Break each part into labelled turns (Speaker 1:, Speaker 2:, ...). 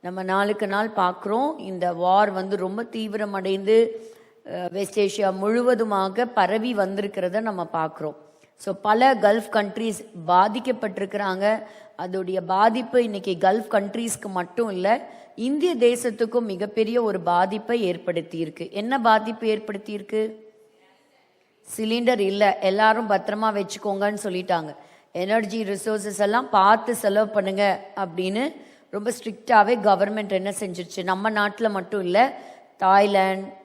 Speaker 1: நம்ம நாளுக்கு நாள் பார்க்குறோம் இந்த வார் ரொம்ப தீவிரமடைந்து வெஸ்ட் ஏஷியா முழுவதுமாக பரவி வந்திருக்கிறத நம்ம பார்க்குறோம். ஸோ பல கல்ஃப் கண்ட்ரீஸ் பாதிக்கப்பட்டிருக்கிறாங்க. அதோடைய பாதிப்பு இன்னைக்கு கல்ஃப் கண்ட்ரீஸ்க்கு மட்டும் இல்லை, இந்திய தேசத்துக்கும் மிகப்பெரிய ஒரு பாதிப்பை ஏற்படுத்தியிருக்கு. என்ன பாதிப்பு ஏற்படுத்தியிருக்கு? சிலிண்டர் இல்லை, எல்லாரும் பத்திரமா வச்சுக்கோங்கன்னு சொல்லிட்டாங்க. எனர்ஜி ரிசோர்ஸஸ் எல்லாம் பார்த்து செலவு பண்ணுங்க அப்படின்னு ரொம்ப ஸ்ட்ரிக்டாகவே கவர்மெண்ட் என்ன செஞ்சிருச்சு. நம்ம நாட்டில் மட்டும் இல்லை, தாய்லாந்து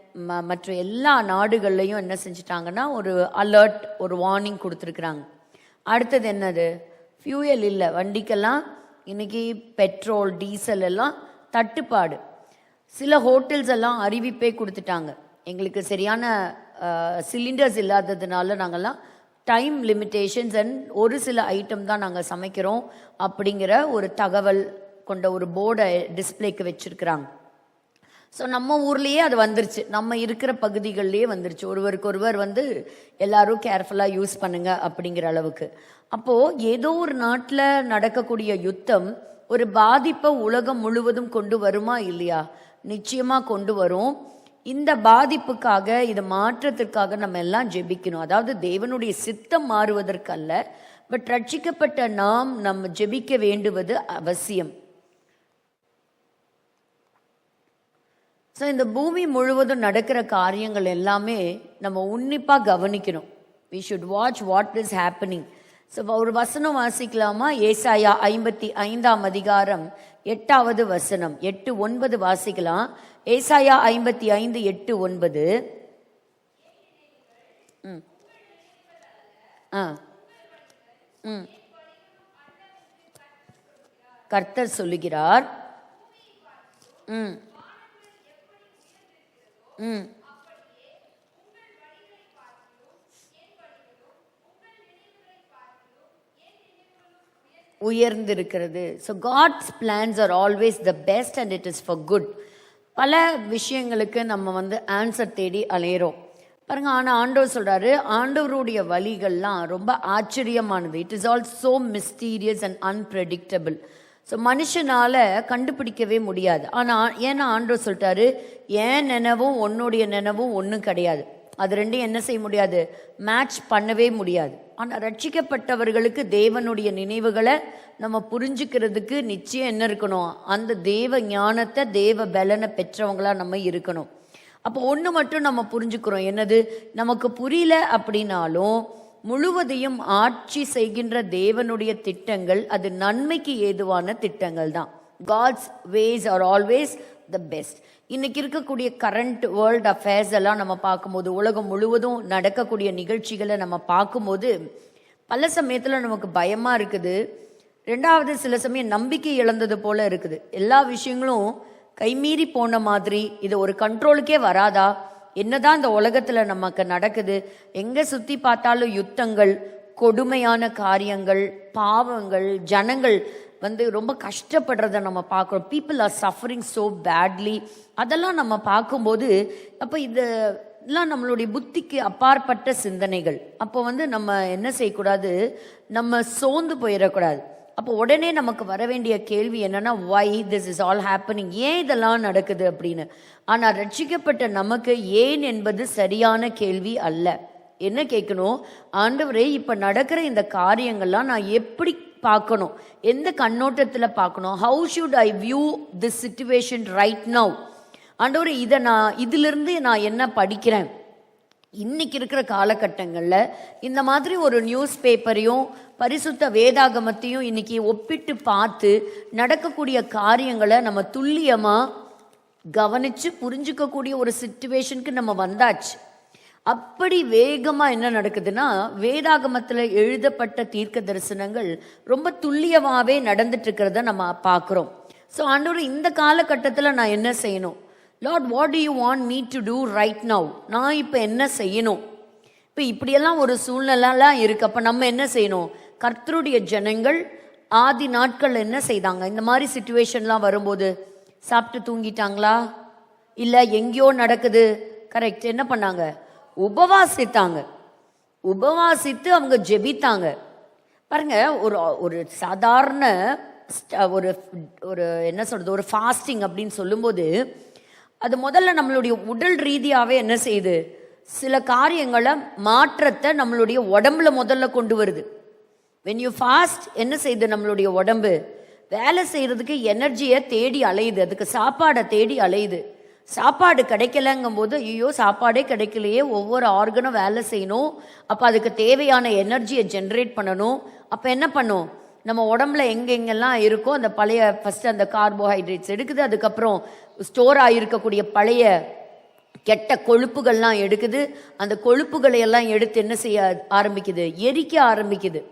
Speaker 1: மற்ற எல்லா நாடுகள்லையும் என்ன செஞ்சிட்டாங்கன்னா ஒரு அலர்ட், ஒரு வார்னிங் கொடுத்துருக்குறாங்க. அடுத்தது என்னது? ஃபியூயல் இல்லை வண்டிக்கெல்லாம். இன்னைக்கு பெட்ரோல் டீசல் எல்லாம் தட்டுப்பாடு. சில ஹோட்டல்ஸ் எல்லாம் அறிவிப்பே கொடுத்துட்டாங்க, எங்களுக்கு சரியான சிலிண்டர்ஸ் இல்லாததுனால நாங்கள்லாம் டைம் லிமிட்டேஷன்ஸ் அண்ட் ஒரு சில ஐட்டம் தான் நாங்கள் சமைக்கிறோம் அப்படிங்கிற ஒரு தகவல் கொண்ட ஒரு போர்டை டிஸ்பிளேக்கு வச்சிருக்கிறாங்க. ஸோ நம்ம ஊர்லேயே அது வந்துருச்சு, நம்ம இருக்கிற பகுதிகள்லேயே வந்துருச்சு. ஒருவருக்கொருவர் எல்லாரும் கேர்ஃபுல்லாக யூஸ் பண்ணுங்க அப்படிங்கிற அளவுக்கு. அப்போது ஏதோ ஒரு நாட்டில் நடக்கக்கூடிய யுத்தம் ஒரு பாதிப்பை உலகம் முழுவதும் கொண்டு வருமா இல்லையா? நிச்சயமாக கொண்டு வரும். இந்த பாதிப்புக்காக, இது மாற்றத்திற்காக நம்ம எல்லாம் ஜெபிக்கணும். அதாவது தேவனுடைய சித்தம் மாறுவதற்கல்ல, பட் ரட்சிக்கப்பட்ட நம்ம ஜெபிக்க வேண்டுவது அவசியம். ஸோ இந்த பூமி முழுவதும் நடக்கிற காரியங்கள் எல்லாமே நம்ம உன்னிப்பாக கவனிக்கணும். We should watch what is happening. So ஒரு வசனம் வாசிக்கலாமா? ஏசாயா 55ஆம் அதிகாரம் 8வது வசனம், 8-9 வாசிக்கலாம். ஏசாயா 55, 8-9. கர்த்தர் சொல்லுகிறார். உயர்ந்திருக்கிறது. So God's plans are always the best and it is for good. பல விஷயங்களுக்கு நம்ம ஆன்சர் தேடி அலையிறோம் பாருங்க. ஆனால் ஆண்டவர் சொல்றாரு, ஆண்டவருடைய வழிகள்லாம் ரொம்ப ஆச்சரியமானது. It is all so mysterious and unpredictable. So மனுஷனால கண்டுபிடிக்கவே முடியாது. ஆனால் ஏன்னா ஆண்டவர் சொல்லிட்டாரு, ஏன் நினைவும் உன்னுடைய நினைவும் ஒன்றும் கிடையாது, அது ரெண்டையும் என்ன செய்ய முடியாது, மேட்ச் பண்ணவே முடியாது. ஆனால் ரட்சிக்கப்பட்டவர்களுக்கு தேவனுடைய நினைவுகளை நம்ம புரிஞ்சுக்கிறதுக்கு நிச்சயம் என்ன இருக்கணும், அந்த தேவ ஞானத்தை தேவ பலனை பெற்றவங்களா நம்ம இருக்கணும். அப்போ ஒன்று மட்டும் நம்ம புரிஞ்சுக்கிறோம், என்னது, நமக்கு புரியல அப்படின்னாலும் முழுவதையும் ஆட்சி செய்கின்ற தேவனுடைய திட்டங்கள் அது நன்மைக்கு ஏதுவான திட்டங்கள் தான். God's ways are always the best. இன்னைக்கு இருக்கக்கூடிய கரண்ட் வேர்ல்ட் அஃபேர்ஸ் எல்லாம் நம்ம பார்க்கும்போது, உலகம் முழுவதும் நடக்கக்கூடிய நிகழ்ச்சிகளை நம்ம பார்க்கும்போது பல சமயத்தில் நமக்கு பயமாக இருக்குது. ரெண்டாவது, சில சமயம் நம்பிக்கை இழந்தது போல இருக்குது. எல்லா விஷயங்களும் கைமீறி போன மாதிரி, இது ஒரு கண்ட்ரோலுக்கே வராதா? என்னதான் இந்த உலகத்தில் நமக்கு நடக்குது? எங்கே சுற்றி பார்த்தாலும் யுத்தங்கள், கொடுமையான காரியங்கள், பாவங்கள், ஜனங்கள் ரொம்ப கஷ்டப்படுறத நம்ம பார்க்குறோம். People are suffering so badly. அதெல்லாம் நம்ம பார்க்கும்போது அப்போ இதெல்லாம் நம்மளுடைய புத்திக்கு அப்பாற்பட்ட சிந்தனைகள். அப்போ நம்ம என்ன செய்யக்கூடாது, நம்ம சோர்ந்து போயிடக்கூடாது. அப்போ உடனே நமக்கு வர வேண்டிய கேள்வி என்னன்னா, why this is all happening, ஏன் இதெல்லாம் நடக்குது அப்படின்னு. ஆனால் ரட்சிக்கப்பட்ட நமக்கு ஏன் என்பது சரியான கேள்வி அல்ல. என்ன கேட்கணும், ஆண்டவரே இப்போ நடக்கிற இந்த காரியங்கள்லாம் நான் எப்படி பார்க்கணும், எந்த கண்ணோட்டத்தில் பார்க்கணும், how should I view this situation right now. ஆண்டவரே இதிலிருந்து நான் என்ன படிக்கிறேன். இன்னைக்கு இருக்கிற காலகட்டங்களில் இந்த மாதிரி ஒரு நியூஸ் பேப்பரையும் பரிசுத்த வேதாகமத்தையும் இன்னைக்கு ஒப்பிட்டு பார்த்து நடக்கக்கூடிய காரியங்களை நம்ம துல்லியமாக கவனித்து புரிஞ்சுக்கக்கூடிய ஒரு சிச்சுவேஷனுக்கு நம்ம வந்தாச்சு. அப்படி வேகமாக என்ன நடக்குதுன்னா, வேதாகமத்தில் எழுதப்பட்ட தீர்க்க தரிசனங்கள் ரொம்ப துல்லியமாகவே நடந்துட்டு இருக்கிறத நம்ம பார்க்குறோம். ஸோ ஆண்டவர், இந்த காலகட்டத்தில் நான் என்ன செய்யணும்? Lord, what do you want me to do right now? நான் இப்போ என்ன செய்யணும்? இப்போ இப்படியெல்லாம் ஒரு சூழ்நிலைலாம் இருக்குது. அப்போ நம்ம என்ன செய்யணும்? கர்த்தருடைய ஜனங்கள் ஆதி நாட்கள் என்ன செய்தாங்க? இந்த மாதிரி சிச்சுவேஷன்லாம் வரும்போது சாப்பிட்டு தூங்கிட்டாங்களா? இல்லை எங்கேயோ நடக்குது, கரெக்ட், என்ன பண்ணாங்க? உபவாசித்தாங்க. உபவாசித்து அவங்க ஜெபித்தாங்க. பாருங்க, ஒரு சாதாரண ஒரு ஒரு என்ன சொல்றது, ஒரு ஃபாஸ்டிங் அப்படின்னு சொல்லும்போது அது முதல்ல நம்மளுடைய உடல் ரீதியாகவே என்ன செய்யுது, சில காரியங்களை மாற்றத்தை நம்மளுடைய உடம்புல முதல்ல கொண்டு வருது. when you fast என்ன செய்யுது, நம்மளுடைய உடம்பு வேலை செய்யறதுக்கு எனர்ஜியை தேடி அலையுது, அதுக்கு சாப்பாடை தேடி அலையுது. சாப்பாடு கிடைக்கலங்கும் போது ஐயோ சாப்பாடே கிடைக்கலையே, ஒவ்வொரு ஆர்கனும் வேலை செய்யணும், அப்போ அதுக்கு தேவையான எனர்ஜியை ஜென்ரேட் பண்ணணும். அப்போ என்ன பண்ணும், நம்ம உடம்புல எங்கெங்கெல்லாம் இருக்கோ அந்த பழைய ஃபஸ்ட்டு அந்த கார்போஹைட்ரேட்ஸ் எடுக்குது, அதுக்கப்புறம் ஸ்டோர் ஆகியிருக்கக்கூடிய பழைய கெட்ட கொழுப்புகள்லாம் எடுக்குது, அந்த கொழுப்புகளை எல்லாம் எடுத்து என்ன செய்ய ஆரம்பிக்குது, எரிக்க ஆரம்பிக்குது.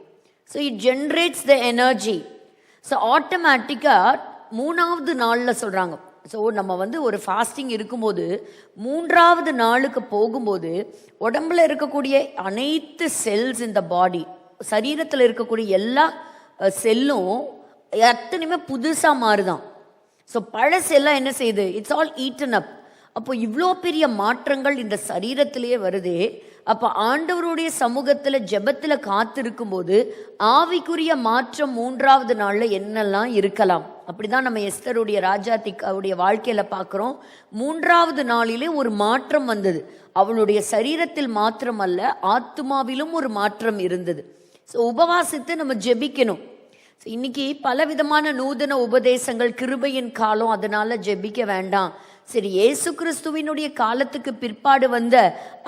Speaker 1: So it generates the energy. So ஆட்டோமேட்டிக்காக 3வது நாளில் சொல்கிறாங்க. ஸோ நம்ம வந்து ஒரு ஃபாஸ்டிங் இருக்கும்போது 3வது நாளுக்கு போகும்போது உடம்புல இருக்கக்கூடிய அனைத்து செல்ஸ் இந்த பாடி, சரீரத்தில் இருக்கக்கூடிய எல்லா செல்லும் எத்தனையுமே புதுசாக மாறுதான். ஸோ பழசெல்லாம் என்ன செய்யுது, இட்ஸ் ஆல் ஈட்டன் அப். அப்போ இவ்வளோ பெரிய மாற்றங்கள் இந்த சரீரத்திலேயே வருதே. அப்போ ஆண்டவருடைய சமூகத்தில் ஜெபத்தில் காத்திருக்கும் போது ஆவிக்குரிய மாற்றம் 3வது நாளில் என்னெல்லாம் இருக்கலாம். அப்படிதான் நம்ம எஸ்தருடைய ராஜாத்திக்காவுடைய வாழ்க்கையில் பார்க்குறோம். 3வது நாளிலே ஒரு மாற்றம் வந்தது. அவளுடைய சரீரத்தில் மாத்திரம் அல்ல, ஆத்துமாவிலும் ஒரு மாற்றம் இருந்தது. ஸோ உபவாசித்து நம்ம ஜெபிக்கணும். ஸோ இன்னைக்கு பலவிதமான நூதன உபதேசங்கள், கிருபையின் காலம், அதனால ஜெபிக்க வேண்டாம். சரி, இயேசு கிறிஸ்துவினுடைய காலத்துக்கு பிற்பாடு வந்த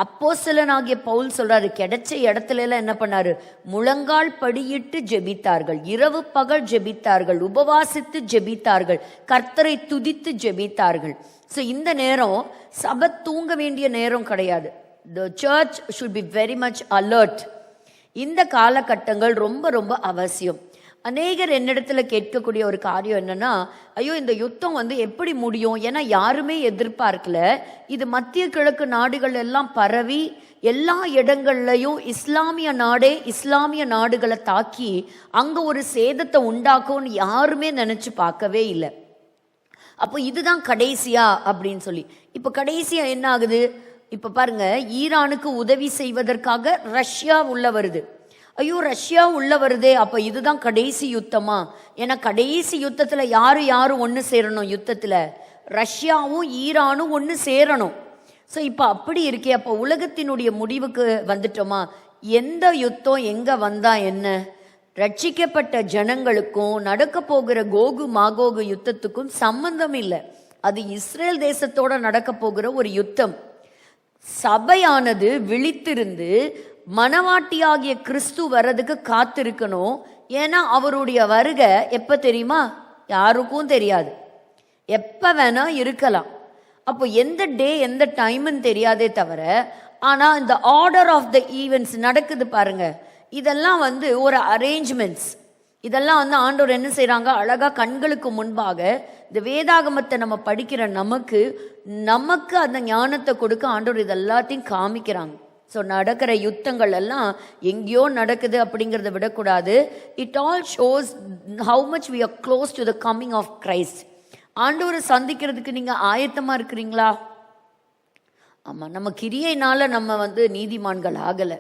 Speaker 1: அப்போஸ்தலனாகிய பவுல் சொல்றாரு, கிடைச்ச இடத்துல எல்லாம் என்ன பண்ணாரு, முழங்கால் படியிட்டு ஜெபித்தார்கள், இரவு பகல் ஜெபித்தார்கள், உபவாசித்து ஜெபித்தார்கள், கர்த்தரை துதித்து ஜெபித்தார்கள். ஸோ இந்த நேரம் சபை தூங்க வேண்டிய நேரம் கிடையாது. The church should be very much alert. இந்த காலகட்டங்கள் ரொம்ப ரொம்ப அவசியம். அநேகர் என்னிடத்துல கேட்கக்கூடிய ஒரு காரியம் என்னன்னா, ஐயோ இந்த யுத்தம் வந்து எப்படி முடியும், ஏன்னா யாருமே எதிர்பார்க்கல, இது மத்திய கிழக்கு நாடுகள் எல்லாம் பரவி எல்லா இடங்கள்லையும் இஸ்லாமிய நாடே இஸ்லாமிய நாடுகளை தாக்கி அங்க ஒரு சேதத்தை உண்டாக்கும்னு யாருமே நினைச்சு பார்க்கவே இல்லை. அப்போ இதுதான் கடைசியா அப்படின்னு சொல்லி, இப்போ கடைசியா என்ன ஆகுது, இப்போ பாருங்க, ஈரானுக்கு உதவி செய்வதற்காக ரஷ்யா உள்ள வருது. ஐயோ ரஷ்யா உள்ள வருதே, அப்போ இதுதான் கடைசி யுத்தமா? ஏன்னா கடைசி யுத்தத்தில் யாரு ஒன்று சேரணும், யுத்தத்தில் ரஷ்யாவும் ஈரானும் ஒன்று சேரணும். ஸோ இப்போ அப்படி இருக்கே, அப்போ உலகத்தினுடைய முடிவுக்கு வந்துட்டோமா? எந்த யுத்தம் எங்கே வந்தா என்ன, ரட்சிக்கப்பட்ட ஜனங்களுக்கும் நடக்க போகிற கோகு மாகோகு யுத்தத்துக்கும் சம்பந்தம் இல்லை. அது இஸ்ரேல் தேசத்தோட நடக்க போகிற ஒரு யுத்தம். சபையானது விழித்திருந்து மனவாட்டியாகிய கிறிஸ்து வர்றதுக்கு காத்திருக்கணும். ஏன்னா அவருடைய வருகை எப்ப தெரியுமா, யாருக்கும் தெரியாது, எப்ப வேணா இருக்கலாம். அப்போ எந்த டே எந்த டைம்னு தெரியாதே தவிர, ஆனா இந்த ஆர்டர் ஆஃப் த ஈவெண்ட்ஸ் நடக்குது பாருங்க, இதெல்லாம் வந்து ஒரு அரேஞ்ச்மெண்ட்ஸ். இதெல்லாம் வந்து ஆண்டவர் என்ன செய்யறாங்க, அழகா கண்களுக்கு முன்பாக இந்த வேதாகமத்தை நம்ம படிக்கிற நமக்கு அந்த ஞானத்தை கொடுக்க ஆண்டவர் இது எல்லாத்தையும் காமிக்கிறாங்க. ஸோ நடக்கிற யுத்தங்கள் எல்லாம் எங்கேயோ நடக்குது அப்படிங்கிறத விடக்கூடாது. It all shows how much we are close to the coming of Christ. ஆண்டவரை சந்திக்கிறதுக்கு நீங்க ஆயத்தமா இருக்கிறீங்களா? ஆமா, நம்ம கிரியையினால நம்ம வந்து நீதிமான்கள் ஆகலை,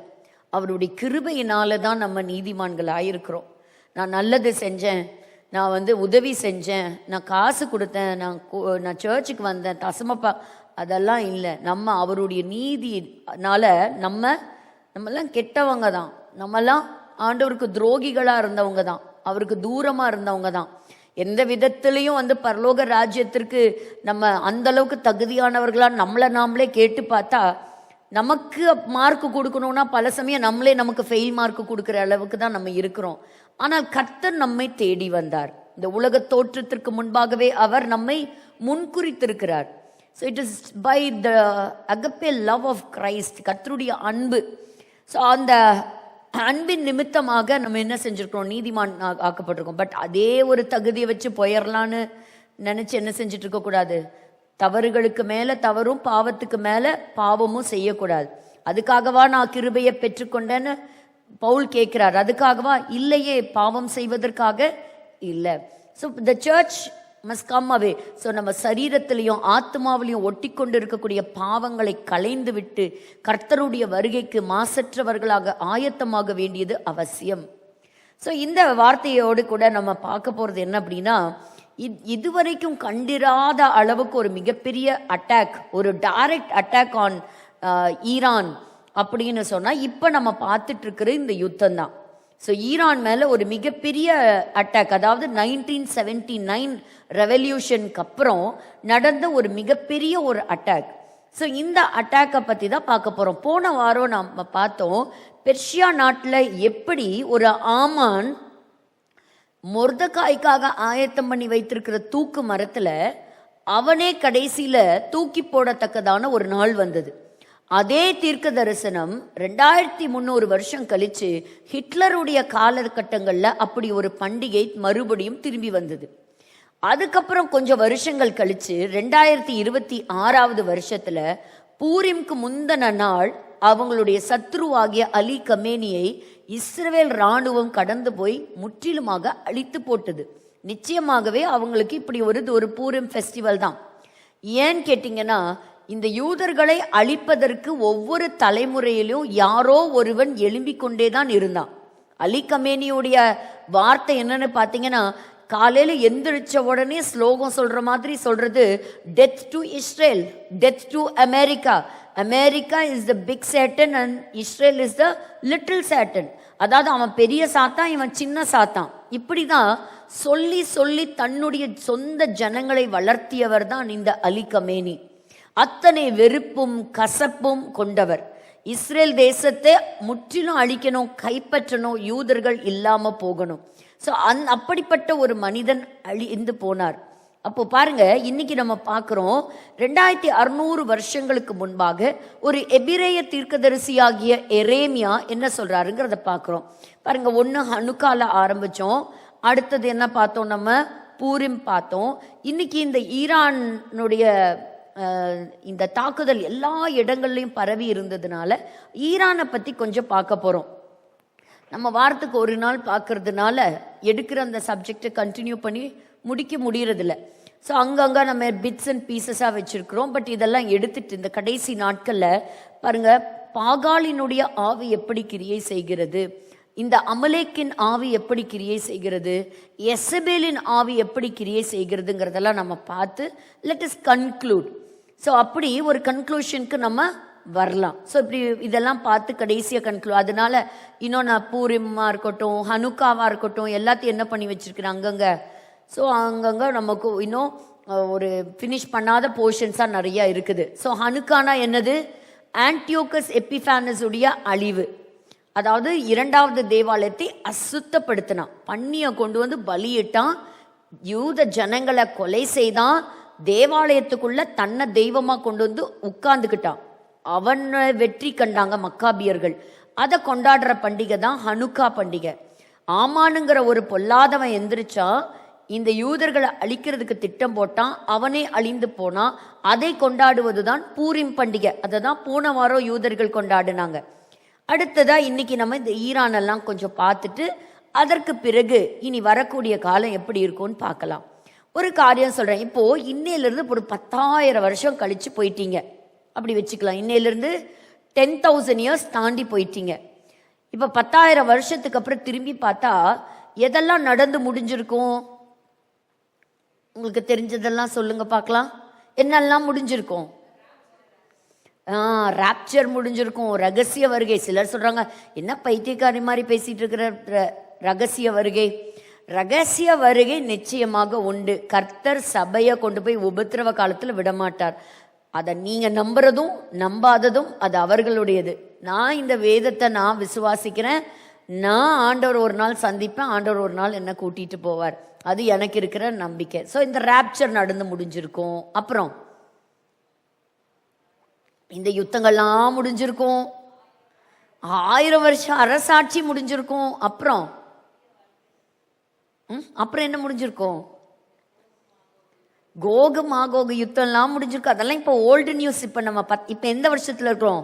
Speaker 1: அவருடைய கிருபையினால தான் நம்ம நீதிமான்கள் ஆயிருக்கிறோம். நான் நல்லது செஞ்சேன், நான் வந்து உதவி செஞ்சேன், நான் காசு கொடுத்தேன், நான் சர்ச்சுக்கு வந்தேன், தசமப்பா, அதெல்லாம் இல்லை. நம்ம அவருடைய நீதினால நம்மெல்லாம் கெட்டவங்க தான், நம்மெல்லாம் ஆண்டவருக்கு துரோகிகளாக இருந்தவங்க தான், அவருக்கு தூரமாக இருந்தவங்க தான். எந்த விதத்திலையும் வந்து பரலோக ராஜ்யத்திற்கு நம்ம அந்த அளவுக்கு தகுதியானவர்களாக நம்மளை நாமளே கேட்டு பார்த்தா, நமக்கு மார்க் கொடுக்கணும்னா பல சமயம் நம்மளே நமக்கு ஃபெயில் மார்க் கொடுக்குற அளவுக்கு தான் நம்ம இருக்கிறோம். ஆனால் கர்த்தர் நம்மை தேடி வந்தார். இந்த உலக தோற்றத்திற்கு முன்பாகவே அவர் நம்மை முன்குறித்திருக்கிறார். So it is by the agape love of Christ, கர்த்தருடைய அன்பு. ஸோ அந்த அன்பின் நிமித்தமாக நம்ம என்ன செஞ்சுருக்கிறோம், நீதிமான் ஆக்கப்பட்டிருக்கோம். பட் அதே ஒரு தகுதியை வச்சு போயிடலான்னு நினச்சி என்ன செஞ்சுட்டு இருக்கக்கூடாது, தவறுகளுக்கு மேலே தவறும் பாவத்துக்கு மேலே பாவமும் செய்யக்கூடாது. அதுக்காகவா நான் கிருபையை பெற்றுக்கொண்டேன்னு பவுல் கேட்கிறார், அதுக்காகவா? இல்லையே, பாவம் செய்வதற்காக இல்லை. So the church must come away. So நம்ம சரீரத்திலையும் ஆத்மாவிலையும் ஒட்டி கொண்டு இருக்கக்கூடிய பாவங்களை களைந்து விட்டு கர்த்தருடைய வருகைக்கு மாசற்றவர்களாக ஆயத்தமாக வேண்டியது அவசியம். ஸோ இந்த வார்த்தையோடு கூட நம்ம பார்க்க போகிறது என்ன அப்படின்னா, இதுவரைக்கும் கண்டிராத அளவுக்கு ஒரு மிகப்பெரிய அட்டாக், ஒரு டைரக்ட் அட்டாக் ஆன் ஈரான் அப்படின்னு சொன்னால் இப்போ நம்ம பார்த்துட்டு இருக்கிற இந்த யுத்தம் தான். ஸோ ஈரான் மேலே ஒரு மிகப்பெரிய அட்டாக், அதாவது 1979 ரெவல்யூஷனுக்கு அப்புறம் நடந்த ஒரு மிகப்பெரிய ஒரு அட்டாக். ஸோ இந்த அட்டாக்கை பற்றி தான் பார்க்க போகிறோம். போன வாரம் நம்ம பார்த்தோம் பெர்ஷியா நாட்டில் எப்படி ஒரு ஆமான் மொர்தகாய்க்காக ஆயத்தம் பண்ணி வைத்திருக்கிற தூக்கு மரத்தில் அவனே கடைசியில் தூக்கி போடத்தக்கதான ஒரு நாள் வந்தது. அதே தீர்க்க தரிசனம் 2300 வருஷம் கழிச்சு ஹிட்லருடைய காலகட்டங்களில் அப்படி ஒரு பண்டிகை மறுபடியும் திரும்பி வந்தது. அதுக்கப்புறம் கொஞ்சம் வருஷங்கள் கழிச்சு 2026 வருஷத்துல பூரிம்க்கு முந்தின நாள் அவங்களுடைய சத்ருவாகிய அலி கமேனியை இஸ்ரவேல் இராணுவம் கடந்து போய் முற்றிலுமாக அழித்து போட்டது. நிச்சயமாகவே அவங்களுக்கு இப்படி ஒரு பூரிம் ஃபெஸ்டிவல் தான். ஏன்னு கேட்டிங்கன்னா, இந்த யூதர்களை அழிப்பதற்கு ஒவ்வொரு தலைமுறையிலும் யாரோ ஒருவன் எழும்பிக் கொண்டே தான் இருந்தான். அலி கமேனியுடைய வார்த்தை என்னன்னு பார்த்தீங்கன்னா, காலையில் எந்திரிச்ச உடனே ஸ்லோகம் சொல்ற மாதிரி சொல்றது, death to Israel, death to America, America is the big Satan and Israel is the little Satan. அதாவது அவன் பெரிய சாத்தான், இவன் சின்ன சாத்தான். இப்படிதான் சொல்லி சொல்லி தன்னுடைய சொந்த ஜனங்களை வளர்த்தியவர் தான் இந்த அலி கமேனி. அத்தனை வெறுப்பும் கசப்பும் கொண்டவர். இஸ்ரேல் தேசத்தை முற்றிலும் அழிக்கணும், கைப்பற்றணும், யூதர்கள் இல்லாம போகணும். ஸோ அப்படிப்பட்ட ஒரு மனிதன் அழிந்து போனார். அப்போ பாருங்க, இன்னைக்கு நம்ம பார்க்குறோம் 2600 வருஷங்களுக்கு முன்பாக ஒரு எபிரேய தீர்க்கதரிசியாகிய எரேமியா என்ன சொல்றாருங்கிறத பார்க்குறோம். பாருங்க, ஒன்று ஹனுக்கால ஆரம்பிச்சோம், அடுத்தது என்ன பார்த்தோம், நம்ம பூரிம் பார்த்தோம். இன்னைக்கு இந்த ஈரானுடைய இந்த தாக்குதல் எல்லா இடங்கள்லையும் பரவி இருந்ததுனால ஈரானை பற்றி கொஞ்சம் பார்க்க போகிறோம். நம்ம வாரத்துக்கு ஒரு நாள் பார்க்கறதுனால எடுக்கிற அந்த சப்ஜெக்டை கண்டினியூ பண்ணி முடிக்க முடியறதில்ல. ஸோ அங்கங்கே நம்ம பிட்ஸ் அண்ட் பீசஸாக வச்சுருக்கிறோம். பட் இதெல்லாம் எடுத்துட்டு இந்த கடைசி நாட்களில் பாருங்கள், பாகாலினுடைய ஆவி எப்படி கிரியை செய்கிறது, இந்த அமலேக்கின் ஆவி எப்படி கிரியை செய்கிறது, எசபேலின் ஆவி எப்படி கிரியை செய்கிறதுங்கிறதெல்லாம் நம்ம பார்த்து லெட் இஸ் கன்க்ளூட். ஸோ அப்படி ஒரு கன்க்ளூஷனுக்கு நம்ம வரலாம். ஸோ இப்படி இதெல்லாம் பார்த்து கடைசியாக கன்க்ளூட். அதனால இன்னும் நான் பூரிமாக இருக்கட்டும், ஹனுக்காவாக இருக்கட்டும், எல்லாத்தையும் என்ன பண்ணி வச்சிருக்கிறேன் அங்கங்கே. ஸோ அங்கங்கே நமக்கு இன்னும் ஒரு ஃபினிஷ் பண்ணாத போர்ஷன்ஸாக நிறையா இருக்குது. ஸோ ஹனுக்கானா என்னது, ஆன்டியோகஸ் எபிஃபானஸ் உடைய அழிவு. அதாவது 2வது தேவாலயத்தை அசுத்தப்படுத்தினான், பண்ணியை கொண்டு வந்து பலியிட்டான், யூத ஜனங்களை கொலை செய்தான், தேவாலயத்துக்குள்ள தன்னை தெய்வமா கொண்டு வந்து உட்கார்ந்துக்கிட்டான். அவனை வெற்றி கண்டாங்க மக்காபியர்கள். அதை கொண்டாடுற பண்டிகை தான் ஹனுக்கா பண்டிகை. ஆமானுங்கிற ஒரு பொல்லாதவன் எந்திரிச்சா, இந்த யூதர்களை அழிக்கிறதுக்கு திட்டம் போட்டான், அவனே அழிந்து போனான். அதை கொண்டாடுவது தான் பூரிம் பண்டிகை. அதை தான் போன வாரம் யூதர்கள் கொண்டாடினாங்க. அடுத்ததா இன்னைக்கு நம்ம இந்த ஈரானெல்லாம் கொஞ்சம் பார்த்துட்டு அதற்கு பிறகு இனி வரக்கூடிய காலம் எப்படி இருக்கும்னு பார்க்கலாம். ஒரு காரியம் சொல்றேன். இப்போ இன்னையிலிருந்து ஒரு 10,000 வருஷம் கழிச்சு போயிட்டீங்க அப்படி வச்சுக்கலாம். இன்னையிலிருந்து 10,000 இயர்ஸ் தாண்டி போயிட்டீங்க. இப்போ 10,000 வருஷத்துக்கு அப்புறம் திரும்பி பார்த்தா எதெல்லாம் நடந்து முடிஞ்சிருக்கும்? உங்களுக்கு தெரிஞ்சதெல்லாம் சொல்லுங்க பார்க்கலாம். என்னெல்லாம் முடிஞ்சிருக்கும்? ராப்சர் முடிஞ்சிருக்கும், ரகசிய வருகை. சிலர் சொல்றாங்க, என்ன பைத்தியக்காரி மாதிரி பேசிட்டு இருக்கிற ரகசிய வருகை. ரகசிய வருகை நிச்சயமாக உண்டு. கர்த்தர் சபையை கொண்டு போய் உபத்திரவ காலத்தில் விடமாட்டார். அதை நீங்க நம்புறதும் நம்பாததும் அது அவர்களுடையது. நான் இந்த வேதத்தை நான் விசுவாசிக்கிறேன். நான் ஆண்டவர் ஒரு நாள் சந்திப்பேன், ஆண்டவர் ஒரு நாள் என்ன கூட்டிட்டு போவார். அது எனக்கு இருக்கிற நம்பிக்கை. ஸோ இந்த ராப்சர் நடந்து முடிஞ்சிருக்கும். அப்புறம் இந்த யுத்தங்கள்லாம் முடிஞ்சிருக்கும். 1000 வருஷம் அரசாட்சி முடிஞ்சிருக்கும். அப்புறம் என்ன முடிஞ்சிருக்கும்? கோகு மாகோகு யுத்தம் எல்லாம் முடிஞ்சிருக்கும். அதெல்லாம் இப்போ ஓல்டு நியூஸ். இப்போ நம்ம இப்போ எந்த வருஷத்துல இருக்கிறோம்?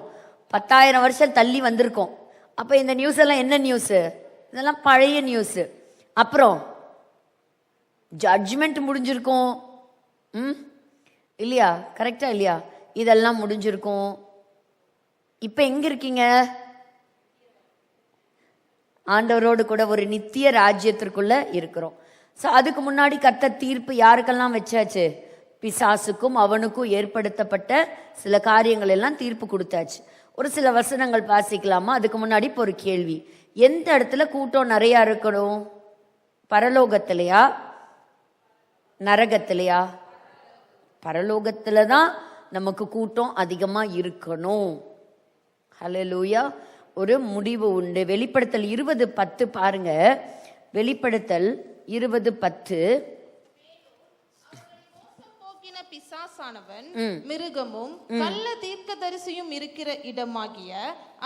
Speaker 1: 10,000 வருஷம் தள்ளி வந்திருக்கோம். அப்போ இந்த நியூஸ் எல்லாம் என்ன நியூஸ்? இதெல்லாம் பழைய நியூஸ். அப்புறம் ஜட்ஜ்மெண்ட் முடிஞ்சிருக்கும் இல்லையா? கரெக்டா இல்லையா? இதெல்லாம் முடிஞ்சிருக்கும். இப்போ எங்க இருக்கீங்க? ஆண்டவரோடு கூட ஒரு நித்திய ராஜ்யத்திற்குள்ள இருக்கிறோம். ஸோ அதுக்கு முன்னாடி கர்த்தர் தீர்ப்பு யாருக்கெல்லாம் வச்சாச்சு? பிசாசுக்கும் அவனுக்கும் ஏற்படுத்தப்பட்ட சில காரியங்கள் எல்லாம் தீர்ப்பு கொடுத்தாச்சு. ஒரு சில வசனங்கள் வாசிக்கலாமா? அதுக்கு முன்னாடி இப்போ ஒரு கேள்வி. எந்த இடத்துல கூட்டம் நிறையா இருக்கணும்? பரலோகத்திலையா நரகத்திலையா? பரலோகத்துல தான் நமக்கு கூட்டம் அதிகமா இருக்கணும். ஹல்லேலூயா. ஒரு முடிவு உண்டு. வெளிப்படுத்தல் 20:10 பாருங்க. வெளிப்படுத்தல் 20:10.
Speaker 2: பிசாசானவன் மிருகமும் கள்ள தீர்க்கதரிசியும் இருக்கிற இடமாகிய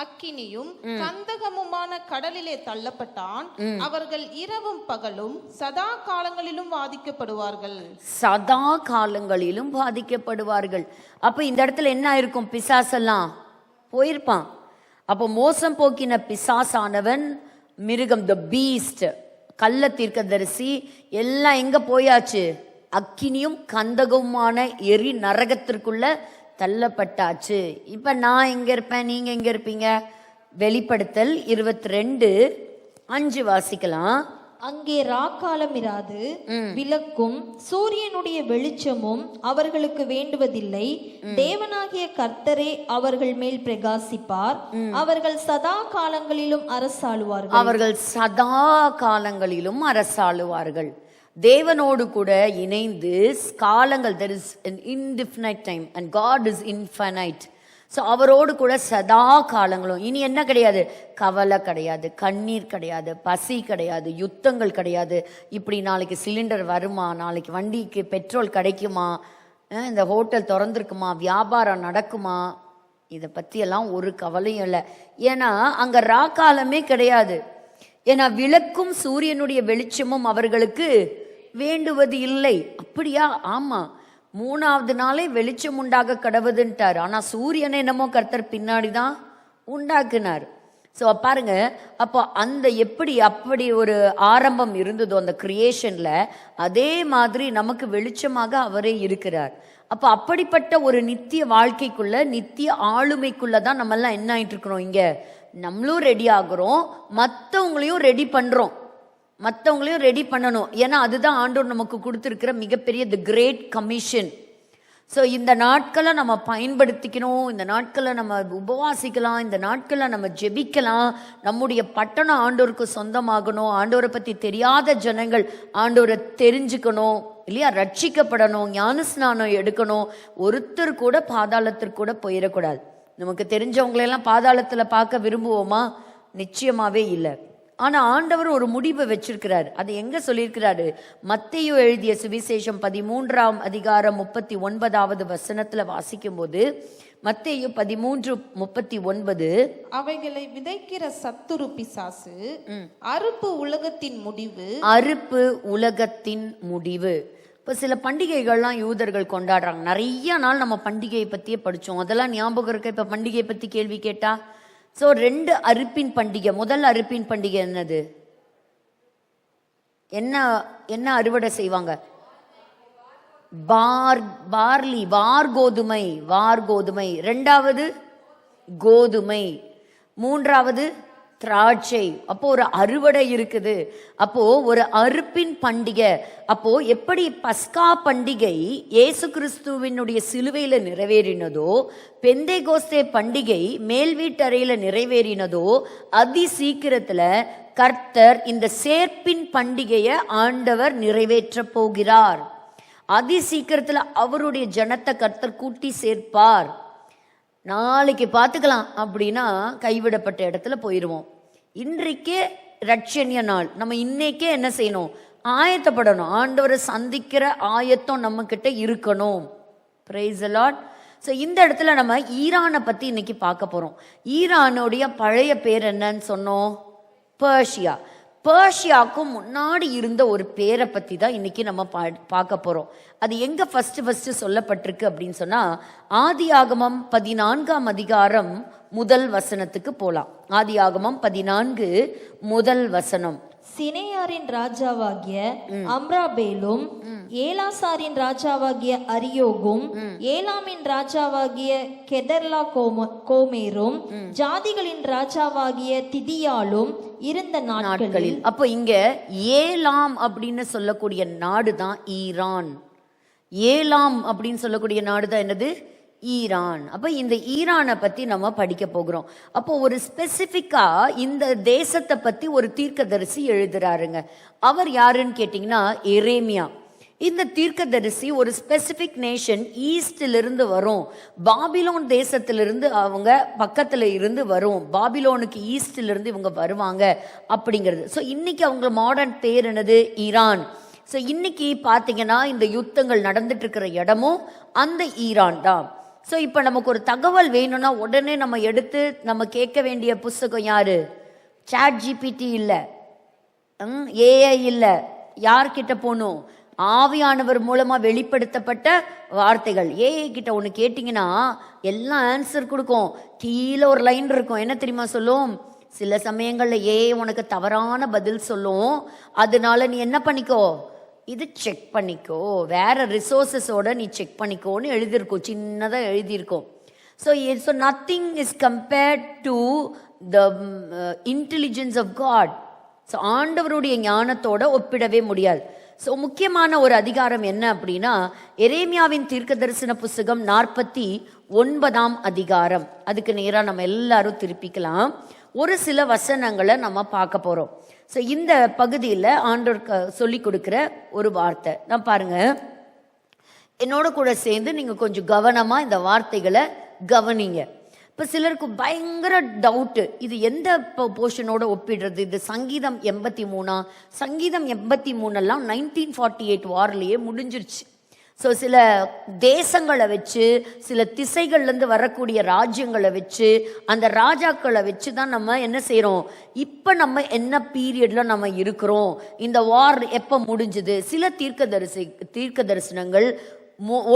Speaker 2: அக்கினியும் கந்தகமுமான கடலிலே தள்ளப்பட்டான். அவர்கள் இரவும் பகலும் சதா காலங்களிலும் பாதிக்கப்படுவார்கள்.
Speaker 1: சதா காலங்களிலும் பாதிக்கப்படுவார்கள். அப்ப இந்த இடத்துல என்ன இருக்கும்? பிசாசெல்லாம் போயிருப்பான். அப்போ மோசம் போக்கின பிசாசானவன், மிருகம், த பீஸ்ட், கள்ள தீர்க்கதரிசி எல்லாம் எங்க போயாச்சு? அக்கினியும் கந்தகமான எரி நரகத்திற்குள்ள தள்ளப்பட்டாச்சு. இப்ப நான் எங்க இருப்பேன், நீங்க எங்க இருப்பீங்க? வெளிப்படுத்தல் 22:5 வாசிக்கலாம்.
Speaker 3: அங்கே ராக்காலம் இராது, விளக்கும் சூரியனுடைய வெளிச்சமும் அவர்களுக்கு வேண்டுவதில்லை. தேவனாகிய கர்த்தரே அவர்கள் மேல் பிரகாசிப்பார். அவர்கள் சதா காலங்களிலும் அரசாளுவார்கள்.
Speaker 1: அவர்கள் சதா காலங்களிலும் அரசாளுவார்கள். தேவனோடு கூட இணைந்து காலங்கள், there is an indefinite time and God is infinite. So அவரோடு கூட சதா காலங்களும். இனி என்ன கிடையாது? கவலை கிடையாது, கண்ணீர் கிடையாது, பசி கிடையாது, யுத்தங்கள் கிடையாது. இப்படி நாளைக்கு சிலிண்டர் வருமா, நாளைக்கு வண்டிக்கு பெட்ரோல் கிடைக்குமா, இந்த ஹோட்டல் திறந்துருக்குமா, வியாபாரம் நடக்குமா, இதை பற்றியெல்லாம் ஒரு கவலையும் இல்லை. ஏன்னா அங்கே ராக்காலமே கிடையாது. ஏன்னா விளக்கும் சூரியனுடைய வெளிச்சமும் அவர்களுக்கு வேண்டுவது இல்லை. அப்படியா? ஆமா, 3வது நாளே வெளிச்சம் உண்டாக கடவுதுன்ட்டார். ஆனா சூரியனை என்னமோ கர்த்தர் பின்னாடி தான் உண்டாக்குனார். ஸோ பாருங்க, அப்போ அந்த எப்படி அப்படி ஒரு ஆரம்பம் இருந்ததோ அந்த கிரியேஷன்ல, அதே மாதிரி நமக்கு வெளிச்சமாக அவரே இருக்கிறார். அப்போ அப்படிப்பட்ட ஒரு நித்திய வாழ்க்கைக்குள்ள, நித்திய ஆளுமைக்குள்ள தான் நம்ம எல்லாம் என்ன ஆயிட்டு இருக்கிறோம். இங்க நம்மளும் ரெடி ஆகுறோம், மற்றவங்களையும் ரெடி பண்றோம். மற்றவங்களையும் ரெடி பண்ணணும். ஏன்னா அதுதான் ஆண்டவர் நமக்கு கொடுத்துருக்கிற மிகப்பெரிய தி கிரேட் கமிஷன். ஸோ இந்த நாட்களை நம்ம பயன்படுத்திக்கணும். இந்த நாட்களை நம்ம உபவாசிக்கலாம், இந்த நாட்களை நம்ம ஜெபிக்கலாம். நம்முடைய பட்டணம் ஆண்டவருக்கு சொந்தமாகணும். ஆண்டவரை பற்றி தெரியாத ஜனங்கள் ஆண்டவரை தெரிஞ்சுக்கணும் இல்லையா, ரட்சிக்கப்படணும், ஞானஸ்நானம் எடுக்கணும். ஒருத்தர் கூட பாதாளத்திற்கு கூட போயிடக்கூடாது. நமக்கு தெரிஞ்சவங்களெல்லாம் பாதாளத்தில் பார்க்க விரும்புவோமா? நிச்சயமாவே இல்லை. ஆனா ஆண்டவர் ஒரு முடிவை வச்சிருக்கிறார். அது எங்க சொல்லியிருக்கிறாரு? மத்தேயு எழுதிய சுவிசேஷம் 13ஆம் அதிகாரம் 39வது வசனத்துல வாசிக்கும் போது, மத்தேயு 13:39,
Speaker 2: அவைகளை விதைக்கிற சத்துரு பிசாசு, அறுப்பு உலகத்தின் முடிவு. அறுப்பு
Speaker 1: உலகத்தின் முடிவு. இப்போ சில பண்டிகைகள்லாம் யூதர்கள் கொண்டாடுறாங்க. நிறைய நாள் நம்ம பண்டிகையை பற்றியே படித்தோம். அதெல்லாம் ஞாபகம் இருக்க? இப்போ பண்டிகையை பற்றி கேள்வி கேட்டா, ஸோ 2 அறுப்பின் பண்டிகை. முதல் அறுப்பின் பண்டிகை என்னது? என்ன என்ன அறுவடை செய்வாங்க? பார்லி, வார்கோதுமை. 2வது கோதுமை. 3வது திராட்சை. அப்போ ஒரு அறுவடை இருக்குது. அப்போ ஒரு அறுப்பின் பண்டிகை. அப்போ எப்படி பஸ்கா பண்டிகை இயேசு கிறிஸ்துவினுடைய சிலுவையில நிறைவேறினதோ, பெந்தேகோஸ்தே பண்டிகை மேல் வீட்டறையில நிறைவேறினதோ, அதி சீக்கிரத்துல கர்த்தர் இந்த சேர்ப்பின் பண்டிகையை ஆண்டவர் நிறைவேற்ற போகிறார். அதி சீக்கிரத்துல அவருடைய ஜனத்தை கர்த்தர் கூட்டி சேர்ப்பார். நாளைக்கு பார்த்துக்கலாம் அப்படின்னா கைவிடப்பட்ட இடத்துல போயிடுவோம். இன்றைக்கே ரட்சணிய நாள். நம்ம இன்னைக்கே என்ன செய்யணும்? ஆயத்தப்படணும். ஆண்டவரை சந்திக்கிற ஆயத்தம் நம்ம கிட்ட இருக்கணும். Praise the Lord. ஸோ இந்த இடத்துல நம்ம ஈரானை பத்தி இன்னைக்கு பார்க்க போறோம். ஈரானுடைய பழைய பேர் என்னன்னு சொன்னோம்? பெர்ஷியா. பெர்ஷியாவுக்கும் முன்னாடி இருந்த ஒரு பேரை பற்றி தான் இன்னைக்கு நம்ம பார்க்க போகிறோம். அது எங்கே ஃபஸ்ட்டு சொல்லப்பட்டிருக்கு அப்படின்னு சொன்னால், ஆதியாகமம் 14ஆம் அதிகாரம் 1 வசனத்துக்கு போகலாம். ஆதியாகமம் 14 1 வசனம்.
Speaker 3: சினேயாரின் ராஜாவாகிய அம்ராபேலும், ஏலாசாரின் ராஜாவாகிய அரியோகும், ஏலாமின் ராஜாவாகிய கெதர்லா கோமேரும், ஜாதிகளின் ராஜாவாகிய திதியாலும் இருந்த நாட்களில்.
Speaker 1: அப்போ இங்க ஏலாம் அப்படின்னு சொல்லக்கூடிய நாடு தான் ஈரான். ஏலாம் அப்படின்னு சொல்லக்கூடிய நாடு தான் என்னது? ஈரான். அப்ப இந்த ஈரானை பத்தி நம்ம படிக்க போகிறோம். அப்போ ஒரு ஸ்பெசிபிக்கா இந்த தேசத்தை பத்தி ஒரு தீர்க்கதரிசி எழுதுறாருங்க. அவர் யாருன்னு கேட்டீங்கன்னா எரேமியா. இந்த தீர்க்கதரிசி ஒரு ஸ்பெசிபிக் நேஷன் ஈஸ்டில் இருந்து வரும், பாபிலோன் தேசத்திலிருந்து அவங்க பக்கத்துல இருந்து வரும், பாபிலோனுக்கு ஈஸ்டில் இருந்து இவங்க வருவாங்க அப்படிங்கிறது. ஸோ இன்னைக்கு அவங்க மாடர்ன் பேர் என்னது? ஈரான். ஸோ இன்னைக்கு பார்த்தீங்கன்னா இந்த யுத்தங்கள் நடந்துட்டு இருக்கிற இடமும் அந்த ஈரான் தான். ஸோ இப்போ நமக்கு ஒரு தகவல் வேணும்னா உடனே நம்ம எடுத்து நம்ம கேட்க வேண்டிய புஸ்தகம் யாரு? சாட் ஜிபிடி இல்லை, ஏஐ இல்லை, யார்கிட்ட போகணும்? ஆவியானவர் மூலமா வெளிப்படுத்தப்பட்ட வார்த்தைகள். ஏஐ கிட்ட ஒன்று கேட்டிங்கன்னா எல்லாம் ஆன்சர் கொடுக்கும். கீழே ஒரு லைன் இருக்கும், என்ன தெரியுமா சொல்லும்? சில சமயங்கள்ல ஏஐ உனக்கு தவறான பதில் சொல்லும், அதனால நீ என்ன பண்ணிக்கோ, இது செக் பண்ணிக்கோ, வேற ரிசோர்ஸஸோட நீ செக் பண்ணிக்கோன்னு எழுதியிருக்கோம், சின்னதாக எழுதியிருக்கோம். So nothing is compared to the intelligence of God. So ஆண்டவருடைய ஞானத்தோட ஒப்பிடவே முடியாது. ஸோ முக்கியமான ஒரு அதிகாரம் என்ன அப்படின்னா எரேமியாவின் தீர்க்க தரிசன புஸ்தகம் 49ஆம் அதிகாரம். அதுக்கு நேராக நம்ம எல்லாரும் திருப்பிக்கலாம். ஒரு சில வசனங்களை நம்ம பார்க்க போறோம். ஸோ இந்த பகுதியில் ஆண்டவர் சொல்லி கொடுக்குற ஒரு வார்த்தை நான் பாருங்க, என்னோட கூட சேர்ந்து நீங்க கொஞ்சம் கவனமா இந்த வார்த்தைகளை கவனிங்க. இப்போ சிலருக்கு பயங்கர டவுட்டு, இது எந்த போர்ஷனோட ஒப்பிடுறது? இது சங்கீதம் 83. சங்கீதம் 83 1948 வார்லேயே முடிஞ்சிருச்சு. ஸோ சில தேசங்களை வச்சு, சில திசைகள்லேருந்து வரக்கூடிய ராஜ்யங்களை வச்சு, அந்த ராஜாக்களை வச்சு தான் நம்ம என்ன செய்கிறோம், இப்போ நம்ம என்ன பீரியடில் நம்ம இருக்கிறோம், இந்த வார் எப்போ முடிஞ்சுது. சில தீர்க்க தரிசனங்கள்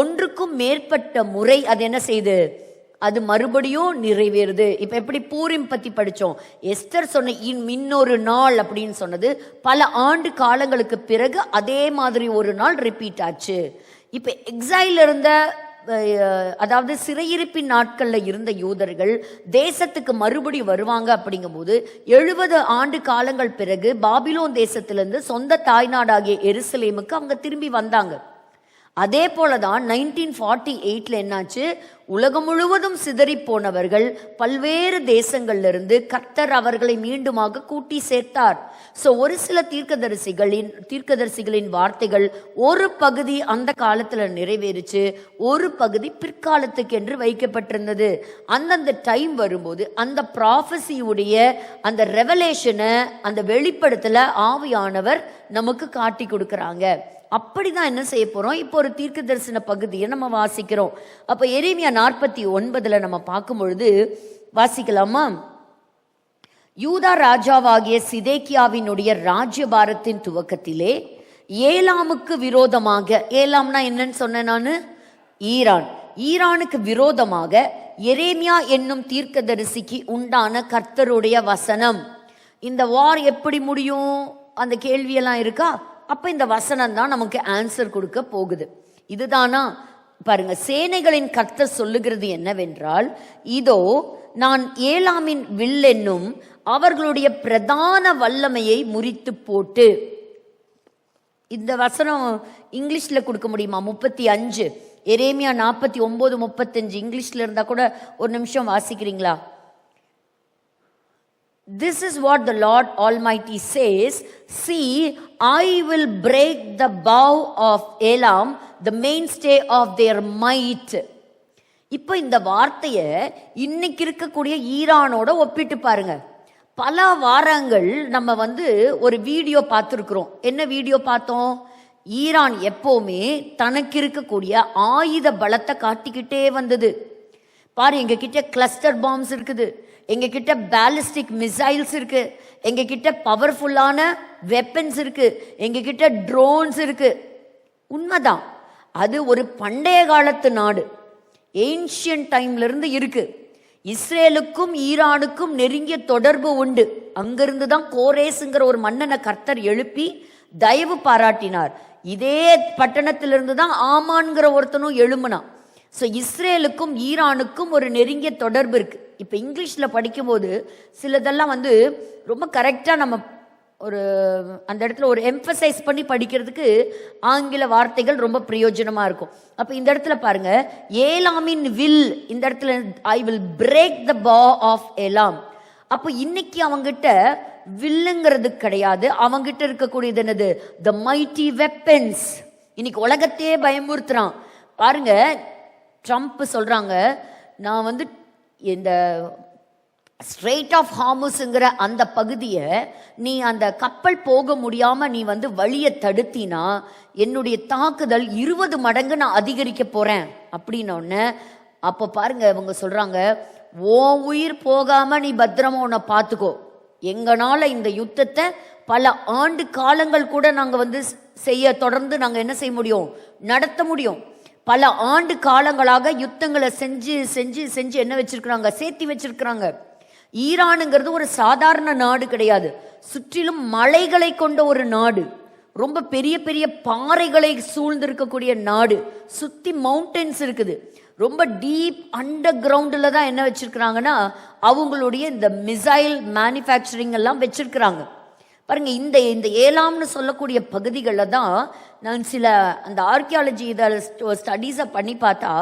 Speaker 1: ஒன்றுக்கும் மேற்பட்ட முறை அது என்ன செய்யுது, அது மறுபடியும் நிறைவேறுது. இப்ப எப்படி பூரிம் பத்தி படிச்சோம், எஸ்தர் சொன்ன இன்னொரு நாள் அப்படின்னு சொன்னது பல ஆண்டு காலங்களுக்கு பிறகு அதே மாதிரி ஒரு நாள் ரிப்பீட் ஆச்சு. இப்ப எக்ஸைல் இருந்த, அதாவது சிறையிருப்பின் நாட்கள்ல இருந்த யூதர்கள் தேசத்துக்கு மறுபடி வருவாங்க. அப்படிங்கும் போது 70 ஆண்டு காலங்கள் பிறகு பாபிலோன் தேசத்திலிருந்து சொந்த தாய்நாடாகிய எருசலேமுக்கு அவங்க திரும்பி வந்தாங்க. அதே போலதான் 1948 என்னாச்சு, உலகம் முழுவதும் சிதறி போனவர்கள் பல்வேறு தேசங்கள்ல இருந்து கர்த்தர் அவர்களை மீண்டுமாக கூட்டி சேர்த்தார். சோ ஒரு சில தீர்க்கதரிசிகளின் வார்த்தைகள் ஒரு பகுதி அந்த காலத்துல நிறைவேறிச்சு, ஒரு பகுதி பிற்காலத்துக்கு என்று வைக்கப்பட்டிருந்தது. அந்தந்த டைம் வரும்போது அந்த ப்ராஃபஸியுடைய அந்த ரெவலேஷனை, அந்த வெளிப்படுத்தல ஆவியானவர் நமக்கு காட்டி கொடுக்கறாங்க. அப்படிதான் என்ன செய்ய போறோம், இப்போ ஒரு தீர்க்க தரிசன பகுதியை நம்ம வாசிக்கிறோம். அப்ப எரேமியா 49 நம்ம பார்க்கும் பொழுது வாசிக்கலாமா? யூதா ராஜாவாகிய சிதேக்கியாவினுடைய ராஜ்யபாரத்தின் துவக்கத்திலே ஏலாமுக்கு விரோதமாக, ஏலாம்னா என்னன்னு சொன்னேன் நானு, ஈரான், ஈரானுக்கு விரோதமாக எரேமியா என்னும் தீர்க்கதரிசிக்கு உண்டான கர்த்தருடைய வசனம். இந்த வார் எப்படி முடியும், அந்த கேள்வியெல்லாம் இருக்கா? அப்ப இந்த வசனம் தான் நமக்கு ஆன்சர் கொடுக்க போகுது. இதுதானா? பாருங்க, சேனைகளின் கர்த்தர் சொல்லுகிறது என்னவென்றால், இதோ நான் ஏலாமின் வில் என்னும் அவர்களுடைய பிரதான வல்லமையை முறித்து போட்டு. இந்த வசனம் இங்கிலீஷ்ல கொடுக்க முடியுமா? 35 எரேமியா 49:35 இங்கிலீஷ்ல இருந்தா கூட ஒரு நிமிஷம் வாசிக்கிறீங்களா? This is what the Lord Almighty says, see, I will break the bow of Elam, the mainstay of their might. இப்போ இந்த வார்த்தையை இன்னைக்கு இருக்கக்கூடிய ஈரானோட ஒப்பிட்டு பாருங்க. பல வாரங்கள் நம்ம ஒரு வீடியோ பார்த்துருக்குறோம். என்ன வீடியோ பார்த்தோம்? ஈரான் எப்பவுமே தனக்கு இருக்கக்கூடிய ஆயுத பலத்தை காட்டிக்கிட்டே வந்தது. பாரு, எங்க கிட்ட கிளஸ்டர் பாம்ஸ் இருக்குது, எங்க கிட்ட பேலிஸ்டிக் மிசைல்ஸ் இருக்கு, எங்க கிட்ட பவர்ஃபுல்லான வெப்பன்ஸ் இருக்கு, எங்க கிட்ட ட்ரோன்ஸ் இருக்கு. உண்மைதான், அது ஒரு பண்டைய காலத்து நாடு, ஏன்ஷியன்ட் டைம்ல இருந்து இருக்கு. இஸ்ரேலுக்கும் ஈரானுக்கும் நெருங்கிய தொடர்பு உண்டு. அங்கிருந்து தான் கோரேசுங்கிற ஒரு மன்னனை கர்த்தர் எழுப்பி தயவு பாராட்டினார். இதே பட்டணத்திலிருந்து தான் ஆமான்கிற ஒருத்தனும் எழும்புனான். ஸோ இஸ்ரேலுக்கும் ஈரானுக்கும் ஒரு நெருங்கிய தொடர்பு இருக்கு. இப்போ இங்கிலீஷில் படிக்கும்போது சிலதெல்லாம் வந்து ரொம்ப கரெக்டாக நம்ம ஒரு அந்த இடத்துல ஒரு எம்பசைஸ் பண்ணி படிக்கிறதுக்கு ஆங்கில வார்த்தைகள் ரொம்ப பிரயோஜனமாக இருக்கும். அப்போ இந்த இடத்துல பாருங்க, ஏலாமின் வில், இந்த இடத்துல ஐ வில் பிரேக் த பா ஆஃப் ஏலாம். அப்போ இன்னைக்கு அவங்கிட்ட வில்லுங்கிறது கிடையாது, அவங்கிட்ட இருக்கக்கூடியது என்னது? The mighty weapons. இன்னைக்கு உலகத்தையே பயமுறுத்துறான் பாருங்க. ட்ரம்ப் சொல்றாங்க, நான் வந்து இந்த ஸ்ட்ரெயிட் ஆஃப் ஹார்முஸ்ங்கிற அந்த பகுதியை நீ அந்த கப்பல் போக முடியாம நீ வந்து வழியை தடுத்தினா என்னுடைய தாக்குதல் 20 மடங்கு நான் அதிகரிக்க போறேன் அப்படின்னோடனே, அப்போ பாருங்க இவங்க சொல்றாங்க, ஓ உயிர் போகாம நீ பத்திரமா உன்னை பார்த்துக்கோ, எங்கனால இந்த யுத்தத்தை பல ஆண்டு காலங்கள் கூட நாங்க வந்து தொடர்ந்து நாங்க என்ன செய்ய முடியும்? நடத்த முடியும். பல ஆண்டு காலங்களாக யுத்தங்களை செஞ்சு செஞ்சு செஞ்சு என்ன வச்சிருக்கிறாங்க? சேர்த்தி வச்சிருக்கிறாங்க. ஈரானுங்கிறது ஒரு சாதாரண நாடு கிடையாது, சுற்றிலும் மலைகளை கொண்ட ஒரு நாடு, ரொம்ப பெரிய பெரிய பாறைகளை சூழ்ந்து இருக்கக்கூடிய நாடு, சுத்தி மவுண்டன்ஸ் இருக்குது, ரொம்ப டீப் அண்டர் கிரவுண்டில் தான் என்ன வச்சிருக்கிறாங்கன்னா அவங்களுடைய இந்த மிசைல் மேனுஃபேக்சரிங் எல்லாம் வச்சிருக்கிறாங்க. பாருங்க, இந்த இந்த ஏலாம்னு சொல்லக்கூடிய பகுதிகளில் தான் நான் சில அந்த ஆர்கியாலஜி இதில் ஸ்டடீஸை பண்ணி பார்த்தா,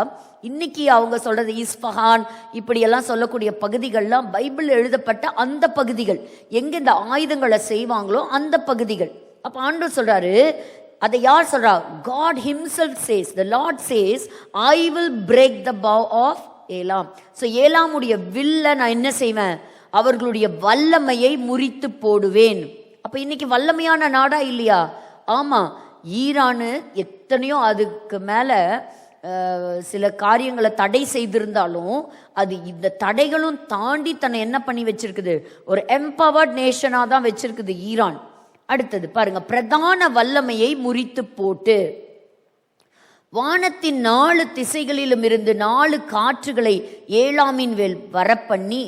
Speaker 1: இன்னைக்கு அவங்க சொல்றது இஸ்ஃபஹான் இப்படியெல்லாம் சொல்லக்கூடிய பகுதிகள்லாம் பைபிள் எழுதப்பட்ட அந்த பகுதிகள், எங்க இந்த ஆயுதங்களை செய்வாங்களோ அந்த பகுதிகள். அப்ப ஆண்டவர் சொல்றாரு, அதை யார் சொல்றா? God himself says, the Lord says, I will break the bow of Elam. So ஏலாமுடைய வில்ல நான் என்ன செய்வேன்? அவர்களுடைய வல்லமையை முறித்து போடுவேன். அப்ப இன்னைக்கு வல்லமையான நாடா இல்லையா? ஆமா. ஈரானு எத்தனையோ அதுக்கு மேல சில காரியங்களை தடை செய்திருந்தாலும் அது இந்த தடைகளும் தாண்டி தன்னை என்ன பண்ணி வச்சிருக்குது? ஒரு எம்பவர்ட் நேஷனா தான் வச்சிருக்குது ஈரான். அடுத்தது பாருங்க, பிரதான வல்லமையை முறித்து போட்டு வானத்தின் 4 திசைகளிலும் இருந்து 4 காற்றுகளை ஏலாமின் மேல் வரப்பண்ணி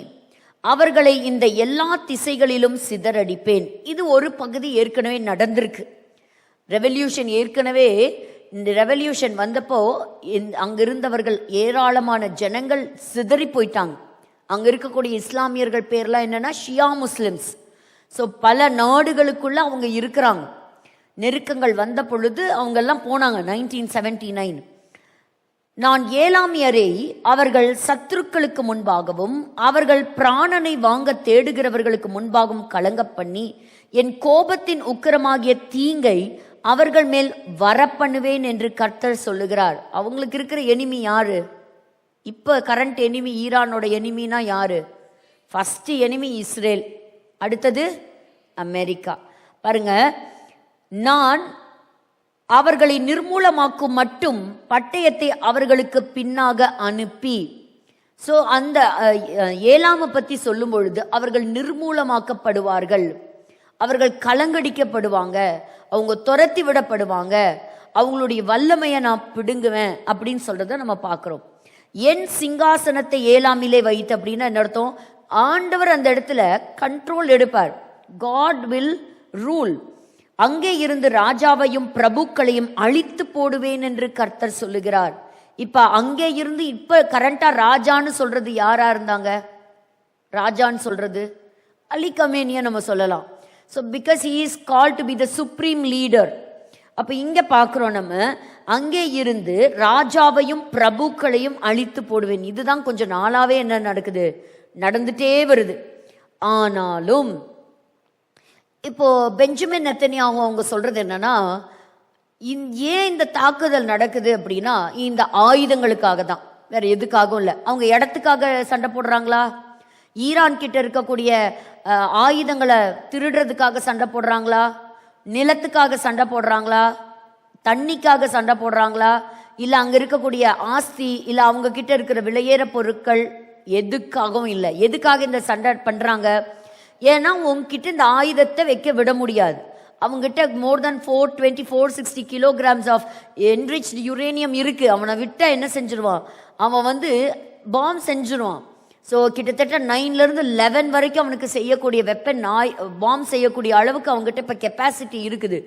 Speaker 1: அவர்களை இந்த எல்லா திசைகளிலும் சிதறடிப்பேன். இது ஒரு பகுதி ஏற்கனவே நடந்திருக்கு. ரெவல்யூஷன் ஏற்கனவே, இந்த ரெவல்யூஷன் வந்தப்போ அங்கிருந்தவர்கள் ஏராளமான ஜனங்கள் சிதறி போயிட்டாங்க. அங்க இருக்கக்கூடிய இஸ்லாமியர்கள் பேர்லாம் என்னன்னா ஷியா முஸ்லிம்ஸ். ஸோ பல நாடுகளுக்குள்ள அவங்க இருக்கிறாங்க. நெருக்கங்கள் வந்த பொழுது அவங்க எல்லாம் போனாங்க. 1979 நான் ஏலாமியரை அவர்கள் சத்துருக்களுக்கு முன்பாகவும் அவர்கள் பிராணனை வாங்க தேடுகிறவர்களுக்கு முன்பாகவும் கலங்க பண்ணி என் கோபத்தின் உக்கிரமாகிய தீங்கை அவர்கள் மேல் வரப்பண்ணுவேன் என்று கர்த்தர் சொல்லுகிறார். அவங்களுக்கு இருக்கிற எனிமி யாரு? இப்ப கரண்ட் எனிமி ஈரானோட எனிமினா யாரு? ஃபர்ஸ்ட் எனிமி இஸ்ரேல், அடுத்தது அமெரிக்கா. பாருங்க, நான் அவர்களை நிர்மூலமாக்கும் மட்டும் பட்டயத்தை அவர்களுக்கு பின்னாக அனுப்பி. ஸோ அந்த ஏலாமை பத்தி சொல்லும் பொழுது அவர்கள் நிர்மூலமாக்கப்படுவார்கள், அவர்கள் கலங்கடிக்கப்படுவாங்க, அவங்க துரத்தி விடப்படுவாங்க, அவங்களுடைய வல்லமையை நான் பிடுங்குவேன் அப்படின்னு சொல்றத நம்ம பார்க்கிறோம். என் சிங்காசனத்தை ஏலாமிலே வைத்து அப்படின்னா என்ன அர்த்தம்? ஆண்டவர் அந்த இடத்துல கண்ட்ரோல் எடுப்பார். God will rule. அங்கே இருந்து ராஜாவையும் பிரபுக்களையும் அழித்து போடுவேன் என்று கர்த்தர் சொல்லுகிறார். இப்ப அங்கே இருந்து இப்ப கரண்டா ராஜான்னு சொல்றது யாரா இருந்தாங்க? ராஜான்னு சொல்றது அலி கமேனியா நம்ம சொல்லலாம். So because he is called to be the supreme leader. அப்ப இங்க பாக்குறோம் நம்ம, அங்கே இருந்து ராஜாவையும் பிரபுக்களையும் அழித்து போடுவேன். இதுதான் கொஞ்சம் நாளாவே என்ன நடக்குது, நடந்துட்டே வருது. ஆனாலும் இப்போ பெஞ்சமின் நெத்தனியாஹு அவங்க சொல்றது என்னன்னா, ஏன் இந்த தாக்குதல் நடக்குது அப்படின்னா இந்த ஆயுதங்களுக்காக தான், வேற எதுக்காகவும் இல்லை. அவங்க இடத்துக்காக சண்டை போடுறாங்களா? ஈரான் கிட்ட இருக்கக்கூடிய ஆயுதங்களை திருடுறதுக்காக சண்டை போடுறாங்களா? நிலத்துக்காக சண்டை போடுறாங்களா? தண்ணிக்காக சண்டை போடுறாங்களா? இல்ல அங்க இருக்கக்கூடிய ஆஸ்தி, இல்ல அவங்க கிட்ட இருக்கிற விலையேற பொருட்கள், எதுக்காகவும் இல்லை. எதுக்காக இந்த சண்டை பண்றாங்க? ஏன்னா உங்ககிட்ட இந்த ஆயுதத்தை வைக்க விட முடியாது. அவங்ககிட்ட மோர் தென் 460 kilograms ஆஃப் என்ரிச்டு யுரேனியம் இருக்கு. அவனை விட்டா என்ன செஞ்சிருவான்? அவன் வந்து பாம் செஞ்சிருவான். ஸோ கிட்டத்தட்ட 9லேருந்து 11 வரைக்கும் அவனுக்கு செய்யக்கூடிய பாம் செய்யக்கூடிய அளவுக்கு அவங்ககிட்ட இப்போ கெப்பாசிட்டி இருக்குது.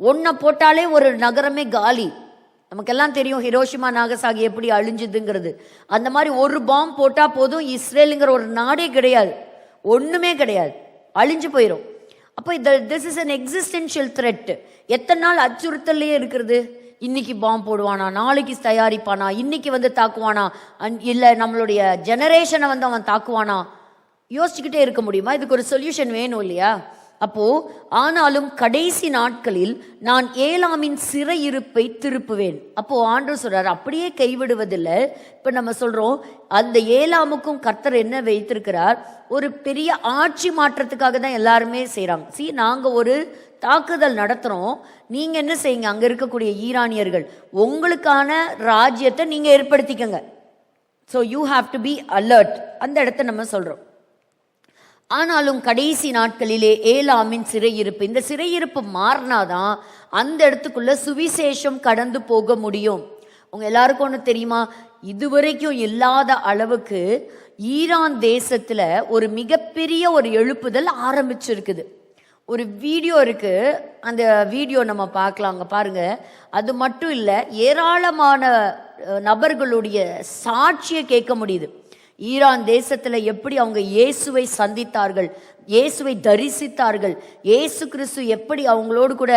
Speaker 1: ஒன்றை போட்டாலே ஒரு நகரமே காலி. நமக்கெல்லாம் தெரியும் ஹிரோஷிமா நாகசாகி எப்படி அழிஞ்சுதுங்கிறது. அந்த மாதிரி ஒரு பாம் போட்டால் போதும், இஸ்ரேலுங்கிற ஒரு நாடே கிடையாது, ஒன்றுமே கிடையாது, அழிஞ்சு போயிடும். அப்போ this is an existential thread. எத்தனை நாள் அச்சுறுத்தல்லையே இருக்கிறது? இன்னைக்கு பாம் போடுவானா, நாளைக்கு தயாரிப்பானா, இன்னைக்கு வந்து தாக்குவானா, இல்லை நம்மளுடைய ஜெனரேஷனை வந்து அவன் தாக்குவானா, யோசிச்சுக்கிட்டே இருக்க முடியுமா? இதுக்கு ஒரு சொல்யூஷன் வேணும் இல்லையா? அப்போ ஆனாலும் கடைசி நாட்களில் நான் ஏலாமின் சிறையிருப்பை திருப்புவேன். அப்போ ஆண்டவர் சொல்றாரு, அப்படியே கைவிடுவதில்லை. இப்ப நம்ம சொல்றோம் அந்த ஏலாமுக்கும் கர்த்தர் என்ன வைத்திருக்கிறார், ஒரு பெரிய ஆட்சி மாற்றத்துக்காக தான் எல்லாருமே செய்றாங்க. நாங்க ஒரு தாக்குதல் நடத்துறோம், நீங்க என்ன செய்யுங்க, அங்க இருக்கக்கூடிய ஈரானியர்கள் உங்களுக்கான ராஜ்யத்தை நீங்க ஏற்படுத்திக்கங்க. So you have to be alert. அந்த இடத்த நம்ம சொல்றோம். ஆனாலும் கடைசி நாட்களிலே ஏலாமின் சிறையிருப்பு, இந்த சிறையிருப்பு மாறினாதான் அந்த இடத்துக்குள்ள சுவிசேஷம் கடந்து போக முடியும். உங்க எல்லாருக்கும் ஒன்று தெரியுமா, இதுவரைக்கும் இல்லாத அளவுக்கு ஈரான் தேசத்துல ஒரு மிகப்பெரிய ஒரு எழுப்புதல் ஆரம்பிச்சிருக்குது. ஒரு வீடியோ இருக்கு, அந்த வீடியோ நம்ம பார்க்கலாம், அங்க பாருங்க. அது மட்டும் இல்லை, ஏராளமான நபர்களுடைய சாட்சியை கேட்க முடியுது. ஈரான் தேசத்துல எப்படி அவங்க இயேசுவை சந்தித்தார்கள், இயேசுவை தரிசித்தார்கள், இயேசு கிறிஸ்து எப்படி அவங்களோடு கூட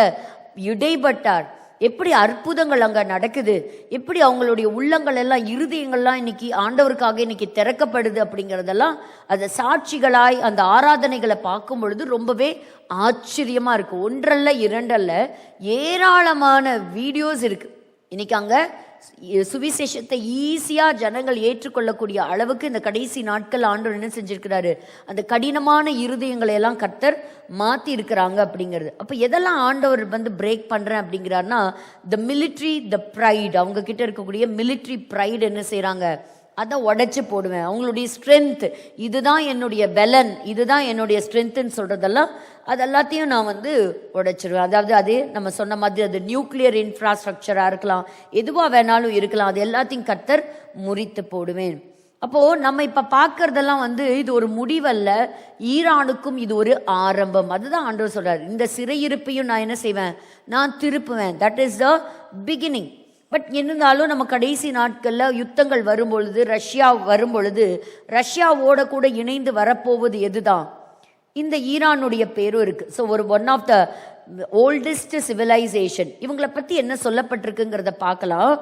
Speaker 1: இடைப்பட்டார், எப்படி அற்புதங்கள் அங்க நடக்குது, எப்படி அவங்களுடைய உள்ளங்கள் எல்லாம் இருதயங்கள்லாம் இன்னைக்கு ஆண்டவருக்காக இன்னைக்கு திறக்கப்படுது அப்படிங்கிறதெல்லாம் அந்த சாட்சிகளாய் அந்த ஆராதனைகளை பார்க்கும் பொழுது ரொம்பவே ஆச்சரியமா இருக்கு. ஒன்றல்ல இரண்டல்ல, ஏராளமான வீடியோஸ் இருக்கு. இன்னைக்கு அங்க சுவிசேஷத்தை ஈஸியா ஜனங்கள் ஏற்றுக்கொள்ளக்கூடிய அளவுக்கு இந்த கடைசி நாட்கள் ஆண்டவர் என்ன செஞ்சிருக்கிறாரு, அந்த கடினமான இருதயங்களை எல்லாம் கர்த்தர் மாத்தி இருக்கிறாங்க அப்படிங்கிறது. அப்ப எதெல்லாம் ஆண்டவர் வந்து பிரேக் பண்றேன் அப்படிங்கிறாருன்னா, த மிலிட்ரி, த ப்ரைட், அவங்க கிட்ட இருக்கக்கூடிய மிலிட்ரி ப்ரைட் என்ன செய்யறாங்க, அதை உடைச்சு போடுவேன். அவங்களுடைய ஸ்ட்ரென்த், இதுதான் என்னுடைய பலன், இதுதான் என்னுடைய ஸ்ட்ரென்த்னு சொல்றதெல்லாம் அது எல்லாத்தையும் நான் வந்து உடைச்சிருவேன். அதாவது அது நம்ம சொன்ன மாதிரி அது நியூக்ளியர் இன்ஃப்ராஸ்ட்ரக்சரா இருக்கலாம், எதுவா வேணாலும் இருக்கலாம், அது எல்லாத்தையும் கர்த்தர் முறித்து போடுவேன். அப்போ நம்ம இப்ப பார்க்கறதெல்லாம் வந்து இது ஒரு முடிவல்ல, ஈரானுக்கும் இது ஒரு ஆரம்பம். அதுதான் ஆண்டவர் சொல்றாரு, இந்த சிறையிருப்பையும் நான் என்ன செய்வேன், நான் திருப்புவேன். That is the beginning. But இருந்தாலும் நம்ம கடைசி நாட்களில் யுத்தங்கள் வரும்பொழுது, ரஷ்யா வரும்பொழுது, ரஷ்யாவோட கூட இணைந்து வரப்போவது எதுதான், இந்த ஈரானுடைய பேரும் இருக்கு. ஸோ ஒரு one of the oldest civilisation, இவங்களை பற்றி என்ன சொல்லப்பட்டிருக்குங்கிறத பார்க்கலாம்.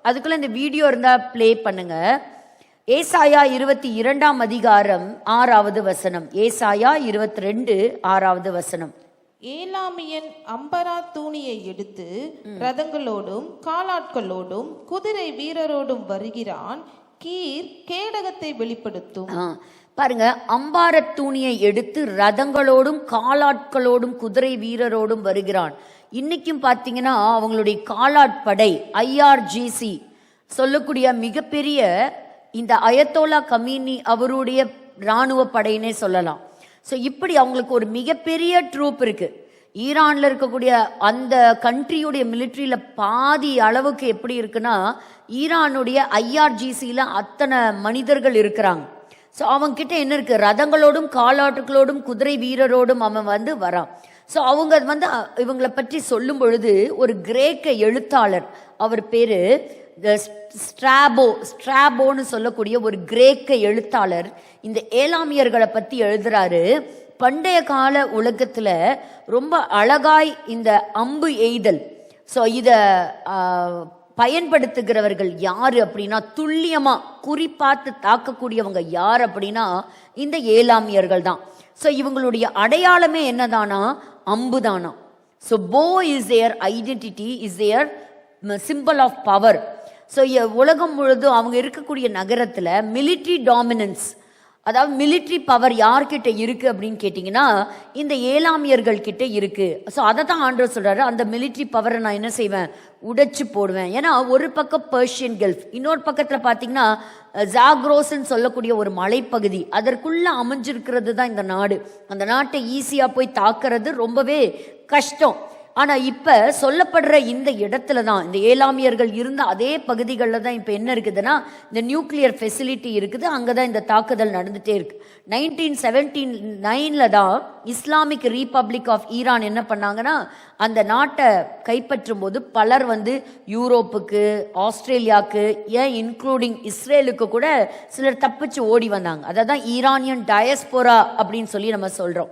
Speaker 1: அதுக்குள்ள இந்த வீடியோ இருந்தால் ப்ளே பண்ணுங்க. ஏசாயா 22ஆம் அதிகாரம் 6வது வசனம். ஏசாயா 22 6வது வசனம்.
Speaker 2: ஏலாமியன் அம்பரா தூணியை எடுத்து ரதங்களோடும் காலாட்களோடும் குதிரை வீரரோடும் வருகிறான், கீர் கேடகத்தை வெளிப்படுத்தும்.
Speaker 1: பாருங்க, அம்பார தூணியை எடுத்து ரதங்களோடும் காலாட்களோடும் குதிரை வீரரோடும் வருகிறான். இன்னைக்கும் பார்த்தீங்கன்னா அவங்களுடைய காலாட்படை IRGC சொல்லக்கூடிய மிகப்பெரிய இந்த அயத்தோலா கமீனி அவருடைய இராணுவ படையினே சொல்லலாம். ஸோ இப்படி அவங்களுக்கு ஒரு மிகப்பெரிய ட்ரூப் இருக்கு. ஈரான்ல இருக்கக்கூடிய அந்த கண்ட்ரியுடைய மிலிட்ரியில பாதி அளவுக்கு எப்படி இருக்குன்னா, ஈரானுடைய IRGCல அத்தனை மனிதர்கள் இருக்கிறாங்க. ஸோ அவங்க கிட்ட என்ன இருக்கு, ரதங்களோடும் காலாட்டுகளோடும் குதிரை வீரரோடும் அவன் வந்து வரான். ஸோ அவங்க வந்து இவங்களை பற்றி சொல்லும் பொழுது ஒரு கிரேக்க எழுத்தாளர், அவர் பேரு ஸ்ட்ராபோன்னு சொல்லக்கூடிய ஒரு கிரேக்க எழுத்தாளர் இந்த ஏலாமியர்களை பத்தி எழுதுறாரு. பண்டைய கால உலகத்துல ரொம்ப அழகாய் இந்த அம்பு எய்தல், ஸோ இத பயன்படுத்துகிறவர்கள் யாரு அப்படின்னா, துல்லியமா குறிப்பாத்து தாக்கக்கூடியவங்க யார் அப்படின்னா இந்த ஏலாமியர்கள் தான். ஸோ இவங்களுடைய அடையாளமே என்னதானா, அம்புதானா. So bow is their identity, is their simple of power. So உலகம் முழுதும் அவங்க இருக்கக்கூடிய நகரத்துல மிலிட்ரி டாமினன்ஸ், அதாவது மிலிட்ரி பவர் யார்கிட்ட இருக்கு அப்படின்னு கேட்டிங்கன்னா இந்த ஏலாமியர்கள் கிட்ட இருக்கு. ஸோ அதை தான் ஆண்டவர் சொல்றாரு, அந்த மிலிட்ரி பவரை நான் என்ன செய்வேன், உடைச்சு போடுவேன். ஏன்னா ஒரு பக்கம் பெர்ஷியன் கல்ஃப், இன்னொரு பக்கத்தில் பார்த்தீங்கன்னா ஜாக்ரோஸ்ன்னு சொல்லக்கூடிய ஒரு மலைப்பகுதி, அதற்குள்ள அமைஞ்சிருக்கிறது தான் இந்த நாடு. அந்த நாட்டை ஈஸியாக போய் தாக்குறது ரொம்பவே கஷ்டம். ஆனா இப்ப சொல்லப்படுற இந்த இடத்துல தான், இந்த ஏலாமியர்கள் இருந்த அதே பகுதிகளில் தான் இப்ப என்ன இருக்குதுன்னா, இந்த நியூக்ளியர் ஃபெசிலிட்டி இருக்குது. அங்கதான் இந்த தாக்குதல் நடந்துட்டே இருக்கு. 1979 தான் இஸ்லாமிக் ரீபப்ளிக் ஆஃப் ஈரான் என்ன பண்ணாங்கன்னா, அந்த நாட்டை கைப்பற்றும் போது பலர் யூரோப்புக்கு, ஆஸ்திரேலியாவுக்கு, ஏன் இன்க்ளூடிங் இஸ்ரேலுக்கு கூட சிலர் தப்பிச்சு ஓடி வந்தாங்க. அதை தான் ஈரானியன் டயஸ்போரா அப்படின்னு சொல்லி நம்ம சொல்றோம்.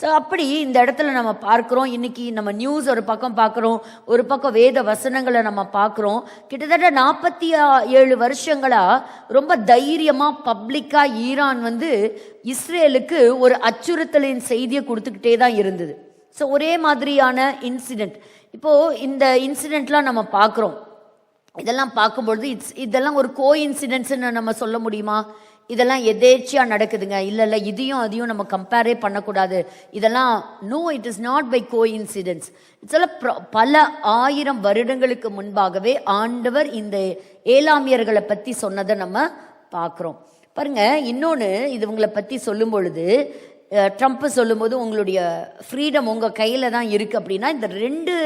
Speaker 1: ஸோ அப்படி இந்த இடத்துல நம்ம பார்க்குறோம். இன்னைக்கு நம்ம நியூஸ் ஒரு பக்கம் பார்க்குறோம், ஒரு பக்கம் வேத வசனங்களை நம்ம பார்க்குறோம். கிட்டத்தட்ட 47 வருஷங்களா ரொம்ப தைரியமாக பப்ளிக்காக ஈரான் இஸ்ரேலுக்கு ஒரு அச்சுறுத்தலின் செய்தியை கொடுத்துக்கிட்டே தான் இருந்தது. ஸோ ஒரே மாதிரியான இன்சிடெண்ட் இப்போது இந்த இன்சிடெண்ட்லாம் நம்ம பார்க்குறோம். இதெல்லாம் பார்க்கும்பொழுது இதெல்லாம் ஒரு கோ இன்சிடென்ட்ஸ்ன்னு நம்ம சொல்ல முடியுமா? இதெல்லாம் எதேச்சியாக நடக்குதுங்க, இல்லை இதையும் அதையும் நம்ம கம்பேரே பண்ணக்கூடாது, இதெல்லாம் no, it is not by go incidents. இதெல்லாம் பல 1000 வருடங்களுக்கு முன்பாகவே ஆண்டவர் இந்த ஏலாமியர்களை பற்றி சொன்னதை நம்ம பார்க்குறோம். பாருங்க, இன்னொன்று இது உங்களை பற்றி சொல்லும் பொழுது, ட்ரம்ப் சொல்லும்போது உங்களுடைய ஃப்ரீடம் உங்கள் கையில் தான் இருக்குது அப்படின்னா, இந்த 2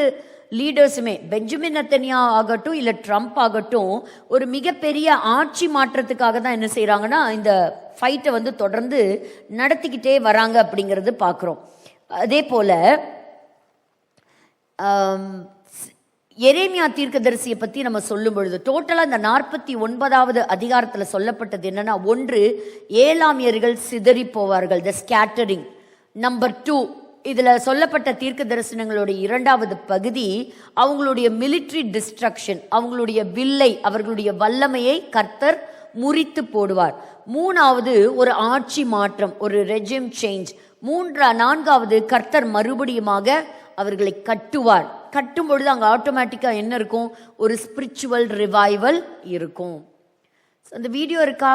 Speaker 1: லீடர்ஸுமே, பெஞ்சமின் நெத்தன்யா ஆகட்டும் இல்லை ட்ரம்ப் ஆகட்டும், ஒரு மிகப்பெரிய ஆட்சி மாற்றத்துக்காக தான் என்ன செய்கிறாங்கன்னா இந்த ஃபைட்டை தொடர்ந்து நடத்திக்கிட்டே வராங்க அப்படிங்கிறது பார்க்குறோம். அதே போல் எரேமியா தீர்க்கதரிசியை பற்றி நம்ம சொல்லும் பொழுது டோட்டலாக இந்த 49வது அதிகாரத்தில் சொல்லப்பட்டது என்னன்னா, 1 ஏலாமியர்கள் சிதறி போவார்கள், த ஸ்கேட்டரிங். நம்பர் 2, இதில் சொல்லப்பட்ட தீர்க்க தரிசனங்களுடைய 2வது பகுதி அவங்களுடைய மிலிட்ரி டிஸ்ட்ரக்ஷன், அவங்களுடைய வில்லை, அவர்களுடைய வல்லமையை கர்த்தர் முறித்து போடுவார். 3வது ஒரு ஆட்சி மாற்றம், ஒரு ரெஜிம் சேஞ்ச். 4வது கர்த்தர் மறுபடியுமாக அவர்களை கட்டுவார். கட்டும் பொழுது அங்கே ஆட்டோமேட்டிக்காக என்ன இருக்கும்? ஒரு ஸ்பிரிச்சுவல் ரிவைவல் இருக்கும். அந்த வீடியோ இருக்கா?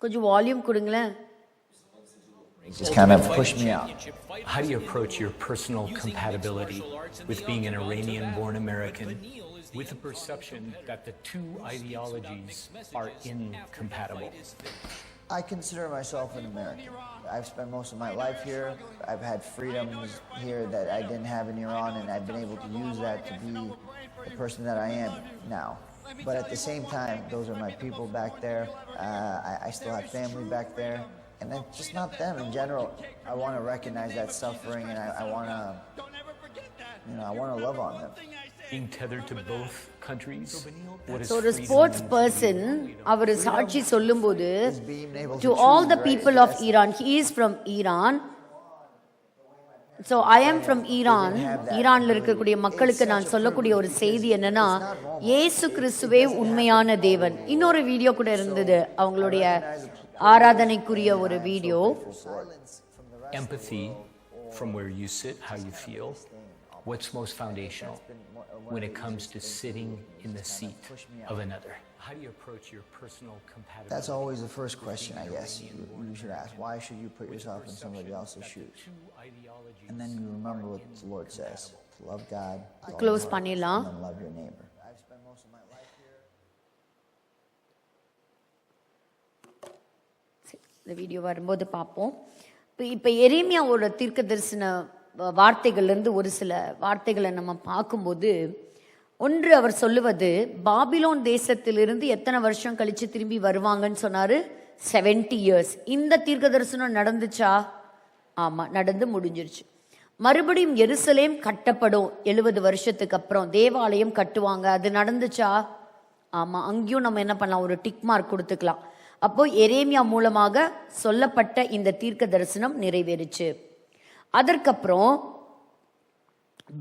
Speaker 1: கொஞ்சம் வால்யூம் கொடுங்களேன்.
Speaker 4: Just kind of pushed me out.
Speaker 5: How do you approach your personal compatibility with being an Iranian-born American with the perception that the two ideologies are incompatible?
Speaker 4: I consider myself an American. I've spent most of my life here. I've had freedoms here that I didn't have in Iran, and I've been able to use that to be the person that I am now. But at the same time, those are my people back there. I still have family back there. And then just not them in general. I want to recognize that suffering, and I want to, I want to love on them.
Speaker 5: Being tethered to both countries. What is
Speaker 1: So ஒரு sports person அவர் சாட்சி சொல்லும்போது, to all the people of Iran, he is from Iran. So I am from Iran. ஈரான்ல இருக்கக்கூடிய மக்களுக்கு நான் சொல்லக்கூடிய ஒரு செய்தி என்னன்னா, இயேசு கிறிஸ்துவே உண்மையான தேவன். இன்னொரு வீடியோ கூட இருந்தது, அவங்களுடைய ஆராதனைக்குரிய ஒரு video.
Speaker 5: empathy from where you sit, how you feel? What's most foundational when it comes to sitting in the seat of another? How do you approach your personal compatibility?
Speaker 4: That's always the first question, I guess, you should ask. Why should you put yourself in somebody else's shoes? And then you remember what the Lord says. Love God,
Speaker 1: close பண்ணிடலாம்.
Speaker 4: and love your neighbor. I've spent most of my life here.
Speaker 1: இந்த video வரும்போது பார்ப்போம். இப்போ எரேமியாவோட தீர்க்க தரிசன வார்த்தைகள்லேருந்து ஒரு சில வார்த்தைகளை நம்ம பார்க்கும்போது, ஒன்று அவர் சொல்லுவது, பாபிலோன் தேசத்திலிருந்து எத்தனை வருஷம் கழித்து திரும்பி வருவாங்கன்னு சொன்னார்? 70 years. இந்த தீர்க்க தரிசனம் நடந்துச்சா? ஆமாம், நடந்து முடிஞ்சிருச்சு. மறுபடியும் எருசலேம் கட்டப்படும் 70 வருஷத்துக்கு அப்புறம், தேவாலயம் கட்டுவாங்க, அது நடந்துச்சா? ஆமாம், அங்கேயும் நம்ம என்ன பண்ணலாம்? ஒரு டிக் மார்க் கொடுத்துக்கலாம். அப்போ எரேமியா மூலமாக சொல்லப்பட்ட இந்த தீர்க்க தரிசனம் நிறைவேறுச்சு. அதற்கப்புறம்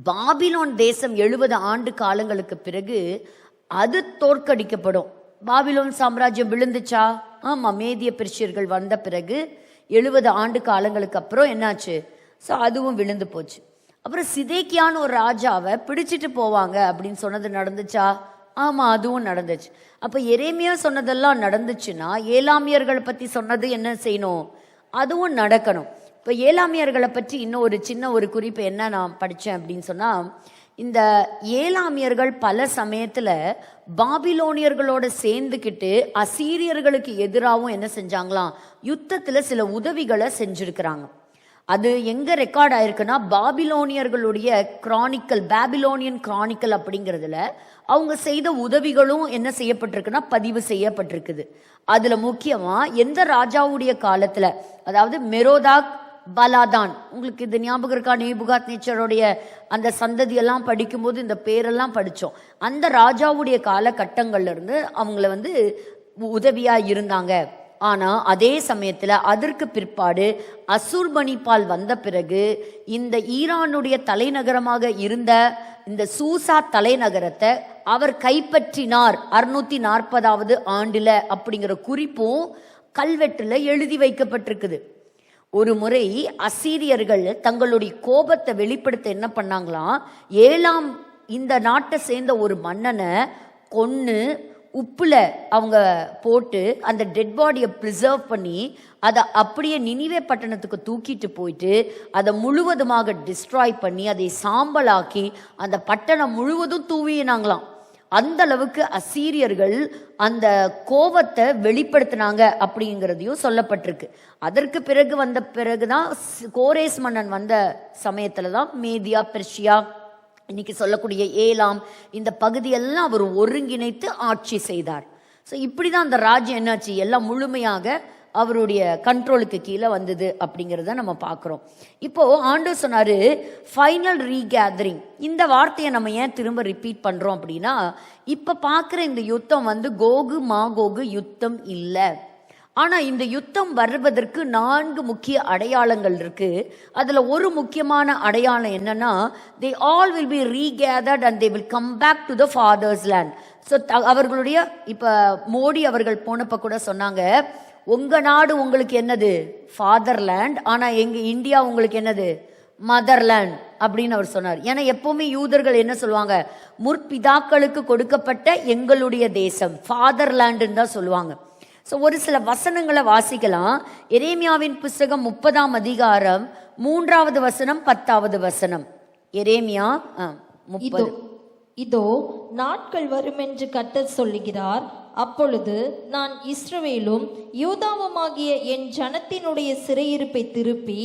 Speaker 1: பாபிலோன் தேசம் 70 ஆண்டு காலங்களுக்கு பிறகு அது தோற்கடிக்கப்படும். பாபிலோன் சாம்ராஜ்யம் விழுந்துச்சா? ஆமா, மேதிய பெர்ஷியர்கள் வந்த பிறகு 70 ஆண்டு காலங்களுக்கு அப்புறம் என்னாச்சு? ஸோ அதுவும் விழுந்து போச்சு. அப்புறம் சிதேக்கியான்னு ஒரு ராஜாவை பிடிச்சிட்டு போவாங்க அப்படின்னு சொன்னது நடந்துச்சா? ஆமா, அதுவும் நடந்துச்சு. அப்ப எரேமியா சொன்னதெல்லாம் நடந்துச்சுன்னா ஏலாமியர்களை பத்தி சொன்னது என்ன செய்யணும்? அதுவும் நடக்கணும். இப்போ ஏலாமியர்களை பற்றி இன்னும் ஒரு சின்ன ஒரு குறிப்பு என்ன நான் படித்தேன் அப்படின்னு சொன்னால், இந்த ஏலாமியர்கள் பல சமயத்தில் பாபிலோனியர்களோட சேர்ந்துக்கிட்டு அசீரியர்களுக்கு எதிராகவும் என்ன செஞ்சாங்களாம், யுத்தத்தில் சில உதவிகளை செஞ்சுருக்கிறாங்க. அது எங்கே ரெக்கார்ட் ஆயிருக்குன்னா, பாபிலோனியர்களுடைய பேபிலோனியன் கிரானிக்கல் அப்படிங்கிறதுல அவங்க செய்த உதவிகளும் என்ன செய்யப்பட்டிருக்குன்னா பதிவு செய்யப்பட்டிருக்குது. அதில் முக்கியமாக எந்த ராஜாவுடைய காலத்தில், அதாவது மெரோதாக் பலாதான், உங்களுக்கு இது ஞாபகம் இருக்கா? நேபுகாத் நேச்சருடைய அந்த சந்ததியெல்லாம் படிக்கும்போது இந்த பேரெல்லாம் படித்தோம். அந்த ராஜாவுடைய காலகட்டங்கள்ல இருந்து அவங்கள வந்து உதவியாக இருந்தாங்க. ஆனால் அதே சமயத்தில் அதற்கு பிற்பாடு அசூர்பனிபால் வந்த பிறகு இந்த ஈரானுடைய தலைநகரமாக இருந்த இந்த சூசா தலைநகரத்தை அவர் கைப்பற்றினார் 640வது ஆண்டுல அப்படிங்கிற குறிப்பும் கல்வெட்டில் எழுதி வைக்கப்பட்டிருக்குது. ஒரு முறை அசீரியர்கள் தங்களுடைய கோபத்தை வெளிப்படுத்த என்ன பண்ணாங்களாம், ஏலாம் இந்த நாட்டை சேர்ந்த ஒரு மன்னனை கொன்னு உப்புல அவங்க போட்டு அந்த டெட் பாடியை ப்ரிசர்வ் பண்ணி அதை அப்படியே நினிவே பட்டணத்துக்கு தூக்கிட்டு போயிட்டு அதை முழுவதுமாக டிஸ்ட்ராய் பண்ணி அதை சாம்பலாக்கி அந்த பட்டணம் முழுவதும் தூவினாங்களாம். அந்த அளவுக்கு அசீரியர்கள் அந்த கோபத்தை வெளிப்படுத்தினாங்க அப்படிங்கிறதையும் சொல்லப்பட்டிருக்கு. அதற்கு பிறகு வந்த பிறகுதான் கோரேஸ் மன்னன் வந்த சமயத்துல தான் மேதியா, பெர்ஷியா, இன்னைக்கு சொல்லக்கூடிய ஏலாம், இந்த பகுதியெல்லாம் அவர் ஒருங்கிணைத்து ஆட்சி செய்தார். ஸோ இப்படி தான் அந்த ராஜ்யம் என்னாச்சு, எல்லாம் முழுமையாக அவருடைய கண்ட்ரோலுக்கு கீழே வந்தது அப்படிங்கிறத நம்ம பார்க்குறோம். இப்போது ஆண்டவர் சொன்னார் ஃபைனல் ரீகேதரிங். இந்த வார்த்தையை நம்ம ஏன் திரும்ப ரிப்பீட் பண்ணுறோம் அப்படின்னா, இப்போ பார்க்குற இந்த யுத்தம் வந்து கோகு மாகோகு யுத்தம் இல்லை. ஆனால் இந்த யுத்தம் வருவதற்கு 4 முக்கிய அடையாளங்கள் இருக்கு. அதில் ஒரு முக்கியமான அடையாளம் என்னன்னா, they all will be regathered and they will come back to the father's land. So அவர்களுடைய இப்போ மோடி அவர்கள் போனப்போ கூட சொன்னாங்க, உங்க நாடு உங்களுக்கு என்னது ஃபாதர்லேண்ட், ஆனால் எங்கள் இந்தியா உங்களுக்கு என்னது மதர்லேண்ட் அப்படின்னு அவர் சொன்னார். ஏன்னா எப்பவுமே யூதர்கள் என்ன சொல்லுவாங்க, முற்பிதாக்களுக்கு கொடுக்கப்பட்ட எங்களுடைய தேசம் ஃபாதர்லேண்டுன்னு தான் சொல்லுவாங்க. ஸோ ஒரு சில வசனங்களை வாசிக்கலாம். எரேமியாவின் புஸ்தகம் 30ஆம் அதிகாரம் 3வது வசனம் 10வது வசனம். எரேமியா 30.
Speaker 3: இதோ நாட்கள் வரும் என்று கர்த்தர் சொல்லுகிறார், அப்பொழுது நான் இஸ்ரவேலும் யூதாவுமாகிய என் ஜனத்தினுடைய சிறையிருப்பை திருப்பி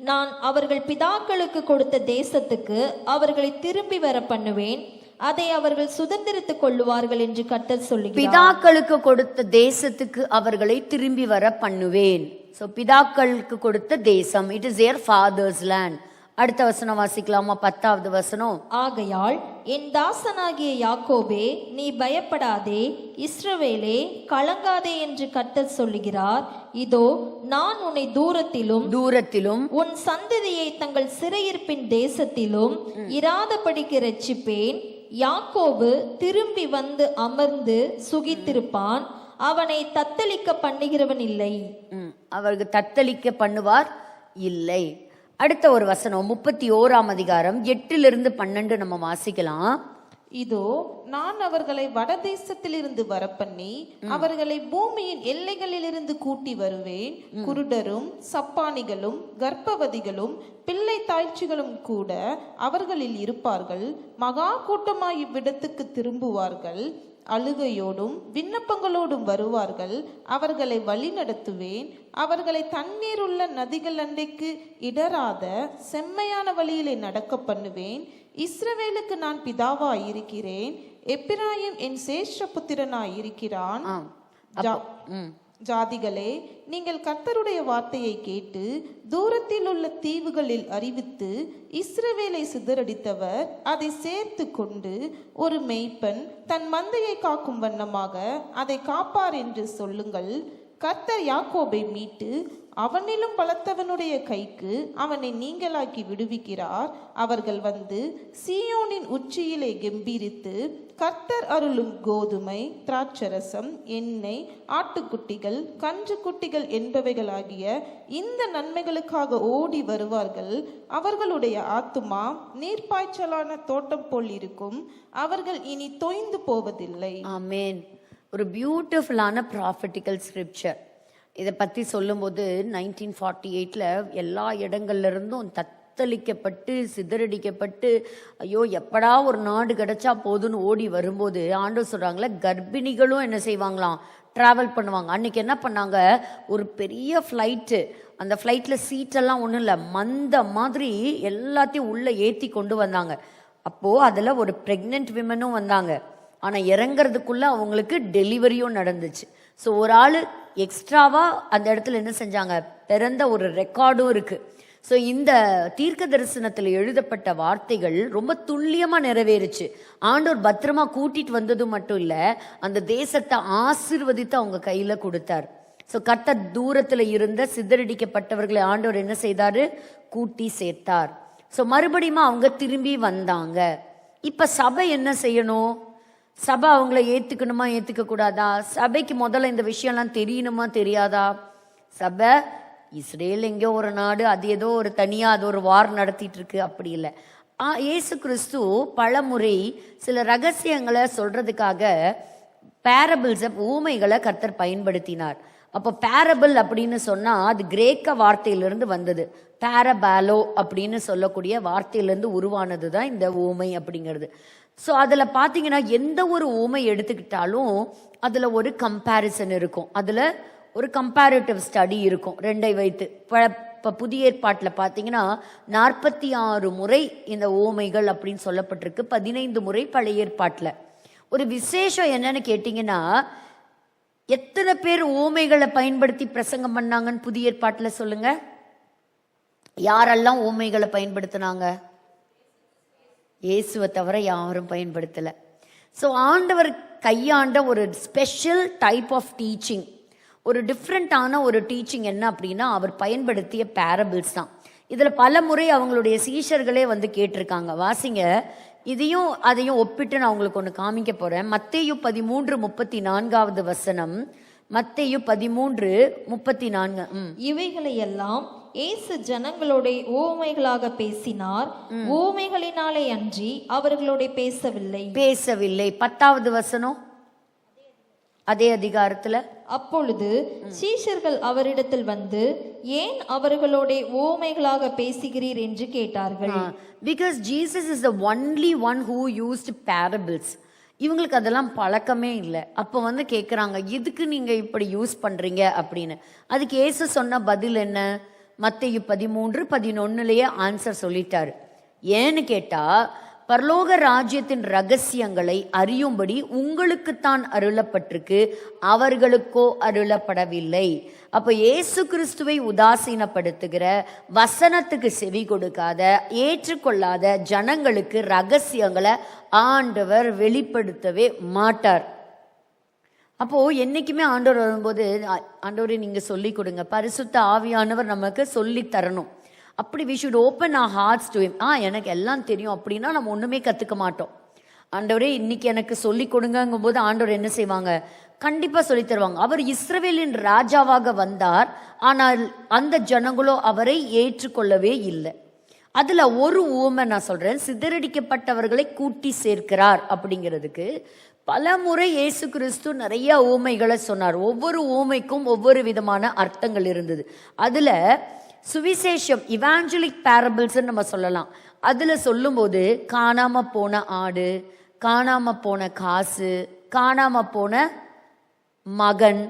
Speaker 3: நான் அவர்கள் பிதாக்களுக்கு கொடுத்த தேசத்துக்கு அவர்களை திரும்பி வர பண்ணுவேன், அதை அவர்கள் சுதந்திரித்துக் கொள்ளுவார்கள் என்று கர்த்தர் சொல்லுகிறார்.
Speaker 1: பிதாக்களுக்கு கொடுத்த தேசத்துக்கு அவர்களை திரும்பி வர பண்ணுவேன். சோ பிதாக்களுக்கு கொடுத்த தேசம், it is their father's land. அடுத்த வசனம் வாசிக்கலாமா? 10வது வசனம்.
Speaker 3: ஆகையால் என் தாசனாகிய யாக்கோபே நீ பயப்படாதே, இஸ்ரவேலே கலங்காதே என்று கர்த்தர் சொல்லுகிறார். இதோ நான் உன்னை தூரத்திலும் உன் சந்ததியை தங்கள் சிறையிருப்பின் தேசத்திலும் இராதபடிக்கு இரட்சிப்பேன். யாக்கோபு திரும்பி வந்து அமர்ந்து சுகித்திருப்பான், அவனை தத்தளிக்க பண்ணுகிறவன் இல்லை.
Speaker 1: அவருக்கு தத்தளிக்க பண்ணுவார் இல்லை. அடுத்த ஒரு வசனம் 31ஆம் அதிகாரம் 8லிருந்து 12 நம்ம வாசிக்கலாம்.
Speaker 2: இதோ நான் அவர்களை வடதேசத்திலிருந்து வரப்பண்ணி அவர்களை பூமியின் எல்லைகளிலிருந்து கூட்டி வருவேன். குருடரும் சப்பானிகளும் கர்ப்பவதிகளும் பிள்ளை தாய்ச்சிகளும் கூட அவர்களில் இருப்பார்கள். மகா கூட்டமாய் இவ்விடத்துக்கு திரும்புவார்கள். அழுகையோடும் விண்ணப்பங்களோடும் வருவார்கள். அவர்களை வழி நடத்துவேன். அவர்களை தண்ணீர் உள்ள நதிகள் அண்டைக்கு இடராத செம்மையான வழியிலே நடக்க பண்ணுவேன். இஸ்ரவேலுக்கு நான் பிதாவாய் இருக்கிறேன், எப்பிராயிம் என் சேஷ்ட புத்திரனாய் இருக்கிறான். ஜாதிகளே, நீங்கள் கர்த்தருடைய வார்த்தையை கேட்டு தூரத்தில் உள்ள தீவுகளில் அறிவித்து இஸ்ரவேலை சிதறடித்தவர் அதை சேர்த்து கொண்டு ஒரு மேய்ப்பன் தன் மந்தையை காக்கும் வண்ணமாக அதை காப்பார் என்று சொல்லுங்கள். கர்த்தர் யாக்கோபை மீட்டு அவனிலும் பலத்தவனுடைய கைக்கு அவனை நீங்களாக்கி விடுவிக்கிறார். அவர்கள் வந்து சீயோனின் உச்சியிலே கெம்பீரித்து கர்த்தர் அருளும் கோதுமை, திராட்சரசம், எண்ணெய், ஆட்டுக்குட்டிகள், கன்று குட்டிகள் என்பவைகளாகிய இந்த நன்மைகளுக்காக ஓடி வருவார்கள். அவர்களுடைய ஆத்துமா நீர்ப்பாய்ச்சலான தோட்டம் போல் இருக்கும். அவர்கள் இனி தொய்ந்து போவதில்லை.
Speaker 1: ஆமென். ஒரு பியூட்டிஃபுல்லான ப்ராஃபட்டிக்கல் ஸ்கிரிப்சர். இதை பற்றி சொல்லும்போது 1948 எல்லா இடங்கள்ல இருந்தும் தத்தளிக்கப்பட்டு சிதறடிக்கப்பட்டு ஐயோ எப்படா ஒரு நாடு கிடைச்சா போதுன்னு ஓடி வரும்போது ஆண்டவர் சொல்கிறாங்களே, கர்ப்பிணிகளும் என்ன செய்வாங்களாம், ட்ராவல் பண்ணுவாங்க. அன்னைக்கு என்ன பண்ணாங்க, ஒரு பெரிய ஃப்ளைட்டு, அந்த ஃப்ளைட்டில் சீட்டெல்லாம் ஒன்றும் இல்லை, மந்த மாதிரி எல்லாத்தையும் உள்ளே ஏற்றி கொண்டு வந்தாங்க. அப்போது அதில் ஒரு ப்ரெக்னென்ட் விமனும் வந்தாங்க. ஆனால் இறங்கிறதுக்குள்ளே அவங்களுக்கு டெலிவரியும் நடந்துச்சு. ஸோ ஒரு ஆள் எக்ஸ்ட்ராவாக அந்த இடத்துல என்ன செஞ்சாங்க, பிறந்த ஒரு ரெக்கார்டும் இருக்குது. ஸோ இந்த தீர்க்க தரிசனத்தில் எழுதப்பட்ட வார்த்தைகள் ரொம்ப துல்லியமாக நிறைவேறுச்சு. ஆண்டவர் பத்திரமா கூட்டிட்டு வந்தது மட்டும் இல்லை, அந்த தேசத்தை ஆசீர்வதித்து அவங்க கையில் கொடுத்தார். ஸோ கர்த்தர் தூரத்தில் இருந்த சிதறடிக்கப்பட்டவர்களை ஆண்டவர் என்ன செய்தார், கூட்டி சேர்த்தார். ஸோ மறுபடியும் அவங்க திரும்பி வந்தாங்க. இப்போ சபை என்ன செய்யணும், சபை அவங்கள ஏற்றுக்கணுமா ஏற்றுக்க கூடாதா, சபைக்கு முதல்ல இந்த விஷயம்லாம் தெரியணுமா தெரியாதா? சபை இஸ்ரேல் எங்கேயோ ஒரு நாடு, அது ஏதோ ஒரு தனியாக அது ஒரு வார் நடத்திட்டு இருக்கு, அப்படி இல்லை. இயேசு கிறிஸ்து பலமுறை சில ரகசியங்களை சொல்றதுக்காக பேரபிள்ஸை, ஊமைகளை கர்த்தர் பயன்படுத்தினார். அப்போ பேரபிள் அப்படின்னு சொன்னால் அது கிரேக்க வார்த்தையிலிருந்து வந்தது. பேரபாலோ அப்படின்னு சொல்லக்கூடிய வார்த்தையிலேருந்து உருவானது தான் இந்த ஊமை அப்படிங்கிறது. ஸோ அதில் பார்த்தீங்கன்னா எந்த ஒரு ஊமை எடுத்துக்கிட்டாலும் அதில் ஒரு கம்பேரிசன் இருக்கும், அதில் ஒரு கம்பேரிட்டிவ் ஸ்டடி இருக்கும், ரெண்டை வைத்து. இப்போ புதிய ஏற்பாட்டில் பார்த்தீங்கன்னா 46 முறை இந்த ஊமைகள் அப்படின்னு சொல்லப்பட்டிருக்கு, 15 முறை பழைய ஏற்பாட்டில். ஒரு விசேஷம் என்னன்னு கேட்டிங்கன்னா, எத்தனை பேர் ஊமைகளை பயன்படுத்தி பிரசங்கம் பண்ணாங்கன்னு புதிய ஏற்பாட்டில் சொல்லுங்க. யாரெல்லாம் ஊமைகளை பயன்படுத்தினாங்க? இயேசுவை தவிர யாரும் பயன்படுத்தலை. ஸோ ஆண்டவர் கையாண்ட ஒரு ஸ்பெஷல் டைப் ஆஃப் டீச்சிங், ஒரு டிஃப்ரெண்ட்டான ஒரு டீச்சிங் என்ன அப்படின்னா அவர் பயன்படுத்திய பேரபிள்ஸ் தான். இதில் பல முறை அவங்களுடைய சீஷர்களே வந்து கேட்டிருக்காங்க. வாசிங்க, இதையும் அதையும் ஒப்பிட்டு நான் உங்களுக்கு ஒன்று காமிக்க போகிறேன். மத்தேயு 13:34 வசனம். மத்தேயு 13:34.
Speaker 3: இவைகளை எல்லாம் இயேசு ஜனங்களோட ஓமைகளாக பேசினார், ஓமைகளினாலே அன்றி அவர்களோட பேசவில்லை.
Speaker 1: 10வது வசனம் அதே அதிகாரத்துல.
Speaker 3: அப்பொழுது சீஷர்கள் அவரிடத்தில் வந்து, ஏன் அவர்களோட ஓமைகளாக பேசுகிறீர் என்று கேட்டார்கள்.
Speaker 1: Because Jesus is the only one who used parables. இவங்களுக்கு அதெல்லாம் பழக்கமே இல்லை. அப்போ வந்து கேட்குறாங்க, எதுக்கு நீங்கள் இப்படி யூஸ் பண்ணுறீங்க அப்படின்னு. அதுக்கு இயேசு சொன்ன பதில் என்ன? மத்தேயு 13:11 ஆன்சர் சொல்லிட்டாரு. ஏன்னு கேட்டால், பரலோக ராஜ்யத்தின் ரகசியங்களை அறியும்படி உங்களுக்குத்தான் அருளப்பட்டிருக்கு, அவர்களுக்கோ அருளப்படவில்லை. அப்போ இயேசு கிறிஸ்துவை உதாசீனப்படுத்துகிற, வசனத்துக்கு செவி கொடுக்காத, ஏற்றுக்கொள்ளாத ஜனங்களுக்கு ரகசியங்களை ஆண்டவர் வெளிப்படுத்தவே மாட்டார். அப்போது என்றைக்குமே ஆண்டவர் வரும்போது, ஆண்டவரை நீங்கள் சொல்லி கொடுங்க, பரிசுத்த ஆவியானவர் நமக்கு சொல்லி தரணும். அப்படி we should open our hearts to him. எனக்கு எல்லாம் தெரியும் அப்படின்னா நம்ம ஒன்றுமே கற்றுக்க மாட்டோம். ஆண்டவரே இன்னைக்கு எனக்கு சொல்லி கொடுங்கும் போது ஆண்டவர் என்ன செய்வாங்க? கண்டிப்பாக சொல்லி தருவாங்க. அவர் இஸ்ரவேலின் ராஜாவாக வந்தார், ஆனால் அந்த ஜனங்களோ அவரை ஏற்றுக்கொள்ளவே இல்லை. அதில் ஒரு ஊமை நான் சொல்கிறேன், சிதறடிக்கப்பட்டவர்களை கூட்டி சேர்க்கிறார் அப்படிங்கிறதுக்கு பல முறை இயேசு கிறிஸ்து நிறைய ஊமைகளை சொன்னார். ஒவ்வொரு ஊமைக்கும் ஒவ்வொரு விதமான அர்த்தங்கள் இருந்தது. அதில் சுவிசேஷம், இவாஞ்சலிக் பேரபிள்ஸ்ன்னு நம்ம சொல்லலாம். அதில் சொல்லும்போது காணாம போன ஆடு, காணாம போன காசு, காணாம போன மகன்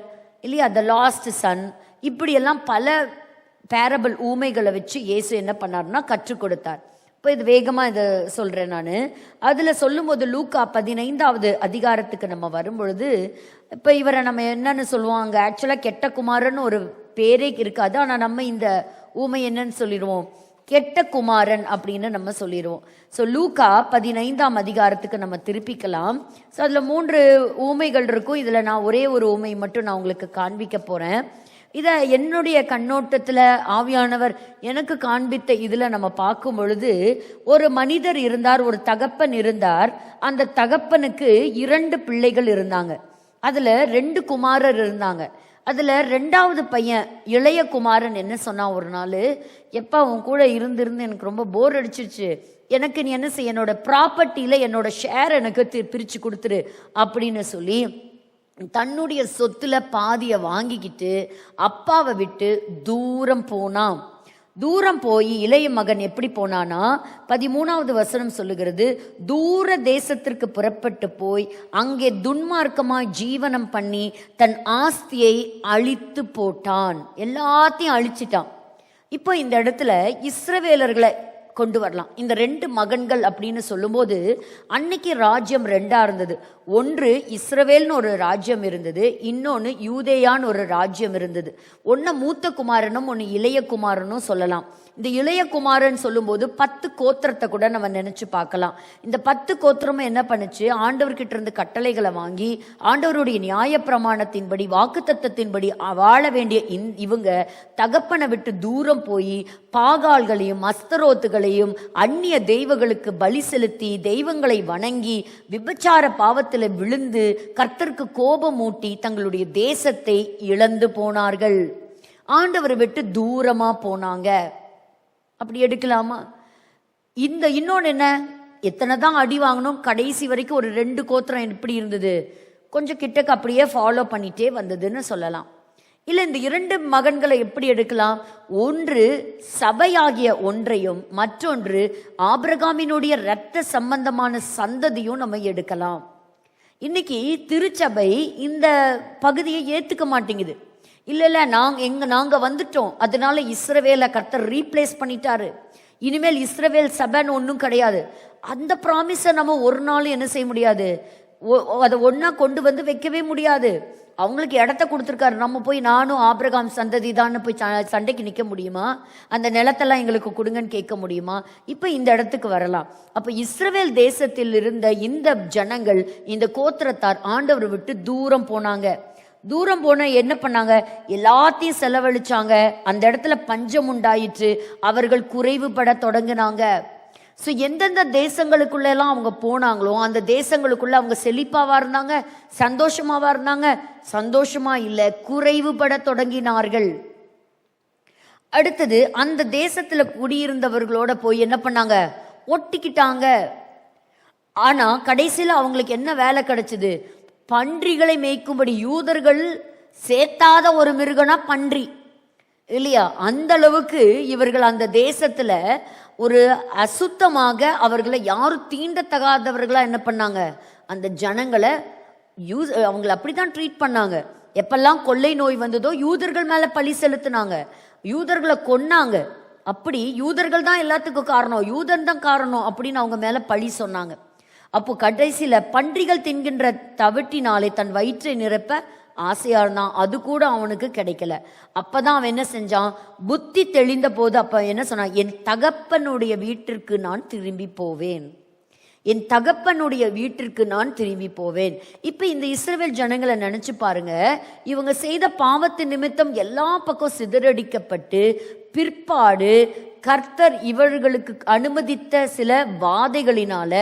Speaker 1: இல்லையா, த லாஸ்ட் சன், இப்படியெல்லாம் பல பேரபிள் ஊமைகளை வச்சு இயேசு என்ன பண்ணார்னா கற்றுக் கொடுத்தார். இப்போ இது வேகமாக இதை சொல்கிறேன் நான். அதில் சொல்லும்போது லூக்கா 15வது அதிகாரத்துக்கு நம்ம வரும்பொழுது, இப்போ இவரை நம்ம என்னன்னு சொல்லுவோம், அங்கே ஆக்சுவலாக கெட்ட குமாரன் ஒரு பேரே இருக்காது, ஆனால் நம்ம இந்த ஊமை என்னன்னு சொல்லிடுவோம், கெட்ட குமாரன் அப்படின்னு நம்ம சொல்லிடுவோம். ஸோ லூக்கா 15ஆம் அதிகாரத்துக்கு நம்ம திருப்பிக்கலாம். ஸோ அதில் 3 ஊமைகள் இருக்கும். இதில் நான் ஒரே ஒரு ஊமை மட்டும் நான் உங்களுக்கு காண்பிக்க போகிறேன். இதை என்னுடைய கண்ணோட்டத்தில் ஆவியானவர் எனக்கு காண்பித்த இதில் நம்ம பார்க்கும் பொழுது, ஒரு மனிதர் இருந்தார், ஒரு தகப்பன் இருந்தார். அந்த தகப்பனுக்கு 2 பிள்ளைகள் இருந்தாங்க. அதில் 2 குமாரர் இருந்தாங்க. அதில் 2வது பையன் இளைய குமாரன் என்ன சொன்னான் ஒரு நாள், எப்போ அவன் கூட இருந்து எனக்கு ரொம்ப போர் அடிச்சிருச்சு, எனக்கு நீ என்ன செய்ய, என்னோட ப்ராப்பர்ட்டியில் என்னோட ஷேர் எனக்கு பிரித்து கொடுத்துரு அப்படின்னு சொல்லி தன்னுடைய சொத்துல பாதியை வாங்கிக்கிட்டு அப்பாவை விட்டு தூரம் போனான். தூரம் போய் இளைய மகன் எப்படி போனானா 13வது வசனம் சொல்லுகிறது, தூர தேசத்திற்கு புறப்பட்டு போய் அங்கே துன்மார்க்கமாய் ஜீவனம் பண்ணி தன் ஆஸ்தியை அழித்து போட்டான். எல்லாத்தையும் அழிச்சிட்டான். இப்போ இந்த இடத்துல இஸ்ரவேலர்களை கொண்டு வரலாம். இந்த 2 மகன்கள் அப்படின்னு சொல்லும்போது அன்னைக்கு ராஜ்யம் 2ஆ இருந்தது. ஒன்று இஸ்ரவேல்னு ஒரு ராஜ்யம் இருந்தது, இன்னொன்று யூதேயான்னு ஒரு ராஜ்யம் இருந்தது. ஒன்று மூத்த குமாரனும் ஒன்று இளைய குமாரனும் சொல்லலாம். இந்த இளைய குமாரன் சொல்லும்போது 10 கோத்திரத்தை கூட நம்ம நினைச்சு பார்க்கலாம். இந்த 10 கோத்திரமும் என்ன பண்ணுச்சு, ஆண்டவர்கிட்ட இருந்து கட்டளைகளை வாங்கி ஆண்டவருடைய நியாயப்பிரமாணத்தின்படி வாக்குத்தத்தத்தின்படி வாழ வேண்டிய இவங்க தகப்பனை விட்டு தூரம் போய் பாகால்களையும் அஸ்தரோத்துகளையும் அந்நிய தெய்வங்களுக்கு பலி செலுத்தி தெய்வங்களை வணங்கி விபச்சார பாவத்தில் விழுந்து கர்த்தருக்கு கோபம் ஊட்டி தங்களுடைய தேசத்தை இழந்து போனார்கள். ஆண்டவரை விட்டு தூரமா போனாங்க. அப்படி எடுக்கலாமா? இன்னொன்று என்ன, எத்தனை தான் அடி வாங்கணும், கடைசி வரைக்கும் ஒரு 2 கோத்திரம் எப்படி இருந்தது, கொஞ்சம் கிட்டக்கு அப்படியே ஃபாலோ பண்ணிட்டே வந்ததுன்னு சொல்லலாம். இல்லை இந்த 2 மகன்களை எப்படி எடுக்கலாம், ஒன்று சபையாகிய ஒன்றையும் மற்றொன்று ஆபிரகாமினுடைய இரத்த சம்பந்தமான சந்ததியும் நம்ம எடுக்கலாம். இன்னைக்கு திருச்சபை இந்த பகுதியை ஏற்றுக்க மாட்டேங்குது. இல்லை நாங்கள் வந்துட்டோம், அதனால இஸ்ரவேலை கர்த்தர் ரீப்ளேஸ் பண்ணிட்டாரு, இனிமேல் இஸ்ரவேல் சபைன்னு ஒன்றும் கிடையாது. அந்த ப்ராமிஸை நம்ம ஒரு நாள் என்ன செய்ய முடியாது, அதை ஒன்றா கொண்டு வந்து வைக்கவே முடியாது. அவங்களுக்கு இடத்த கொடுத்துருக்காரு, நம்ம போய் நானும் ஆபிரகாம் சந்ததி தான் போய் சண்டைக்கு நிற்க முடியுமா? அந்த நிலத்தெல்லாம் எங்களுக்கு கொடுங்கன்னு கேட்க முடியுமா? இப்போ இந்த இடத்துக்கு வரலாம். அப்போ இஸ்ரவேல் தேசத்தில் இருந்த இந்த ஜனங்கள், இந்த கோத்திரத்தார் ஆண்டவரை விட்டு தூரம் போனாங்க. தூரம் போன என்ன பண்ணாங்க, எல்லாத்தையும் செலவழிச்சாங்க. அந்த இடத்துல பஞ்சம் உண்டாயிற்று, அவர்கள் குறைவுபட தொடங்கினாங்க. ஸோ எந்தெந்த தேசங்களுக்குள்ள எல்லாம் அவங்க போனாங்களோ அந்த தேசங்களுக்குள்ள அவங்க செழிப்பாவா இருந்தாங்க, சந்தோஷமாவா இருந்தாங்க? சந்தோஷமா இல்லை, குறைவுபட தொடங்கினார்கள். அடுத்தது அந்த தேசத்துல குடியிருந்தவர்களோட போய் என்ன பண்ணாங்க, ஒட்டிக்கிட்டாங்க. ஆனா கடைசியில் அவங்களுக்கு என்ன வேலை கிடைச்சது, பன்றிகளை மேய்க்கும்படி. யூதர்கள் சேர்த்தாத ஒரு மிருகனா பன்றி இல்லையா? அந்த அளவுக்கு இவர்கள் அந்த தேசத்துல ஒரு அசுத்தமாக அவர்களை யாரும் தீண்டத்தகாதவர்களா என்ன பண்ணாங்க, அந்த ஜனங்களை அவங்களை அப்படித்தான் ட்ரீட் பண்ணாங்க. எப்பெல்லாம் கொள்ளை நோய் வந்ததோ யூதர்கள் மேல பழி செலுத்தினாங்க, யூதர்களை கொன்னாங்க. அப்படி யூதர்கள் தான் எல்லாத்துக்கும் காரணம், யூதன் தான் காரணம் அப்படின்னு அவங்க மேல பழி சொன்னாங்க. அப்போ கடைசியில பன்றிகள் தின்கின்ற தவிட்டினாலே தன் வயிற்றை நிரப்ப ஆசையா இருந்தான், அது கூட அவனுக்கு கிடைக்கல. அப்பதான் அவன் என்ன செஞ்சான், புத்தி தெளிந்த போது அப்ப என்ன சொன்னான், என் தகப்பனுடைய வீட்டிற்கு நான் திரும்பி போவேன், என் தகப்பனுடைய வீட்டிற்கு நான் திரும்பி போவேன். இப்ப இந்த இஸ்ரவேல் ஜனங்களை நினைச்சு பாருங்க, இவங்க செய்த பாவத்தின் நிமித்தம் எல்லா பக்கம் சிதறடிக்கப்பட்டு பிற்பாடு கர்த்தர் இவர்களுக்கு அனுமதித்த சில வாதைகளினால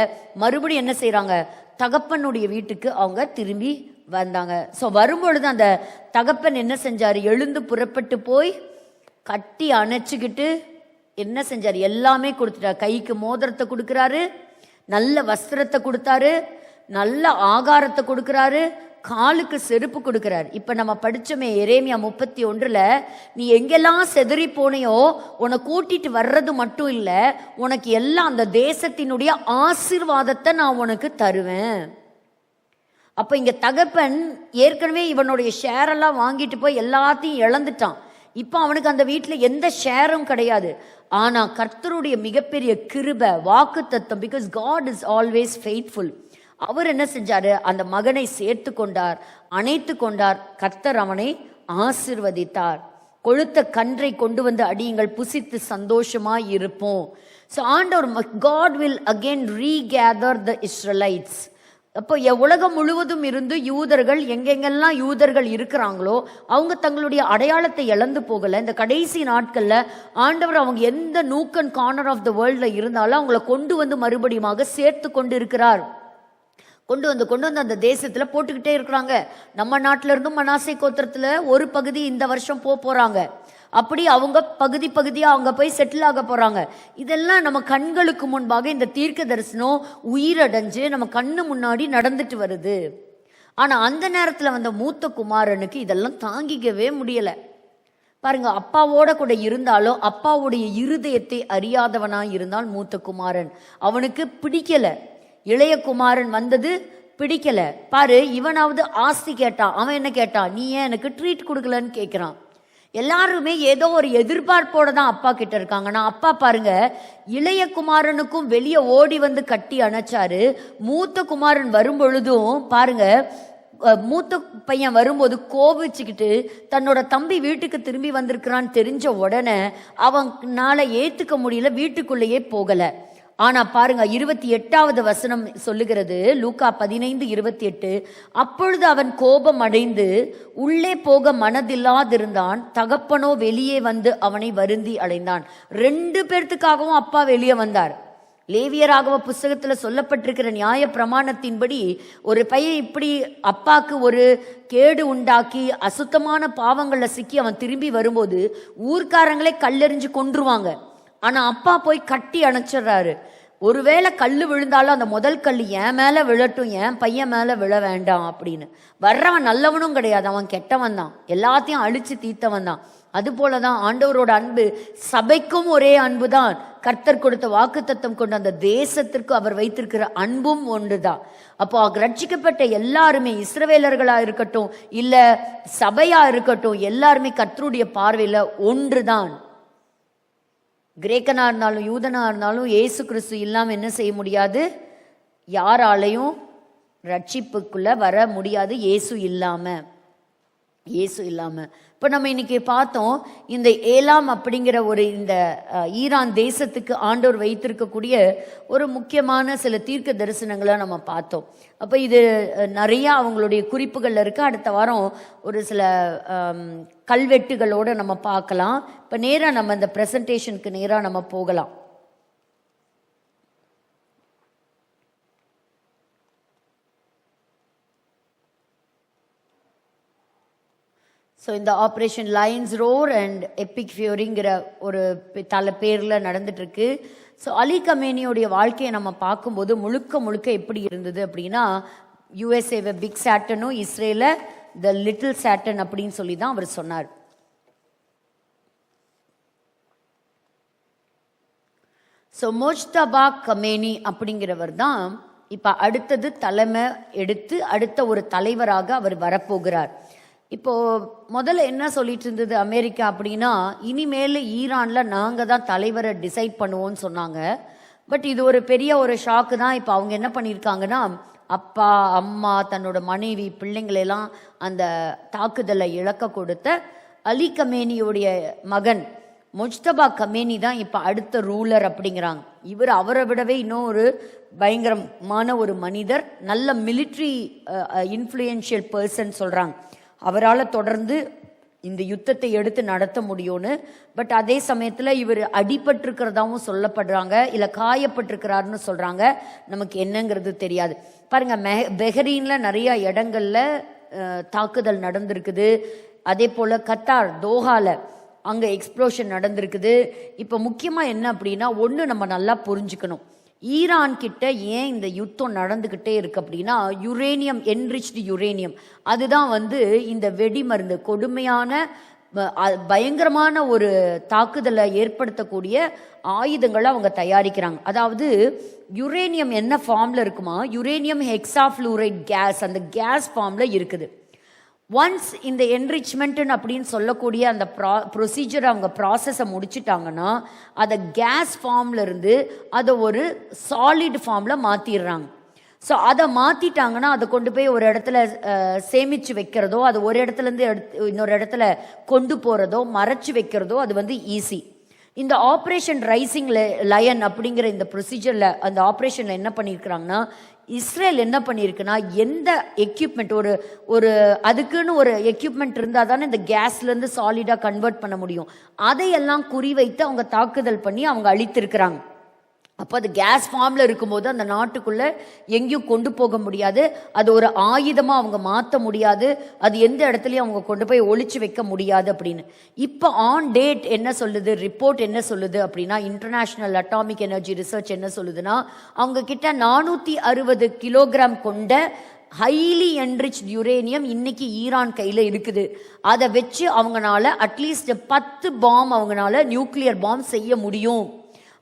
Speaker 1: மறுபடியும் என்ன செய்யறாங்க, தகப்பனுடைய வீட்டுக்கு அவங்க திரும்பி வந்தாங்க. ஸோ வரும்பொழுது அந்த தகப்பன் என்ன செஞ்சாரு, எழுந்து புறப்பட்டு போய் கட்டி அணைச்சிக்கிட்டு என்ன செஞ்சாரு, எல்லாமே கொடுத்துட்டாரு. கைக்கு மோதிரத்தை கொடுக்குறாரு, நல்ல வஸ்திரத்தை கொடுத்தாரு, நல்ல ஆகாரத்தை கொடுக்குறாரு, காலுக்கு செருப்பு கொடுக்கிறார். இப்ப நம்ம படிச்சோமே எரேமியா 31, நீ எங்கெல்லாம் செதறி போனையோ உன்னை கூட்டிட்டு வர்றது மட்டும் இல்ல, உனக்கு எல்லாம் அந்த தேசத்தினுடைய ஆசீர்வாதத்தை நான் உனக்கு தருவேன். அப்ப இங்க தகப்பன் ஏற்கனவே இவனுடைய ஷேர் எல்லாம் வாங்கிட்டு போய் எல்லாத்தையும் இழந்துட்டான். இப்ப அவனுக்கு அந்த வீட்டுல எந்த ஷேரும் கிடையாது. ஆனா கர்த்தருடைய மிகப்பெரிய கிருபை, வாக்கு தத்தம், because God is always faithful. அவர் என்ன செஞ்சாரு, அந்த மகனை சேர்த்து கொண்டார், அணைத்து கொண்டார். கர்த்தர் அவனை ஆசிர்வதித்தார். கொழுத்த கன்றை கொண்டு வந்து அடியுங்கள், புசித்து சந்தோஷமாய் இருப்போம். ஸோ ஆண்டவர், God will again regather the Israelites. அப்போ உலகம் முழுவதும் இருந்து யூதர்கள் எங்கெங்கெல்லாம் யூதர்கள் இருக்கிறாங்களோ அவங்க தங்களுடைய அடையாளத்தை இழந்து போகல. இந்த கடைசி நாட்கள்ல ஆண்டவர் அவங்க எந்த nook and corner of the வேர்ல்ட்ல இருந்தாலும் அவங்கள கொண்டு வந்து மறுபடியும் சேர்த்து கொண்டு இருக்கிறார். கொண்டு வந்து அந்த தேசத்துல போட்டுக்கிட்டே இருக்கிறாங்க. நம்ம நாட்டில இருந்தும் மனாசே கோத்திரத்துல ஒரு பகுதி இந்த வருஷம் போறாங்க. அப்படி அவங்க பகுதியா அவங்க போய் செட்டில் ஆக போறாங்க. இதெல்லாம் நம்ம கண்களுக்கு முன்பாக இந்த தீர்க்க தரிசனம் உயிரடைஞ்சு நம்ம கண்ணு முன்னாடி நடந்துட்டு வருது. ஆனா அந்த நேரத்துல வந்த மூத்த குமாரனுக்கு இதெல்லாம் தாங்கிக்கவே முடியல. பாருங்க, அப்பாவோட கூட இருந்தாலும் அப்பாவுடைய இருதயத்தை அறியாதவனா இருந்தால் மூத்த குமாரன். அவனுக்கு பிடிக்கல, இளைய குமாரன் வந்தது பிடிக்கல. பாரு, இவனாவது ஆஸ்தி கேட்டான், அவன் என்ன கேட்டான், நீ ஏன் எனக்கு ட்ரீட் கொடுக்கலன்னு கேட்கிறான். எல்லாருமே ஏதோ ஒரு எதிர்பார்ப்போட தான் அப்பா கிட்ட இருக்காங்க. நான் அப்பா பாருங்க, இளைய குமாரனுக்கும் வெளியே ஓடி வந்து கட்டி அணைச்சாரு. மூத்த குமாரன் வரும் பொழுதும் பாருங்க, மூத்த பையன் வரும்போது கோபிச்சுக்கிட்டு தன்னோட தம்பி வீட்டுக்கு திரும்பி வந்திருக்கிறான்னு தெரிஞ்ச உடனே அவனால ஏத்துக்க முடியல, வீட்டுக்குள்ளேயே போகல. ஆனா பாருங்க, 28வது வசனம் சொல்லுகிறது, லூக்கா 15:28, அப்பொழுது அவன் கோபம் அடைந்து உள்ளே போக மனதில்லாதிருந்தான், தகப்பனோ வெளியே வந்து அவனை வருந்தி அடைந்தான். 2 பேர்த்துக்காகவும் அப்பா வெளியே வந்தார். லேவியராகவ புஸ்தகத்துல சொல்லப்பட்டிருக்கிற நியாய பிரமாணத்தின்படி ஒரு பையன் இப்படி அப்பாக்கு ஒரு கேடு உண்டாக்கி அசுத்தமான பாவங்கள்ல சிக்கி அவன் திரும்பி வரும்போது ஊர்க்காரங்களே கல்லெறிஞ்சு கொன்றுவாங்க. ஆனா அப்பா போய் கட்டி அணைச்சிடுறாரு. ஒருவேளை கல்லு விழுந்தாலும் அந்த முதல் கல்லு என் மேல விழட்டும், என் பையன் மேல விழ வேண்டாம் அப்படின்னு. வர்றவன் நல்லவனும் கிடையாது, அவன் கெட்டவன் தான், எல்லாத்தையும் அழிச்சு தீத்தவன் தான். அது போலதான் ஆண்டவரோட அன்பு, சபைக்கும் ஒரே அன்பு தான். கர்த்தர் கொடுத்த வாக்குத்தத்தம் கொண்டு அந்த தேசத்திற்கு அவர் வைத்திருக்கிற அன்பும் ஒன்றுதான். அப்போ ரட்சிக்கப்பட்ட எல்லாருமே, இஸ்ரவேலர்களா இருக்கட்டும் இல்ல சபையா இருக்கட்டும், எல்லாருமே கர்த்தருடைய பார்வையில ஒன்றுதான். கிரேக்கனா இருந்தாலும் யூதனா இருந்தாலும் இயேசு கிறிஸ்து இல்லாம என்ன செய்ய முடியாது, யாராலையும் ரட்சிப்புக்குள்ள வர முடியாது, இயேசு இல்லாம. இப்போ நம்ம இன்னைக்கு பார்த்தோம், இந்த ஏலாம் அப்படிங்கிற ஒரு இந்த ஈரான் தேசத்துக்கு ஆண்டவர் வைத்திருக்கக்கூடிய ஒரு முக்கியமான சில தீர்க்க தரிசனங்களை நம்ம பார்த்தோம். அப்போ இது நிறைய அவங்களுடைய குறிப்புகள் இருக்கு. அடுத்த வாரம் ஒரு சில கல்வெட்டுகளோடு நம்ம பார்க்கலாம். இப்போ நேராக நம்ம இந்த ப்ரெசன்டேஷனுக்கு நேராக நம்ம போகலாம். ஸோ இந்த operation lion's roar and epic ஃபியூரிங்கிற ஒரு பேரில் நடந்துட்டுருக்கு. ஸோ அலி கமேனியோடைய வாழ்க்கையை நம்ம பார்க்கும்போது முழுக்க எப்படி இருந்தது அப்படின்னா, யூஎஸ்ஏவை பிக் சாட்டனும் இஸ்ரேல த லிட்டில் சாட்டன் அப்படின்னு சொல்லி தான் அவர் சொன்னார். ஸோ மோஜ்தபா கமேனி அப்படிங்கிறவர் தான் இப்போ அடுத்தது தலைமை எடுத்து அடுத்த ஒரு தலைவராக அவர் வரப்போகிறார். இப்போ முதல்ல என்ன சொல்லிட்டு இருந்தது அமெரிக்கா அப்படின்னா, இனிமேல் ஈரான்ல நாங்க தான் தலைவரை டிசைட் பண்ணுவோம்னு சொன்னாங்க. பட் இது ஒரு பெரிய ஒரு ஷாக்கு தான். இப்போ அவங்க என்ன பண்ணியிருக்காங்கன்னா, அப்பா அம்மா தன்னோட மனைவி பிள்ளைங்களெல்லாம் அந்த தாக்குதலை இழக்க கொடுத்த அலி கமேனியோடைய மகன் முஜ்தபா கமேனி தான் இப்போ அடுத்த ரூலர் அப்படிங்கிறாங்க. இவர் அவரை விடவே இன்னும் ஒரு பயங்கரமான ஒரு மனிதர், நல்ல மிலிட்ரி இன்ஃப்ளூயன்ஷியல் பர்சன் சொல்றாங்க. அவரால் தொடர்ந்து இந்த யுத்தத்தை எடுத்து நடத்த முடியும்னு. பட் அதே சமயத்தில் இவர் அடிபட்டிருக்கிறதாவும் சொல்லப்படுறாங்க, இல்லை காயப்பட்டிருக்கிறாருன்னு சொல்றாங்க. நமக்கு என்னங்கிறது தெரியாது. பாருங்க, பெஹ்ரீன்ல நிறைய இடங்கள்ல தாக்குதல் நடந்திருக்குது. அதே போல கத்தார் தோஹால அங்க எக்ஸ்ப்ளோஷன் நடந்திருக்குது. இப்போ முக்கியமா என்ன அப்படின்னா, ஒன்று நம்ம நல்லா புரிஞ்சுக்கணும், ஈரான் கிட்ட ஏன் இந்த யுத்தம் நடந்துகிட்டே இருக்கு அப்படின்னா, யுரேனியம், என்ரிச்டு யுரேனியம், அதுதான் இந்த வெடிமருந்து, கொடுமையான பயங்கரமான ஒரு தாக்குதலை ஏற்படுத்தக்கூடிய ஆயுதங்களை அவங்க தயாரிக்கிறாங்க. அதாவது யுரேனியம் என்ன ஃபார்ம்ல இருக்குமா, யுரேனியம் ஹெக்ஸாஃப்ளூரைட் கேஸ், அந்த கேஸ் ஃபார்ம்ல இருக்குது. ஒன்ஸ் இந்த என்ரிச்மெண்ட் அப்படின்னு சொல்லக்கூடிய அந்த ப்ரொசீஜர் அவங்க ப்ராசஸை முடிச்சுட்டாங்கன்னா, அதை கேஸ் ஃபார்ம்ல இருந்து அதை ஒரு சாலிட் ஃபார்ம்ல மாத்திடுறாங்க. ஸோ அதை மாத்திட்டாங்கன்னா அதை கொண்டு போய் ஒரு இடத்துல சேமிச்சு வைக்கிறதோ, அது ஒரு இடத்துல இருந்து இன்னொரு இடத்துல கொண்டு போறதோ மறைச்சு வைக்கிறதோ அது ஈஸி. இந்த ஆப்ரேஷன் ரைசிங் லயன் அப்படிங்கிற இந்த ப்ரொசீஜர்ல அந்த ஆப்ரேஷன்ல என்ன பண்ணியிருக்கிறாங்கன்னா, இஸ்ரேல் என்ன பண்ணியிருக்குன்னா, எந்த எக்யூப்மெண்ட் ஒரு அதுக்குன்னு ஒரு எக்யூப்மெண்ட் இருந்தால் தானே இந்த கேஸ்லேருந்து சாலிடாக கன்வெர்ட் பண்ண முடியும், அதையெல்லாம் குறிவைத்து அவங்க தாக்குதல் பண்ணி அவங்க அழித்திருக்கிறாங்க. அப்போ அது கேஸ் ஃபார்மில் இருக்கும்போது அந்த நாட்டுக்குள்ளே எங்கேயும் கொண்டு போக முடியாது, அது ஒரு ஆயுதமாக அவங்க மாற்ற முடியாது, அது எந்த இடத்துலையும் அவங்க கொண்டு போய் ஒழிச்சு வைக்க முடியாது அப்படின்னு. இப்போ ஆன் டேட் என்ன சொல்லுது, ரிப்போர்ட் என்ன சொல்லுது அப்படின்னா, இன்டர்நேஷ்னல் அட்டாமிக் எனர்ஜி ரிசர்ச் என்ன சொல்லுதுன்னா, அவங்க கிட்ட 460 கிலோகிராம் கொண்ட ஹைலி என்ரிச்ட் யுரேனியம் இன்னைக்கு ஈரான் கையில் இருக்குது. அதை வச்சு அவங்களால அட்லீஸ்ட் 10 பாம் அவங்களால நியூக்ளியர் பாம் செய்ய முடியும்.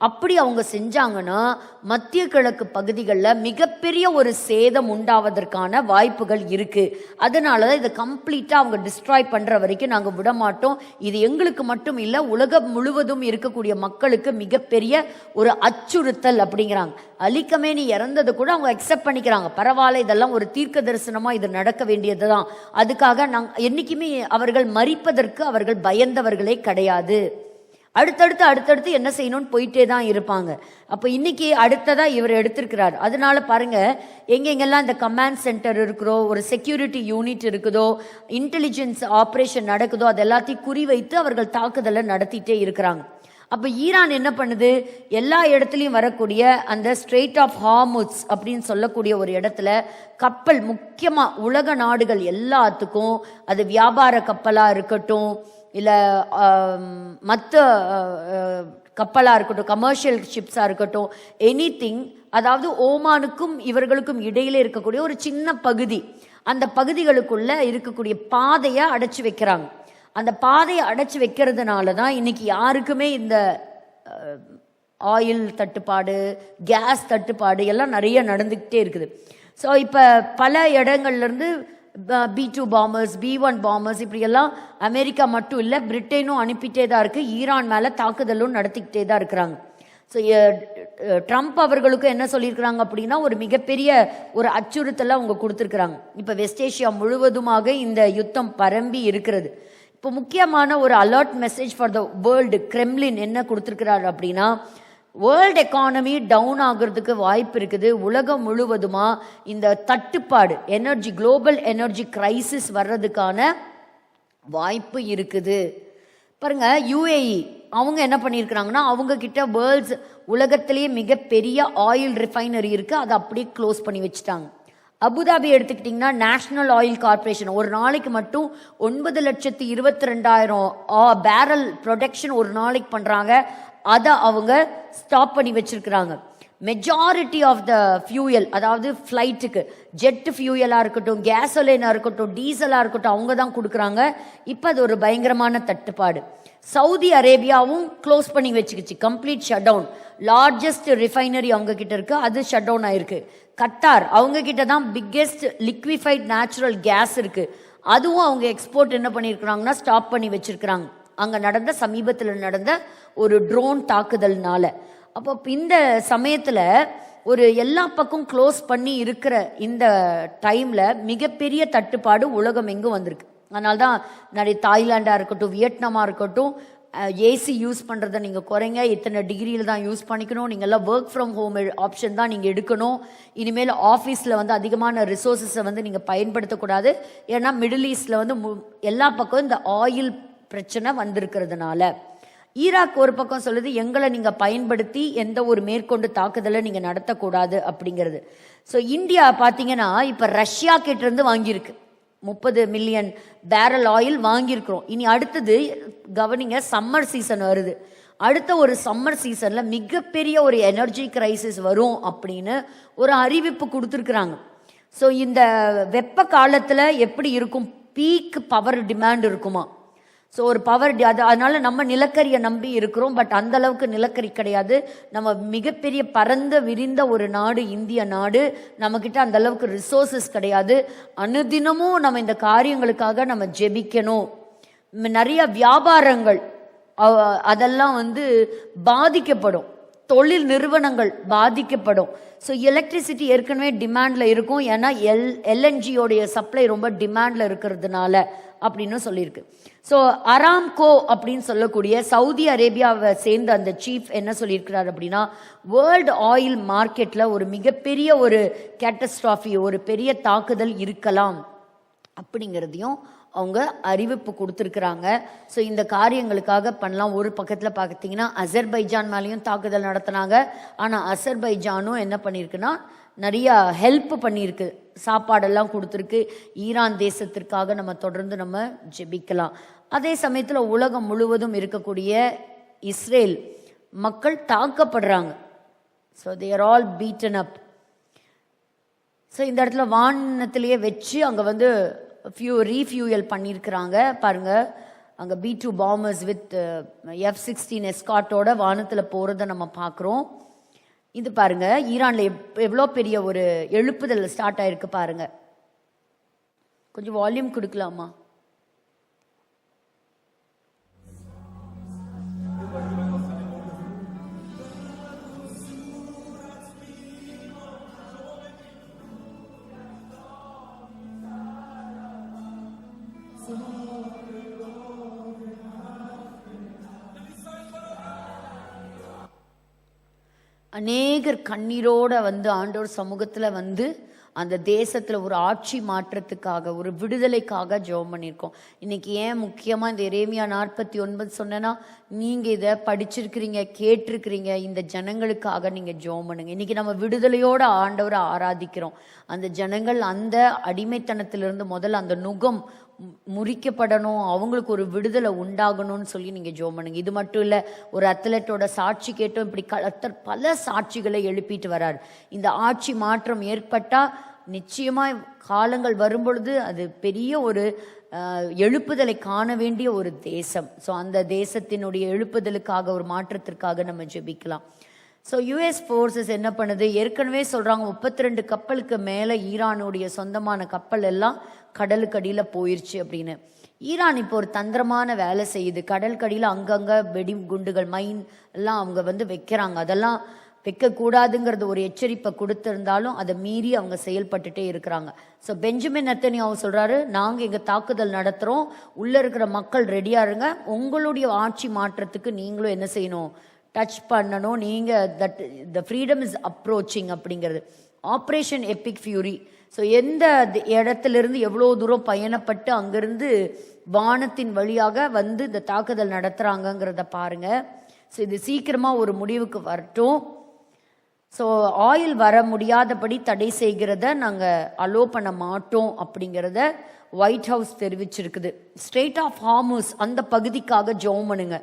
Speaker 1: அப்படி அவங்க செஞ்சாங்கன்னா மத்திய கிழக்கு பகுதிகளில் மிகப்பெரிய ஒரு சேதம் உண்டாவதற்கான வாய்ப்புகள் இருக்கு. அதனால தான் இதை கம்ப்ளீட்டாக அவங்க டிஸ்ட்ராய் பண்ற வரைக்கும் நாங்கள் விட மாட்டோம். இது எங்களுக்கு மட்டும் இல்லை, உலகம் முழுவதும் இருக்கக்கூடிய மக்களுக்கு மிகப்பெரிய ஒரு அச்சுறுத்தல் அப்படிங்கிறாங்க. அலி கமேனி இறந்தது கூட அவங்க அக்செப்ட் பண்ணிக்கிறாங்க. பரவாயில்ல, இதெல்லாம் ஒரு தீர்க்க தரிசனமா இது நடக்க வேண்டியது தான். அதுக்காக என்னைக்குமே அவர்கள் மரிப்பதற்கு அவர்கள் பயந்தவர்களே கிடையாது. அடுத்தடுத்து என்ன செய்யணும்னு போயிட்டே தான் இருப்பாங்க. அப்போ இன்னைக்கு அடுத்ததா இவர் எடுத்திருக்கிறார். அதனால பாருங்க, எங்கெங்கெல்லாம் இந்த கமாண்ட் சென்டர் இருக்கிறோ, ஒரு செக்யூரிட்டி யூனிட் இருக்குதோ, இன்டெலிஜென்ஸ் ஆப்ரேஷன் நடக்குதோ, அது எல்லாத்தையும் குறிவைத்து அவர்கள் தாக்குதலை நடத்திட்டே இருக்கிறாங்க. அப்போ ஈரான் என்ன பண்ணுது, எல்லா இடத்துலையும் வரக்கூடிய அந்த ஸ்ட்ரெயிட் ஆஃப் ஹார்முஸ் அப்படின்னு சொல்லக்கூடிய ஒரு இடத்துல கப்பல், முக்கியமாக உலக நாடுகள் எல்லாத்துக்கும், அது வியாபார கப்பலாக இருக்கட்டும், இல்லை மற்ற கப்பலாக இருக்கட்டும், கமர்ஷியல் ஷிப்ஸாக இருக்கட்டும், எனிதிங், அதாவது ஓமானுக்கும் இவர்களுக்கும் இடையில இருக்கக்கூடிய ஒரு சின்ன பகுதி, அந்த பகுதிகளுக்குள்ள இருக்கக்கூடிய பாதையை அடைச்சி வைக்கிறாங்க. அந்த பாதையை அடைச்சி வைக்கிறதுனால தான் இன்னைக்கு யாருக்குமே இந்த ஆயில் தட்டுப்பாடு, கேஸ் தட்டுப்பாடு எல்லாம் நிறைய நடந்துக்கிட்டே இருக்குது. ஸோ இப்போ பல இடங்கள்லேருந்து B2 பாம்பர்ஸ், B1 பாம்பர்ஸ் இப்படியெல்லாம் அமெரிக்கா மட்டும் இல்லை, பிரிட்டனும் அனுப்பிட்டே தான் இருக்குது. ஈரான் மேலே தாக்குதலும் நடத்திக்கிட்டே தான் இருக்கிறாங்க. ஸோ ட்ரம்ப் அவர்களுக்கு என்ன சொல்லியிருக்கிறாங்க அப்படின்னா, ஒரு மிகப்பெரிய ஒரு அச்சுறுத்தலை அவங்க கொடுத்துருக்குறாங்க. இப்போ வெஸ்ட் ஏஷியா முழுவதுமாக இந்த யுத்தம் பரம்பி இருக்கிறது. இப்போ முக்கியமான ஒரு alert message for the world Kremlin என்ன கொடுத்துருக்கிறார் அப்படின்னா, வேர்ல்டு எக்கானமி டவுன் ஆகிறதுக்கு வாய்ப்பு இருக்குது. உலகம் முழுவதுமா இந்த தட்டுப்பாடு, எனர்ஜி, குளோபல் எனர்ஜி கிரைசிஸ் வர்றதுக்கான வாய்ப்பு இருக்குது. பாருங்க, UAE அவங்க என்ன பண்ணியிருக்கிறாங்கன்னா, அவங்க கிட்ட வேர்ல்ட்ஸ் உலகத்திலேயே மிகப்பெரிய ஆயில் ரிஃபைனரி இருக்கு, அதை அப்படியே க்ளோஸ் பண்ணி வச்சுட்டாங்க. அபுதாபி எடுத்துக்கிட்டிங்கன்னா, நேஷனல் ஆயில் கார்பரேஷன் ஒரு நாளைக்கு மட்டும் 9,22,000 பேரல் ப்ரொடக்ஷன் ஒரு நாளைக்கு பண்ணுறாங்க. அதை அவங்க ஸ்டாப் பண்ணி வச்சிருக்கிறாங்க. மெஜாரிட்டி ஆஃப் த ஃபியூயல், அதாவது ஃப்ளைட்டுக்கு ஜெட் ஃபியூயலாக இருக்கட்டும், கேசோலினாக இருக்கட்டும், டீசலாக இருக்கட்டும், அவங்க தான் கொடுக்குறாங்க. இப்போ அது ஒரு பயங்கரமான தட்டுப்பாடு. சவுதி அரேபியாவும் க்ளோஸ் பண்ணி வச்சுக்கிச்சு, complete shut down. Largest refinery அவங்க கிட்ட இருக்கு, அது ஷட் டவுன் ஆயிருக்கு. கட்டார் அவங்க கிட்ட தான் பிக்கெஸ்ட் லிக்விஃபைட் நேச்சுரல் கேஸ் இருக்கு, அதுவும் அவங்க எக்ஸ்போர்ட் என்ன பண்ணியிருக்கிறாங்கன்னா ஸ்டாப் பண்ணி வச்சிருக்கிறாங்க. அங்கே நடந்த சமீபத்தில் நடந்த ஒரு ட்ரோன் தாக்குதல்னால. அப்போ இந்த சமயத்தில் ஒரு எல்லா பக்கம் க்ளோஸ் பண்ணி இருக்கிற இந்த டைமில் மிகப்பெரிய தட்டுப்பாடு உலகம் எங்கும் வந்திருக்கு. அதனால தான் நிறைய தாய்லாண்டாக இருக்கட்டும், வியட்நாமாக இருக்கட்டும், ஏசி யூஸ் பண்ணுறதை நீங்கள் குறைங்க, இத்தனை டிகிரியில் தான் யூஸ் பண்ணிக்கணும், நீங்கள்லாம் ஒர்க் ஃப்ரம் ஹோம் ஆப்ஷன் தான் நீங்கள் எடுக்கணும், இனிமேல் ஆஃபீஸில் வந்து அதிகமான ரிசோர்ஸஸை வந்து நீங்கள் பயன்படுத்தக்கூடாது. ஏன்னா மிடில் ஈஸ்டில் வந்து எல்லா பக்கம் இந்த ஆயில் பிரச்சனை வந்திருக்கிறதுனால. ஈராக் ஒரு பக்கம் சொல்லுது, எங்களை நீங்கள் பயன்படுத்தி எந்த ஒரு மேற்கொண்டு தாக்குதலை நீங்கள் நடத்தக்கூடாது அப்படிங்கிறது. ஸோ இந்தியா பார்த்தீங்கன்னா இப்போ ரஷ்யா கிட்டேருந்து வாங்கியிருக்கு 30 மில்லியன் பேரல் ஆயில் வாங்கியிருக்கிறோம். இனி அடுத்தது கவனிங்க, சம்மர் சீசன் வருது. அடுத்த ஒரு சம்மர் சீசனில் மிகப்பெரிய ஒரு எனர்ஜி கிரைசிஸ் வரும் அப்படின்னு ஒரு அறிவிப்பு கொடுத்துருக்குறாங்க. ஸோ இந்த வெப்ப காலத்தில் எப்படி இருக்கும், பீக் பவர் டிமாண்ட் இருக்குமா. ஸோ ஒரு பவர் அதனால நம்ம நிலக்கரியை நம்பி இருக்கிறோம், பட் அந்த அளவுக்கு நிலக்கரி கிடையாது. நம்ம மிகப்பெரிய பரந்த விரிந்த ஒரு நாடு இந்திய நாடு, நம்மக்கிட்ட அந்த அளவுக்கு ரிசோர்ஸஸ் கிடையாது. அனுதினமும் நம்ம இந்த காரியங்களுக்காக நம்ம ஜெபிக்கணும். நிறைய வியாபாரங்கள் அதெல்லாம் வந்து பாதிக்கப்படும், தொழில் நிறுவனங்கள் பாதிக்கப்படும். ஸோ எலக்ட்ரிசிட்டி ஏற்கனவே டிமாண்டில் இருக்கும், ஏன்னா LNGயோடைய சப்ளை ரொம்ப டிமாண்டில் இருக்கிறதுனால அப்படின்னு சொல்லியிருக்கு. ஸோ அராம்கோ அப்படின்னு சொல்லக்கூடிய சவுதி அரேபியாவை சேர்ந்த அந்த சீஃப் என்ன சொல்லியிருக்கிறார் அப்படின்னா, வேர்ல்டு ஆயில் மார்க்கெட்டில் ஒரு மிகப்பெரிய ஒரு கேட்டஸ்ட்ராஃபி, ஒரு பெரிய தாக்குதல் இருக்கலாம் அப்படிங்கிறதையும் அவங்க அறிவிப்பு கொடுத்துருக்குறாங்க. ஸோ இந்த காரியங்களுக்காக பண்ணலாம். ஒரு பக்கத்தில் பார்த்தீங்கன்னா அசர்பைஜான் மேலேயும் தாக்குதல் நடத்தினாங்க. ஆனால் அசர்பைஜானும் என்ன பண்ணியிருக்குன்னா நிறையா ஹெல்ப் பண்ணியிருக்கு, சாப்பாடெல்லாம் கொடுத்துருக்கு. ஈரான் தேசத்திற்காக நம்ம தொடர்ந்து நம்ம ஜெபிக்கலாம். அதே சமயத்தில் உலகம் முழுவதும் இருக்கக்கூடிய இஸ்ரேல் மக்கள் தாக்கப்படுறாங்க. So they are all beaten up. So இந்த இடத்துல வானத்திலேயே வச்சு அங்கே வந்து ரீஃபியூயல் பண்ணியிருக்கிறாங்க பாருங்க. அங்கே B-2 பாம்பர்ஸ் வித் F-16 எஸ்கார்ட்டோட வானத்தில் போகிறத நம்ம பார்க்குறோம். இது பாருங்க, ஈரானில் எவ்வளோ பெரிய ஒரு எழுப்புதல் ஸ்டார்ட் ஆயிருக்கு பாருங்க. கொஞ்சம் வால்யூம் கொடுக்கலாமா? அநேகர் கண்ணீரோட வந்து ஆண்டவர் சமூகத்துல வந்து அந்த தேசத்துல ஒரு ஆட்சி மாற்றத்துக்காக, ஒரு விடுதலைக்காக ஜெபம் பண்ணியிருக்கோம். இன்னைக்கு ஏன் முக்கியமா இந்த எரேமியா 49 சொன்னேன்னா, நீங்க இதை படிச்சிருக்கிறீங்க, கேட்டிருக்கிறீங்க, இந்த ஜனங்களுக்காக நீங்க ஜெபம் பண்ணுங்க. இன்னைக்கு நம்ம விடுதலையோட ஆண்டவரை ஆராதிக்கிறோம். அந்த ஜனங்கள் அந்த அடிமைத்தனத்திலிருந்து முதல்ல அந்த நுகம் முறிக்கப்படணும், அவங்களுக்கு ஒரு விடுதலை உண்டாகணும்னு சொல்லி நீங்க ஜெபம் பண்ணுங்க. இது மட்டும் இல்ல, ஒரு அத்லட்டோட சாட்சி கேட்டோம், இப்படி கர்த்தர் பல சாட்சிகளை எழுப்பிட்டு வராரு. இந்த ஆட்சி மாற்றம் ஏற்பட்டா நிச்சயமா காலங்கள் வரும்பொழுது அது பெரிய ஒரு எழுப்புதலை காண வேண்டிய ஒரு தேசம். ஸோ அந்த தேசத்தினுடைய எழுப்புதலுக்காக, ஒரு மாற்றத்திற்காக நம்ம ஜெபிக்கலாம். ஸோ US ஃபோர்ஸஸ் என்ன பண்ணுது, ஏற்கனவே சொல்கிறாங்க 32 கப்பலுக்கு மேலே ஈரானுடைய சொந்தமான கப்பல் எல்லாம் கடலுக்கடியில் போயிடுச்சு அப்படின்னு. ஈரான் இப்போ ஒரு தந்திரமான வேலை செய்யுது. கடலுக்கடியில் அங்கங்கே வெடி குண்டுகள், மைன் எல்லாம் அவங்க வந்து வைக்கிறாங்க. அதெல்லாம் வைக்கக்கூடாதுங்கிறது ஒரு எச்சரிப்பை கொடுத்திருந்தாலும் அதை மீறி அவங்க செயல்பட்டுட்டே இருக்கிறாங்க. ஸோ பெஞ்சமின் நெத்தனியாவு சொல்கிறாரு, நாங்கள் எங்கள் தாக்குதல் நடத்துகிறோம், உள்ளே இருக்கிற மக்கள் ரெடியாக இருங்க, உங்களுடைய ஆட்சி மாற்றத்துக்கு நீங்களும் என்ன செய்யணும், டச் பண்ணணும். நீங்கள் த ஃப்ரீடம் இஸ் அப்ரோச்சிங் அப்படிங்கிறது. Operation Epic fury. ஸோ எந்த இடத்துலேருந்து எவ்வளோ தூரம் பயணப்பட்டு அங்கேருந்து வானத்தின் வழியாக வந்து இந்த தாக்குதல் நடத்துகிறாங்கங்கிறத பாருங்கள். ஸோ இது சீக்கிரமாக ஒரு முடிவுக்கு வரட்டும். ஸோ ஆயில் வர முடியாதபடி தடை செய்கிறத நாங்கள் அலோ பண்ண மாட்டோம் அப்படிங்கிறத ஒயிட் ஹவுஸ் தெரிவிச்சிருக்குது. ஸ்ட்ரெயிட் ஆஃப் ஹார்முஸ் அந்த பகுதிக்காக ஜெபம் பண்ணுங்க.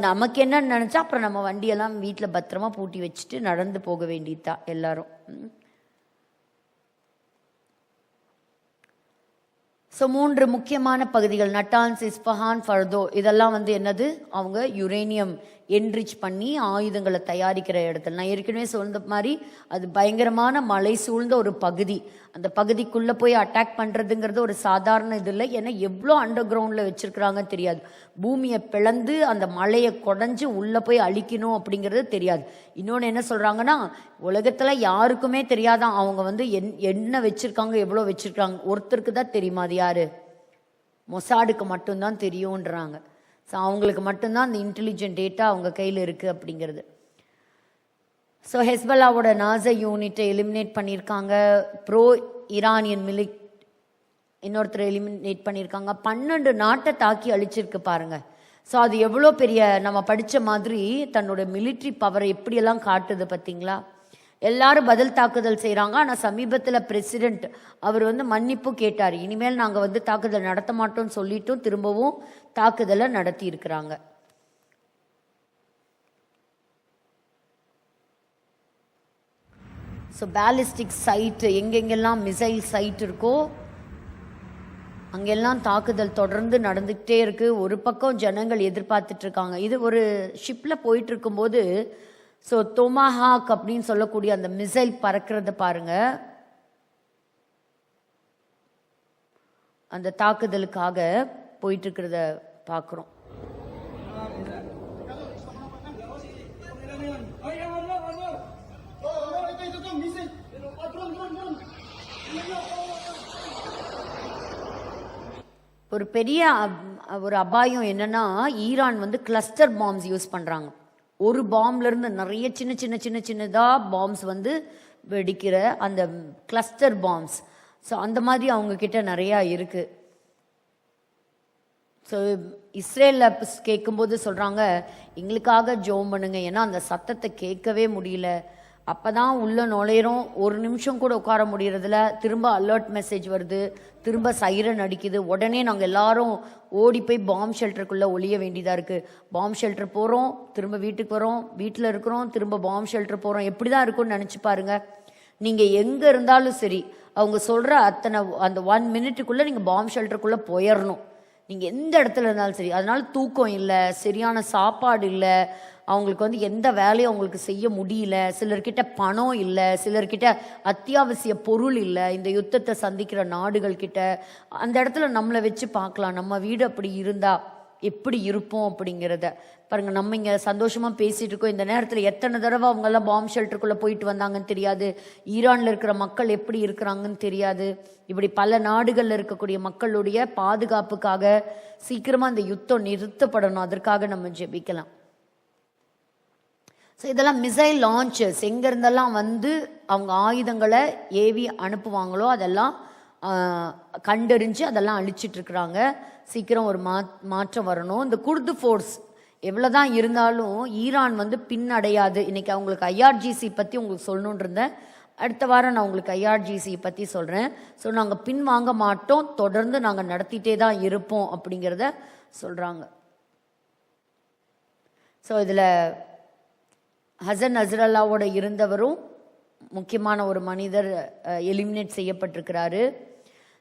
Speaker 1: நமக்கு என்னன்னு நினச்சா அப்புறம் நம்ம வண்டியெல்லாம் வீட்டில் பத்திரமா பூட்டி வச்சுட்டு நடந்து போக வேண்டியதா எல்லாரும். ஸோ 3 முக்கியமான பகுதிகள், நட்டான்ஸ், இஸ்பஹான், ஃபர்தோ, இதெல்லாம் வந்து என்னது, அவங்க யுரேனியம் என்ரிச் பண்ணி ஆயுதங்களை தயாரிக்கிற இடத்துல. நான் ஏற்கனவே சொன்ன மாதிரி அது பயங்கரமான மலை சூழ்ந்த ஒரு பகுதி. அந்த பகுதிக்குள்ளே போய் அட்டாக் பண்ணுறதுங்கிறது ஒரு சாதாரண இது இல்லை. ஏன்னா எவ்வளோ அண்டர் கிரவுண்டில் வச்சுருக்குறாங்கன்னு தெரியாது. பூமியை பிளந்து அந்த மலையை குடஞ்சி உள்ளே போய் அழிக்கணும் அப்படிங்கிறது தெரியாது. இன்னொன்று என்ன சொல்கிறாங்கன்னா, உலகத்தில் யாருக்குமே தெரியாதான் அவங்க வந்து என்ன வச்சுருக்காங்க, எவ்வளோ வச்சுருக்காங்க. ஒருத்தருக்கு தான் தெரியுமா, அது யார், மொசாடுக்கு மட்டும்தான் தெரியும்ன்றாங்க. ஸோ அவங்களுக்கு மட்டும்தான் அந்த இன்டெலிஜென்ட் டேட்டா அவங்க கையில் இருக்குது அப்படிங்கிறது. ஸோ ஹெஸ்பல்லாவோட நாசா யூனிட்டை எலிமினேட் பண்ணியிருக்காங்க. ப்ரோ ஈரானியன் இன்னொருத்தரை எலிமினேட் பண்ணியிருக்காங்க. 12 நாட்டை தாக்கி அழிச்சிருக்கு பாருங்க. ஸோ அது எவ்வளோ பெரிய, நம்ம படித்த மாதிரி தன்னோட மிலிட்ரி பவரை எப்படியெல்லாம் காட்டுது பார்த்தீங்களா. எல்லாரும் பதில் தாக்குதல் செய்கிறாங்க. ஆனால் சமீபத்தில் பிரசிடென்ட் அவர் வந்து மன்னிப்பு கேட்டார். இனிமேல் நாங்கள் வந்து தாக்குதல் நடத்த மாட்டோம்னு சொல்லிட்டும் திரும்பவும் தாக்குதலை நடத்தி இருக்கிறாங்க. ஸோ பேலிஸ்டிக் சைட்டு, எங்கெங்கெல்லாம் மிசைல் சைட் இருக்கோ அங்கெல்லாம் தாக்குதல் தொடர்ந்து நடந்துக்கிட்டே இருக்குது. ஒரு பக்கம் ஜனங்கள் எதிர்பார்த்துட்டு இருக்காங்க. இது ஒரு ஷிப்பில் போயிட்டு இருக்கும்போது ஸோ டொமாஹாக் அப்படின்னு சொல்லக்கூடிய அந்த மிசைல் பறக்கிறத பாருங்க. அந்த தாக்குதலுக்காக போயிட்டு இருக்கிறத பார்க்குறோம். ஒரு பெரிய ஒரு அபாயம் என்னன்னா, ஈரான் வந்து கிளஸ்டர் பாம்ஸ் யூஸ் பண்ணுறாங்க. ஒரு பாம்லேருந்து நிறைய சின்ன சின்ன சின்ன சின்னதாக பாம்ஸ் வந்து வெடிக்கிற அந்த கிளஸ்டர் பாம்ஸ். ஸோ அந்த மாதிரி அவங்கக்கிட்ட நிறையா இருக்குது. ஸோ இஸ்ரேலில் கேட்கும்போது சொல்கிறாங்க, எங்களுக்காக ஜெபம் பண்ணுங்க, ஏன்னா அந்த சத்தத்தை கேட்கவே முடியல. அப்போ தான் உள்ளே நுழையிறோம், ஒரு நிமிஷம் கூட உட்கார முடியறதில்ல. திரும்ப அலர்ட் மெசேஜ் வருது, திரும்ப சைரன் அடிக்குது. உடனே நாங்கள் எல்லாரும் ஓடி போய் பாம் ஷெல்டருக்குள்ளே ஒளிய வேண்டியதாக இருக்குது. பாம் ஷெல்டர் போகிறோம், திரும்ப வீட்டுக்கு வரோம், வீட்டில் இருக்கிறோம், திரும்ப பாம் ஷெல்டர் போகிறோம். எப்படி தான் இருக்கும்னு நினச்சி பாருங்க. நீங்கள் எங்கே இருந்தாலும் சரி, அவங்க சொல்கிற அத்தனை அந்த 1 மினிட்டுக்குள்ளே நீங்கள் பாம் ஷெல்டருக்குள்ளே போயிடணும். நீங்கள் எந்த இடத்துல இருந்தாலும் சரி. அதனால தூக்கம் இல்லை, சரியான சாப்பாடு இல்லை, அவங்களுக்கு வந்து எந்த வேலையும் அவங்களுக்கு செய்ய முடியல, சிலர்கிட்ட பணம் இல்லை, சிலர்கிட்ட அத்தியாவசிய பொருள் இல்லை. இந்த யுத்தத்தை சந்திக்கிற நாடுகள் கிட்ட அந்த இடத்துல நம்மளை வச்சு பார்க்கலாம், நம்ம வீடு அப்படி இருந்தா எப்படி இருப்போம் அப்படிங்கிறத பாருங்க. நம்ம இங்கே சந்தோஷமாக பேசிகிட்டு இருக்கோம், இந்த நேரத்தில் எத்தனை தடவை அவங்கெல்லாம் பாம் ஷெல்டருக்குள்ளே போயிட்டு வந்தாங்கன்னு தெரியாது, ஈரானில் இருக்கிற மக்கள் எப்படி இருக்கிறாங்கன்னு தெரியாது. இப்படி பல நாடுகளில் இருக்கக்கூடிய மக்களுடைய பாதுகாப்புக்காக சீக்கிரமாக இந்த யுத்தம் நிறுத்தப்படணும், அதற்காக நம்ம ஜெபிக்கலாம். ஸோ இதெல்லாம் மிசைல் லான்ச்சர்ஸ், எங்கேருந்தெல்லாம் வந்து அவங்க ஆயுதங்களை ஏவி அனுப்புவாங்களோ அதெல்லாம் கண்டறிஞ்சு அதெல்லாம் அழிச்சிட்ருக்குறாங்க. சீக்கிரம் ஒரு மாற்றம் வரணும். இந்த குர்து ஃபோர்ஸ் எவ்வளோதான் இருந்தாலும் ஈரான் வந்து பின்னடையாது. இன்றைக்கி அவங்களுக்கு IRGC பற்றி உங்களுக்கு சொல்லணுன்னு இருந்தேன், அடுத்த வாரம் நான் உங்களுக்கு IRGC பற்றி சொல்கிறேன். ஸோ நாங்கள் பின் வாங்க மாட்டோம், தொடர்ந்து நாங்கள் நடத்திட்டே தான் இருப்போம் அப்படிங்கிறத சொல்கிறாங்க. ஸோ இதில் ஹசன் நஸ்ரல்லாவோட இருந்தவரும் முக்கியமான ஒரு மனிதர் எலிமினேட் செய்யப்பட்டிருக்கிறாரு.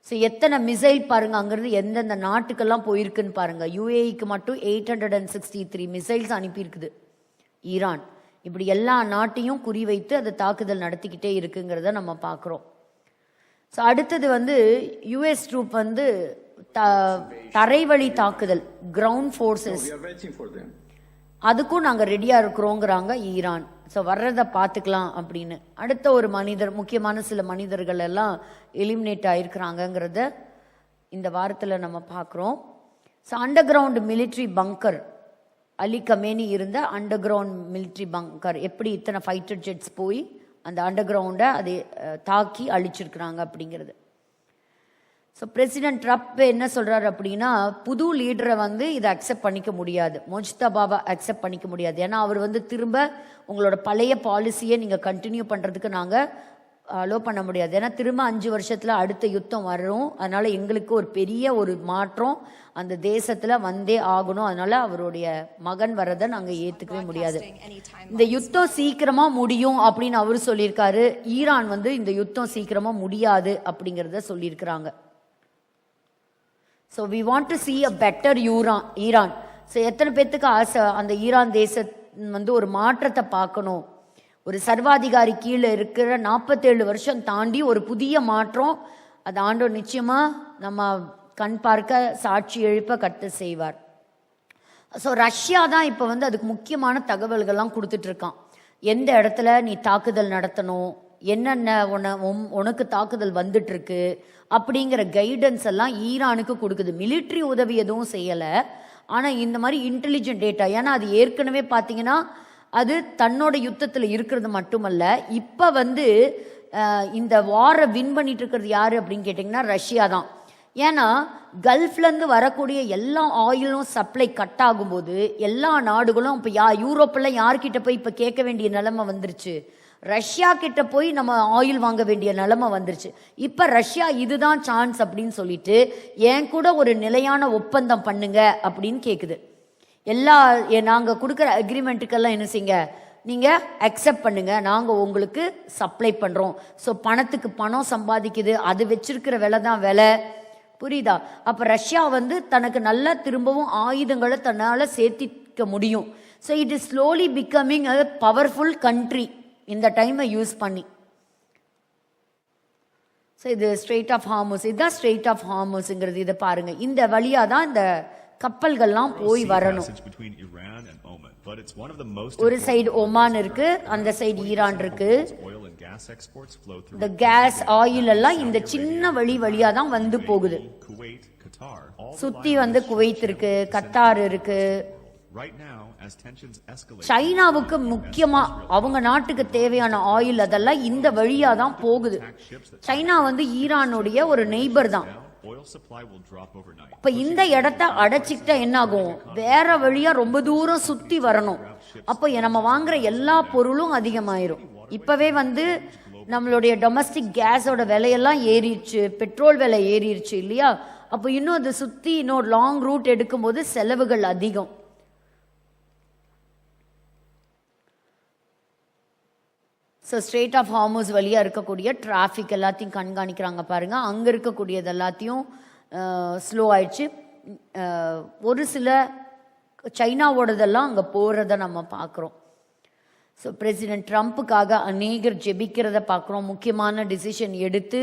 Speaker 1: ஸோ எத்தனை மிசைல் பாருங்கள், அங்கேருந்து எந்தெந்த நாட்டுக்கெல்லாம் போயிருக்குன்னு பாருங்கள். UAEக்கு மட்டும் 863 மிசைல்ஸ் அனுப்பியிருக்குது ஈரான். இப்படி எல்லா நாட்டையும் குறிவைத்து அதை தாக்குதல் நடத்திக்கிட்டே இருக்குங்கிறத நம்ம பார்க்குறோம். ஸோ அடுத்தது வந்து US ட்ரூப் வந்து தரைவழி தாக்குதல், கிரவுண்ட் ஃபோர்ஸஸ், அதுக்கும் நாங்கள் ரெடியாக இருக்கிறோங்கிறாங்க ஈரான். ஸோ வர்றதை பார்த்துக்கலாம் அப்படின்னு. அடுத்த ஒரு மனிதர், முக்கியமான சில மனிதர்கள் எல்லாம் எலிமினேட் ஆகிருக்கிறாங்கங்கிறத இந்த வாரத்தில் நம்ம பார்க்குறோம். ஸோ அண்டர் கிரவுண்ட் மிலிட்ரி பங்கர், அலி கமேனி இருந்த அண்டர் கிரவுண்ட் மிலிட்ரி பங்கர், எப்படி இத்தனை ஃபைட்டர் ஜெட்ஸ் போய் அந்த அண்டர் கிரவுண்டை அதை தாக்கி அழிச்சிருக்கிறாங்க அப்படிங்கிறது. ஸோ பிரசிடென்ட் ட்ரம்ப் என்ன சொல்கிறாரு அப்படின்னா, புது லீடரை வந்து இதை அக்செப்ட் பண்ணிக்க முடியாது, முஜ்தபாவை அக்செப்ட் பண்ணிக்க முடியாது. ஏன்னா அவர் வந்து திரும்ப உங்களோட பழைய பாலிசியை நீங்கள் கண்டினியூ பண்ணுறதுக்கு நாங்கள் அலோ பண்ண முடியாது. ஏன்னா திரும்ப 5 வருஷத்தில் அடுத்த யுத்தம் வரும். அதனால் எங்களுக்கு ஒரு பெரிய ஒரு மாற்றம் அந்த தேசத்தில் வந்தே ஆகணும். அதனால் அவருடைய மகன் வரதை நாங்கள் ஏற்றுக்கவே முடியாது. இந்த யுத்தம் சீக்கிரமாக முடியும் அப்படின்னு அவர் சொல்லியிருக்காரு. ஈரான் வந்து இந்த யுத்தம் சீக்கிரமாக முடியாது அப்படிங்கிறத சொல்லியிருக்கிறாங்க. So we want to see a better Iran. So எத்தனை பேர்த்துக்கு ஆசை அந்த ஈரான் தேச வந்து ஒரு மாற்றத்தை பார்க்கணும். ஒரு சர்வாதிகாரி கீழே இருக்கிற 47 வருஷம் தாண்டி ஒரு புதிய மாற்றம், அது ஆண்டவர் நிச்சயமாக நம்ம கண் பார்க்க சாட்சி எழுப்ப கர்த்தர் செய்வார். ஸோ ரஷ்யா தான் இப்போ வந்து அதுக்கு முக்கியமான தகவல்கள்லாம் கொடுத்துட்ருக்கான். எந்த இடத்துல நீ தாக்குதல் நடத்தணும், என்னென்ன உனக்கு தாக்குதல் வந்துட்டுருக்கு அப்படிங்கிற கைடன்ஸ் எல்லாம் ஈரானுக்கு கொடுக்குது. மிலிட்ரி உதவி எதுவும் செய்யலை, ஆனால் இந்த மாதிரி இன்டெலிஜென்ட் டேட்டா. ஏன்னா அது ஏற்கனவே பார்த்தீங்கன்னா அது தன்னோட யுத்தத்தில் இருக்கிறது மட்டுமல்ல, இப்போ வந்து இந்த வாரை வின் பண்ணிட்டு இருக்கிறது யார் அப்படின்னு கேட்டிங்கன்னா ரஷ்யா தான். ஏன்னா கல்ஃப்லேருந்து வரக்கூடிய எல்லா ஆயிலும் சப்ளை கட் ஆகும்போது எல்லா நாடுகளும் இப்போ யூரோப்பெல்லாம் யார்கிட்ட போய் இப்போ கேட்க வேண்டிய நிலைமை வந்துருச்சு, ரஷ்யா கிட்ட போய் நம்ம ஆயில் வாங்க வேண்டிய நிலைமை வந்துருச்சு. இப்போ ரஷ்யா இதுதான் சான்ஸ் அப்படின்னு சொல்லிட்டு என் கூட ஒரு நிலையான ஒப்பந்தம் பண்ணுங்க அப்படின்னு கேட்குது. நாங்கள் கொடுக்குற அக்ரிமெண்ட்டுக்கெல்லாம் என்ன செய்யுங்க, நீங்கள் அக்செப்ட் பண்ணுங்க, நாங்கள் உங்களுக்கு சப்ளை பண்ணுறோம். ஸோ பணத்துக்கு பணம் சம்பாதிக்குது, அது வச்சிருக்கிற விலை தான் விலை, புரியுதா? அப்போ ரஷ்யா வந்து தனக்கு நல்லா திரும்பவும் ஆயுதங்களை தன்னால் சேர்த்திக்க முடியும். So it is slowly becoming a powerful country இந்த டைமை யூஸ் பண்ணி. ஸோ இது ஸ்ட்ரெயிட் ஆஃப் ஹார்முஸ், இதுதான் ஸ்ட்ரெயிட் ஆஃப் ஹார்முஸ்ங்கிறது. இதை பாருங்க, இந்த வழியாக தான் இந்த கப்பல்கள்லாம் போய் வரணும். ஒரு சைடு ஒமான் இருக்கு, அந்த சைடு ஈரான் இருக்கு. இந்த கேஸ் ஆயில் எல்லாம் இந்த சின்ன வழியா தான் வந்து போகுது. சுத்தி வந்து குவைத் இருக்கு, கத்தார் இருக்கு. சைனாவுக்கு முக்கியமா அவங்க நாட்டுக்கு தேவையான ஆயில் அதெல்லாம் இந்த வழியா தான் போகுது. சைனா வந்து ஈரானுடைய ஒரு நெய்பர் தான். இப்ப இந்த இடத்த அடைச்சிக்கிட்டா என்ன ஆகும், வேற வழியா ரொம்ப தூரம் சுத்தி வரணும். அப்ப நம்ம வாங்குற எல்லா பொருளும் அதிகமாயிரும். இப்பவே வந்து நம்மளுடைய டொமஸ்டிக் கேஸோட விலையெல்லாம் ஏறிடுச்சு, பெட்ரோல் விலை ஏறிடுச்சு இல்லையா? அப்போ இன்னும் அதை சுற்றி இன்னொரு லாங் ரூட் எடுக்கும்போது செலவுகள் அதிகம். ஸோ ஸ்ட்ரெயிட் ஆஃப் ஹார்மோஸ் வழியாக இருக்கக்கூடிய டிராஃபிக் எல்லாத்தையும் கண்காணிக்கிறாங்க பாருங்கள். அங்கே இருக்கக்கூடியது எல்லாத்தையும் ஸ்லோ ஆயிடுச்சு. ஒரு சில சைனாவோடதெல்லாம் அங்கே போகிறத நம்ம பார்க்குறோம். ஸோ பிரசிடென்ட் ட்ரம்ப்புக்காக அநேகர் ஜெபிக்கிறத பார்க்குறோம். முக்கியமான டிசிஷன் எடுத்து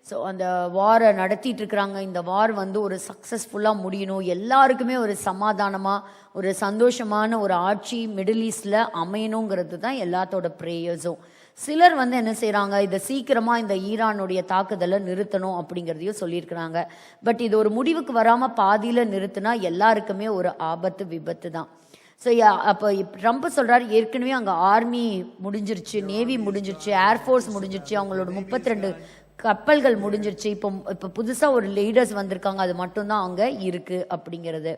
Speaker 1: ஸோ அந்த வாரை நடத்திட்டு இருக்கிறாங்க. இந்த வார் வந்து ஒரு சக்ஸஸ்ஃபுல்லாக முடியணும், எல்லாருக்குமே ஒரு சமாதானமாக ஒரு சந்தோஷமான ஒரு ஆட்சி மிடில் ஈஸ்டில் அமையணுங்கிறது தான் எல்லாத்தோட ப்ரேயர்ஸும். சிலர் வந்து என்ன செய்கிறாங்க, இதை சீக்கிரமாக இந்த ஈரானுடைய தாக்குதலை நிறுத்தணும் அப்படிங்கிறதையும் சொல்லியிருக்கிறாங்க. பட் இது ஒரு முடிவுக்கு வராமல் பாதியில் நிறுத்தினா எல்லாருக்குமே ஒரு ஆபத்து விபத்து தான். ஸோ அப்போ ட்ரம்ப் சொல்கிறாரு, ஏற்கனவே அங்கே ஆர்மி முடிஞ்சிருச்சு, நேவி முடிஞ்சிருச்சு, ஏர்ஃபோர்ஸ் முடிஞ்சிருச்சு, அவங்களோட 32 கப்பல்கள் முடிஞ்சிருச்சு, இப்போ புதுசாக ஒரு லீடர்ஸ் வந்திருக்காங்க, அது மட்டும்தான் அங்கே இருக்குது அப்படிங்கிறது.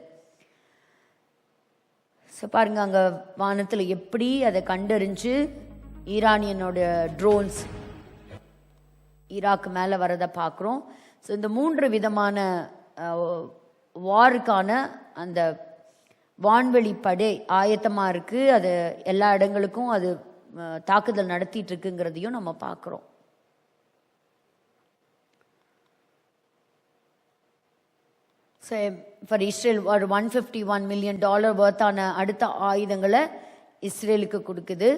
Speaker 1: ஸோ பாருங்க, அங்கே வானத்தில் எப்படி அதை கண்டறிஞ்சு ஈரானியனோட ட்ரோன்ஸ் ஈராக்கு மேலே வரதை பார்க்குறோம். ஸோ இந்த 3 விதமான வாருக்கான அந்த வான்வெளி படை ஆயத்தமாக இருக்குது. அது எல்லா இடங்களுக்கும் அது தாக்குதல் நடத்திட்டு இருக்குங்கிறதையும் நம்ம பார்க்குறோம். ஸோ ஃபார் இஸ்ரேல் ஒரு $151 million வர்த்தான அடுத்த ஆயுதங்களை இஸ்ரேலுக்கு கொடுக்குது.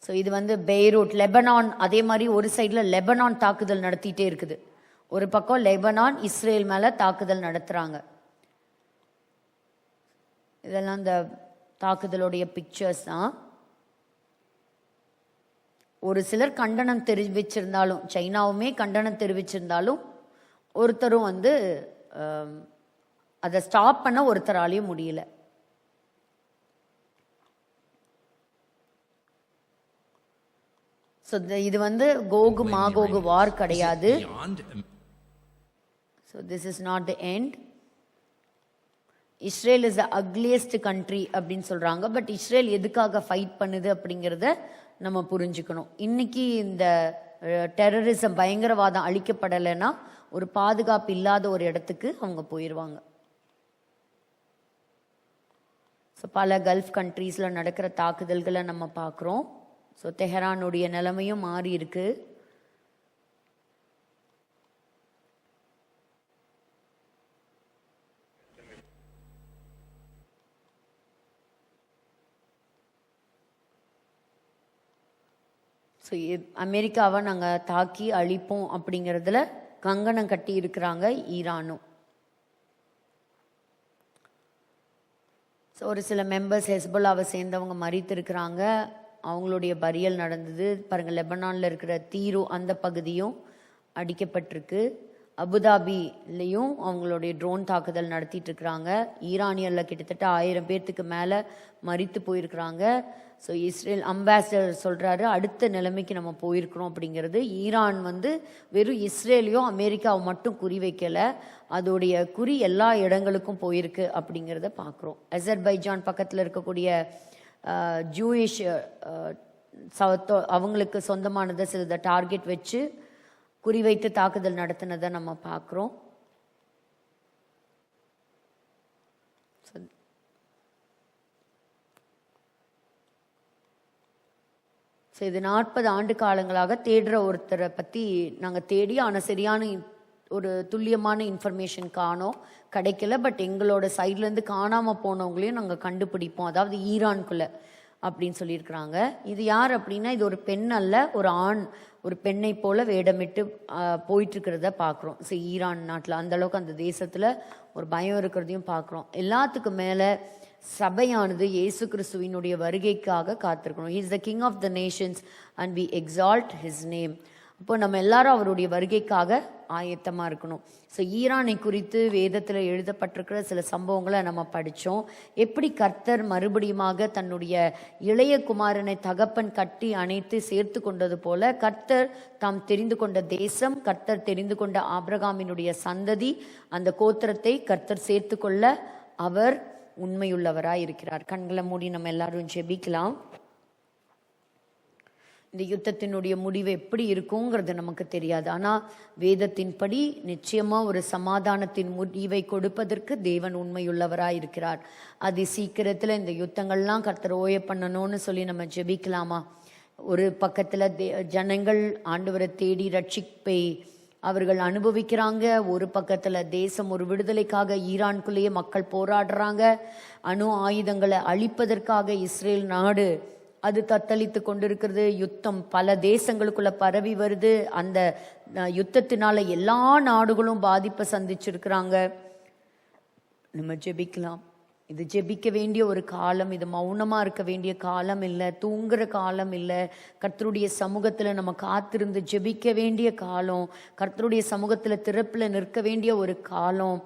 Speaker 1: ஸோ இது வந்து பெய்ரூட், லெபனான், அதே மாதிரி ஒரு சைடில் லெபனான் தாக்குதல் நடத்திட்டே இருக்குது. ஒரு பக்கம் லெபனான் இஸ்ரேல் மேலே தாக்குதல் நடத்துகிறாங்க. இதெல்லாம் இந்த தாக்குதலுடைய பிக்சர்ஸ் தான். ஒரு சிலர் கண்டனம் தெரிவிச்சிருந்தாலும், சைனாவுமே கண்டனம் தெரிவிச்சிருந்தாலும், ஒருத்தரும் வந்து அதை ஸ்டாப் பண்ண ஒருத்தராலையும் முடியல. ஸோ இது வந்து கோகு மாகோகு வார் கிடையாது. So this is not the end. Israel is the ugliest country அப்படின்னு சொல்கிறாங்க. பட் இஸ்ரேல் எதுக்காக ஃபைட் பண்ணுது அப்படிங்கிறத நம்ம புரிஞ்சுக்கணும். இன்னைக்கு இந்த டெரரிசம் பயங்கரவாதம் அழிக்கப்படலைன்னா ஒரு பாதுகாப்பு இல்லாத ஒரு இடத்துக்கு அவங்க போயிடுவாங்க. ஸோ பல கல்ஃப் கண்ட்ரீஸில் நடக்கிற தாக்குதல்களை நம்ம பார்க்குறோம். ஸோ தெஹரானுடைய நிலைமையும் மாறி இருக்கு. ஸோ அமெரிக்காவை நாங்கள் தாக்கி அழிப்போம் அப்படிங்கிறதுல கங்கணம் கட்டி இருக்கிறாங்க ஈரானும். ஸோ ஒரு சில மெம்பர்ஸ் ஹெஸ்போலாவை சேர்ந்தவங்க மறித்திருக்கிறாங்க. அவங்களுடைய பரியல் நடந்தது பாருங்கள். லெபனானில் இருக்கிற தீரு அந்த பகுதியும் அடிக்கப்பட்டிருக்கு. அபுதாபிலையும் அவங்களுடைய ட்ரோன் தாக்குதல் நடத்திட்டு இருக்கிறாங்க. ஈரானியரில் கிட்டத்தட்ட 1000 பேர்த்துக்கு மேலே மறித்து போயிருக்கிறாங்க. ஸோ இஸ்ரேல் அம்பாசிடர் சொல்கிறாரு, அடுத்த நிலைமைக்கு நம்ம போயிருக்கிறோம் அப்படிங்கிறது. ஈரான் வந்து வெறும் இஸ்ரேலையோ அமெரிக்காவை மட்டும் குறி வைக்கலை, அதோடைய குறி எல்லா இடங்களுக்கும் போயிருக்கு அப்படிங்கிறத பார்க்குறோம். அசர்பைஜான் பக்கத்தில் இருக்கக்கூடிய ஜூயிஷ் அவங்களுக்கு சொந்தமானதை சில டார்கெட் வச்சு குறிவைத்து தாக்குதல் நடத்தினதை நம்ம பார்க்குறோம். ஸோ இது 40 ஆண்டு காலங்களாக தேடுற ஒருத்தரை பற்றி நாங்கள் தேடி, ஆனால் சரியான ஒரு துல்லியமான இன்ஃபர்மேஷன் கிடைக்கல. பட் எங்களோட சைட்லேருந்து காணாமல் போனவங்களையும் நாங்கள் கண்டுபிடிப்போம், அதாவது ஈரான்குள்ளே அப்படின்னு சொல்லியிருக்கிறாங்க. இது யார் அப்படின்னா, இது ஒரு பெண் அல்ல, ஒரு ஆண் ஒரு பெண்ணை போல வேடமிட்டு போயிட்டுருக்கிறத பார்க்குறோம். ஸோ ஈரான் நாட்டில் அந்தளவுக்கு அந்த தேசத்தில் ஒரு பயம் இருக்கிறதையும் பார்க்குறோம். எல்லாத்துக்கும் மேலே சபையானது இயேசு கிறிஸ்துவினுடைய வருகைக்காக காத்திருக்கணும். He is the king of the nations and we exalt his name. அப்போ நம்ம எல்லாரும் அவருடைய வருகைக்காக ஆயத்தமாக இருக்கணும். ஸோ ஈரானை குறித்து வேதத்தில் எழுதப்பட்டிருக்கிற சில சம்பவங்களை நம்ம படித்தோம். எப்படி கர்த்தர் மறுபடியுமாக தன்னுடைய இளைய குமாரனை தகப்பன் கட்டி அணைத்து சேர்த்து கொண்டது போல, கர்த்தர் தாம் தெரிந்து கொண்ட தேசம், கர்த்தர் தெரிந்து கொண்ட ஆபிரகாமினுடைய சந்ததி, அந்த கோத்திரத்தை கர்த்தர் சேர்த்து கொள்ள அவர் உண்மையுள்ளவராய் இருக்கிறார். கண்களை மூடி நம்ம எல்லாரும் ஜெபிக்கலாம். இந்த யுத்தத்தினுடைய முடிவு எப்படி இருக்குங்கிறது நமக்கு தெரியாது. ஆனால் வேதத்தின்படி நிச்சயமாக ஒரு சமாதானத்தின் முடிவை கொடுப்பதற்கு தேவன் உண்மையுள்ளவராக இருக்கிறார். அது சீக்கிரத்தில் இந்த யுத்தங்கள்லாம் கர்த்தர் ஓய பண்ணணும்னு சொல்லி நம்ம ஜெபிக்கலாமா? ஒரு பக்கத்தில் ஜனங்கள் ஆண்டவரை தேடி ரட்சிப்பை அவர்கள் அனுபவிக்கிறாங்க. ஒரு பக்கத்தில் தேசம் ஒரு விடுதலைக்காக ஈரானுக்குள்ளேயே மக்கள் போராடுறாங்க. அணு ஆயுதங்களை அழிப்பதற்காக இஸ்ரேல் நாடு அது தத்தளித்து கொண்டிருக்கிறது. யுத்தம் பல தேசங்களுக்குள்ள பரவி வருது. அந்த யுத்தத்தினால எல்லா நாடுகளும் பாதிப்பை சந்திச்சிருக்கிறாங்க. நம்ம ஜெபிக்கலாம். இது ஜெபிக்க வேண்டிய ஒரு காலம், இது மௌனமா இருக்க வேண்டிய காலம் இல்லை, தூங்குற காலம் இல்லை. கர்த்தருடைய சமூகத்துல நம்ம காத்திருந்து ஜெபிக்க வேண்டிய காலம், கர்த்தருடைய சமூகத்துல திறப்புல நிற்க வேண்டிய ஒரு காலம்.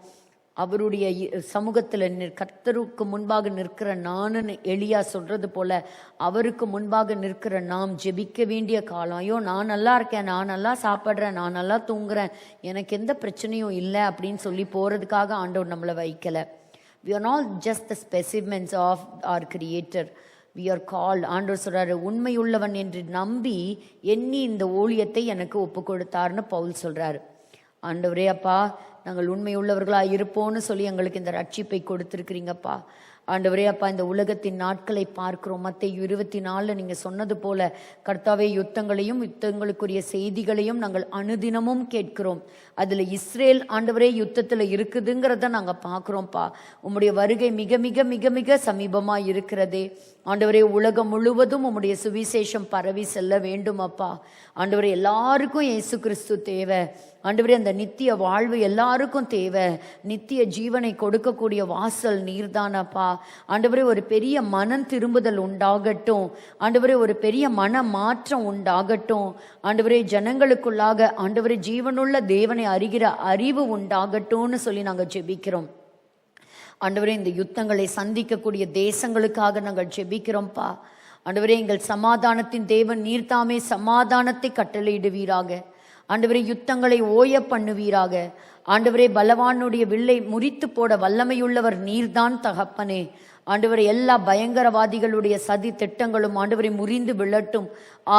Speaker 1: அவருடைய சமூகத்துல கர்த்தருக்கு முன்பாக நிற்கிற நானுன்னு எலியா சொல்றது போல அவருக்கு முன்பாக நிற்கிற நாம் ஜெபிக்க வேண்டிய காலம். ஐயோ நான் நல்லா இருக்கேன், நான் நல்லா சாப்பிட்றேன், நான் நல்லா தூங்குறேன், எனக்கு எந்த பிரச்சனையும் இல்லை அப்படின்னு சொல்லி போறதுக்காக ஆண்டவர் நம்மளை வைக்கல. We are not just the specimens of our Creator. We are called. ஆண்டவர் சொல்றாரு, உண்மையுள்ளவன் என்று நம்பி எண்ணி இந்த ஊழியத்தை எனக்கு ஒப்பு கொடுத்தார்னு பவுல் சொல்றாரு. ஆண்டவரே அப்பா, நாங்கள் உண்மையுள்ளவர்களா இருப்போம்னு சொல்லி எங்களுக்கு இந்த ரட்சிப்பை கொடுத்துருக்கிறீங்கப்பா. ஆண்டவரே அப்பா, இந்த உலகத்தின் நாட்களை பார்க்கிறோம். மத்தேயு 24 நீங்க சொன்னது போல கர்த்தாவே, யுத்தங்களையும் யுத்தங்களுக்குரிய செய்திகளையும் நாங்கள் அனுதினமும் கேட்கிறோம். அதுல இஸ்ரேல் ஆண்டவரே யுத்தத்துல இருக்குதுங்கிறத நாங்க பார்க்கிறோம்ப்பா. உம்முடைய வருகை மிக மிக மிக மிக சமீபமா இருக்கிறதே. ஆண்டவரே, உலகம் முழுவதும் உம்முடைய சுவிசேஷம் பரவி செல்ல வேண்டும் அப்பா. ஆண்டவரே, எல்லாருக்கும் இயேசு கிறிஸ்து தேவை. ஆண்டவரே, அந்த நித்திய வாழ்வு எல்லாருக்கும் தேவை. நித்திய ஜீவனை கொடுக்கக்கூடிய வாசல் நீர்தானப்பா. ஆண்டவரே, ஒரு பெரிய மனம் திரும்புதல் உண்டாகட்டும். ஆண்டவரே, ஒரு பெரிய மன மாற்றம் உண்டாகட்டும். ஆண்டவரே, ஜனங்களுக்குள்ளாக ஆண்டவரே ஜீவனுள்ள தேவனை அறிகிற அறிவு உண்டாகட்டும்னு சொல்லி நாங்கள் ஜெபிக்கிறோம். ஆண்டவரே, இந்த யுத்தங்களை சந்திக்கக்கூடிய தேசங்களுக்காக நாங்கள் ஜெபிக்கிறோம்ப்பா. ஆண்டவரே, எங்கள் சமாதானத்தின் தேவன் நீர்தாமே சமாதானத்தை கட்டளையிடுவீராக. ஆண்டவரே, யுத்தங்களை ஓய பண்ணுவீராக. ஆண்டவரே, பலவானுடைய வில்லை முறித்து போட வல்லமையுள்ளவர் நீர்தான் தகப்பனே. ஆண்டவரே, எல்லா பயங்கரவாதிகளுடைய சதி திட்டங்களும் ஆண்டவரை முறிந்து விழட்டும்.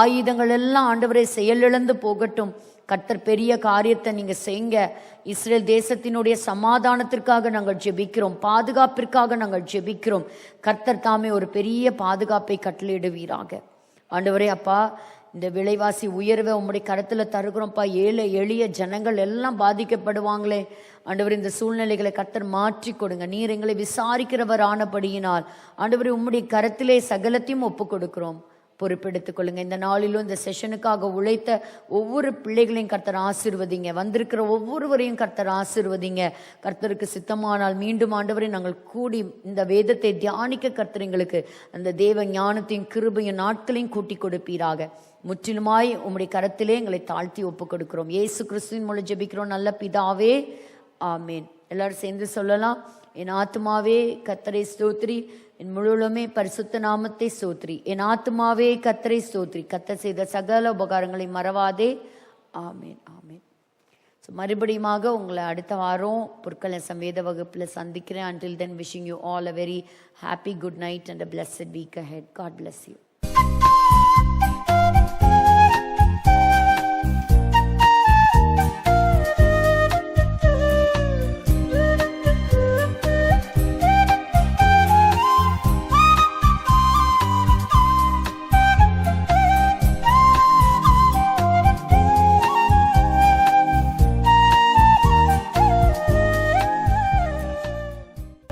Speaker 1: ஆயுதங்கள் எல்லாம் ஆண்டவரை செயலிழந்து போகட்டும். கர்த்தர் பெரிய காரியத்தை நீங்க செய்யுங்க. இஸ்ரேல் தேசத்தினுடைய சமாதானத்திற்காக நாங்கள் ஜெபிக்கிறோம், பாதுகாப்பிற்காக நாங்கள் ஜெபிக்கிறோம். கர்த்தர் தாமே ஒரு பெரிய பாதுகாப்பை கட்டளையிடுவீராக. ஆண்டவரே அப்பா, இந்த விலைவாசி உயர்வை உம்முடைய கருத்துல தருகிறோம்ப்பா. ஏழை எளிய ஜனங்கள் எல்லாம் பாதிக்கப்படுவாங்களே ஆண்டவர், இந்த சூழ்நிலைகளை கர்த்தர் மாற்றி கொடுங்க. நீர் எங்களை விசாரிக்கிறவர் ஆனபடியினால் ஆண்டவரே, உம்முடைய கரத்திலே சகலத்தையும் ஒப்பு கொடுக்கிறோம். பொறுப்பெடுத்துக் கொள்ளுங்க. இந்த நாளிலும் இந்த செஷனுக்காக உழைத்த ஒவ்வொரு பிள்ளைகளையும் கர்த்தர் ஆசீர்வதிங்க. வந்திருக்கிற ஒவ்வொருவரையும் கர்த்தர் ஆசீர்வதிங்க. கர்த்தருக்கு சித்தமானால் மீண்டும் ஆண்டவரை நாங்கள் கூடி இந்த வேதத்தை தியானிக்க கர்த்தர் எங்களுக்கு அந்த தேவ ஞானத்தையும் கிருபையும் நாட்களையும் கூட்டி கொடுப்பீராக. முற்றிலுமாய் உம்முடைய கரத்திலே எங்களை தாழ்த்தி ஒப்பு கொடுக்கிறோம். இயேசு கிறிஸ்துவின் மூலம் ஜெபிக்கிறோம் நல்ல பிதாவே, ஆமேன். எல்லாரும் சேர்ந்து சொல்லலாம். என் ஆத்துமாவே கர்த்தரை ஸ்தோத்திரி, என் முழுவதுமே பரிசுத்த நாமத்தை ஸ்தோத்திரி. என் ஆத்துமாவே கர்த்தரை ஸ்தோத்திரி, கர்த்தர் செய்த சகல உபகாரங்களை மறவாதே. ஆமேன், ஆமேன். ஸோ மறுபடியுமாக உங்களை அடுத்த வாரம் பொற்கள சமேத வகுப்பில் சந்திக்கிறேன். Until then, wishing you all a very happy good night and a blessed week ahead. God bless you.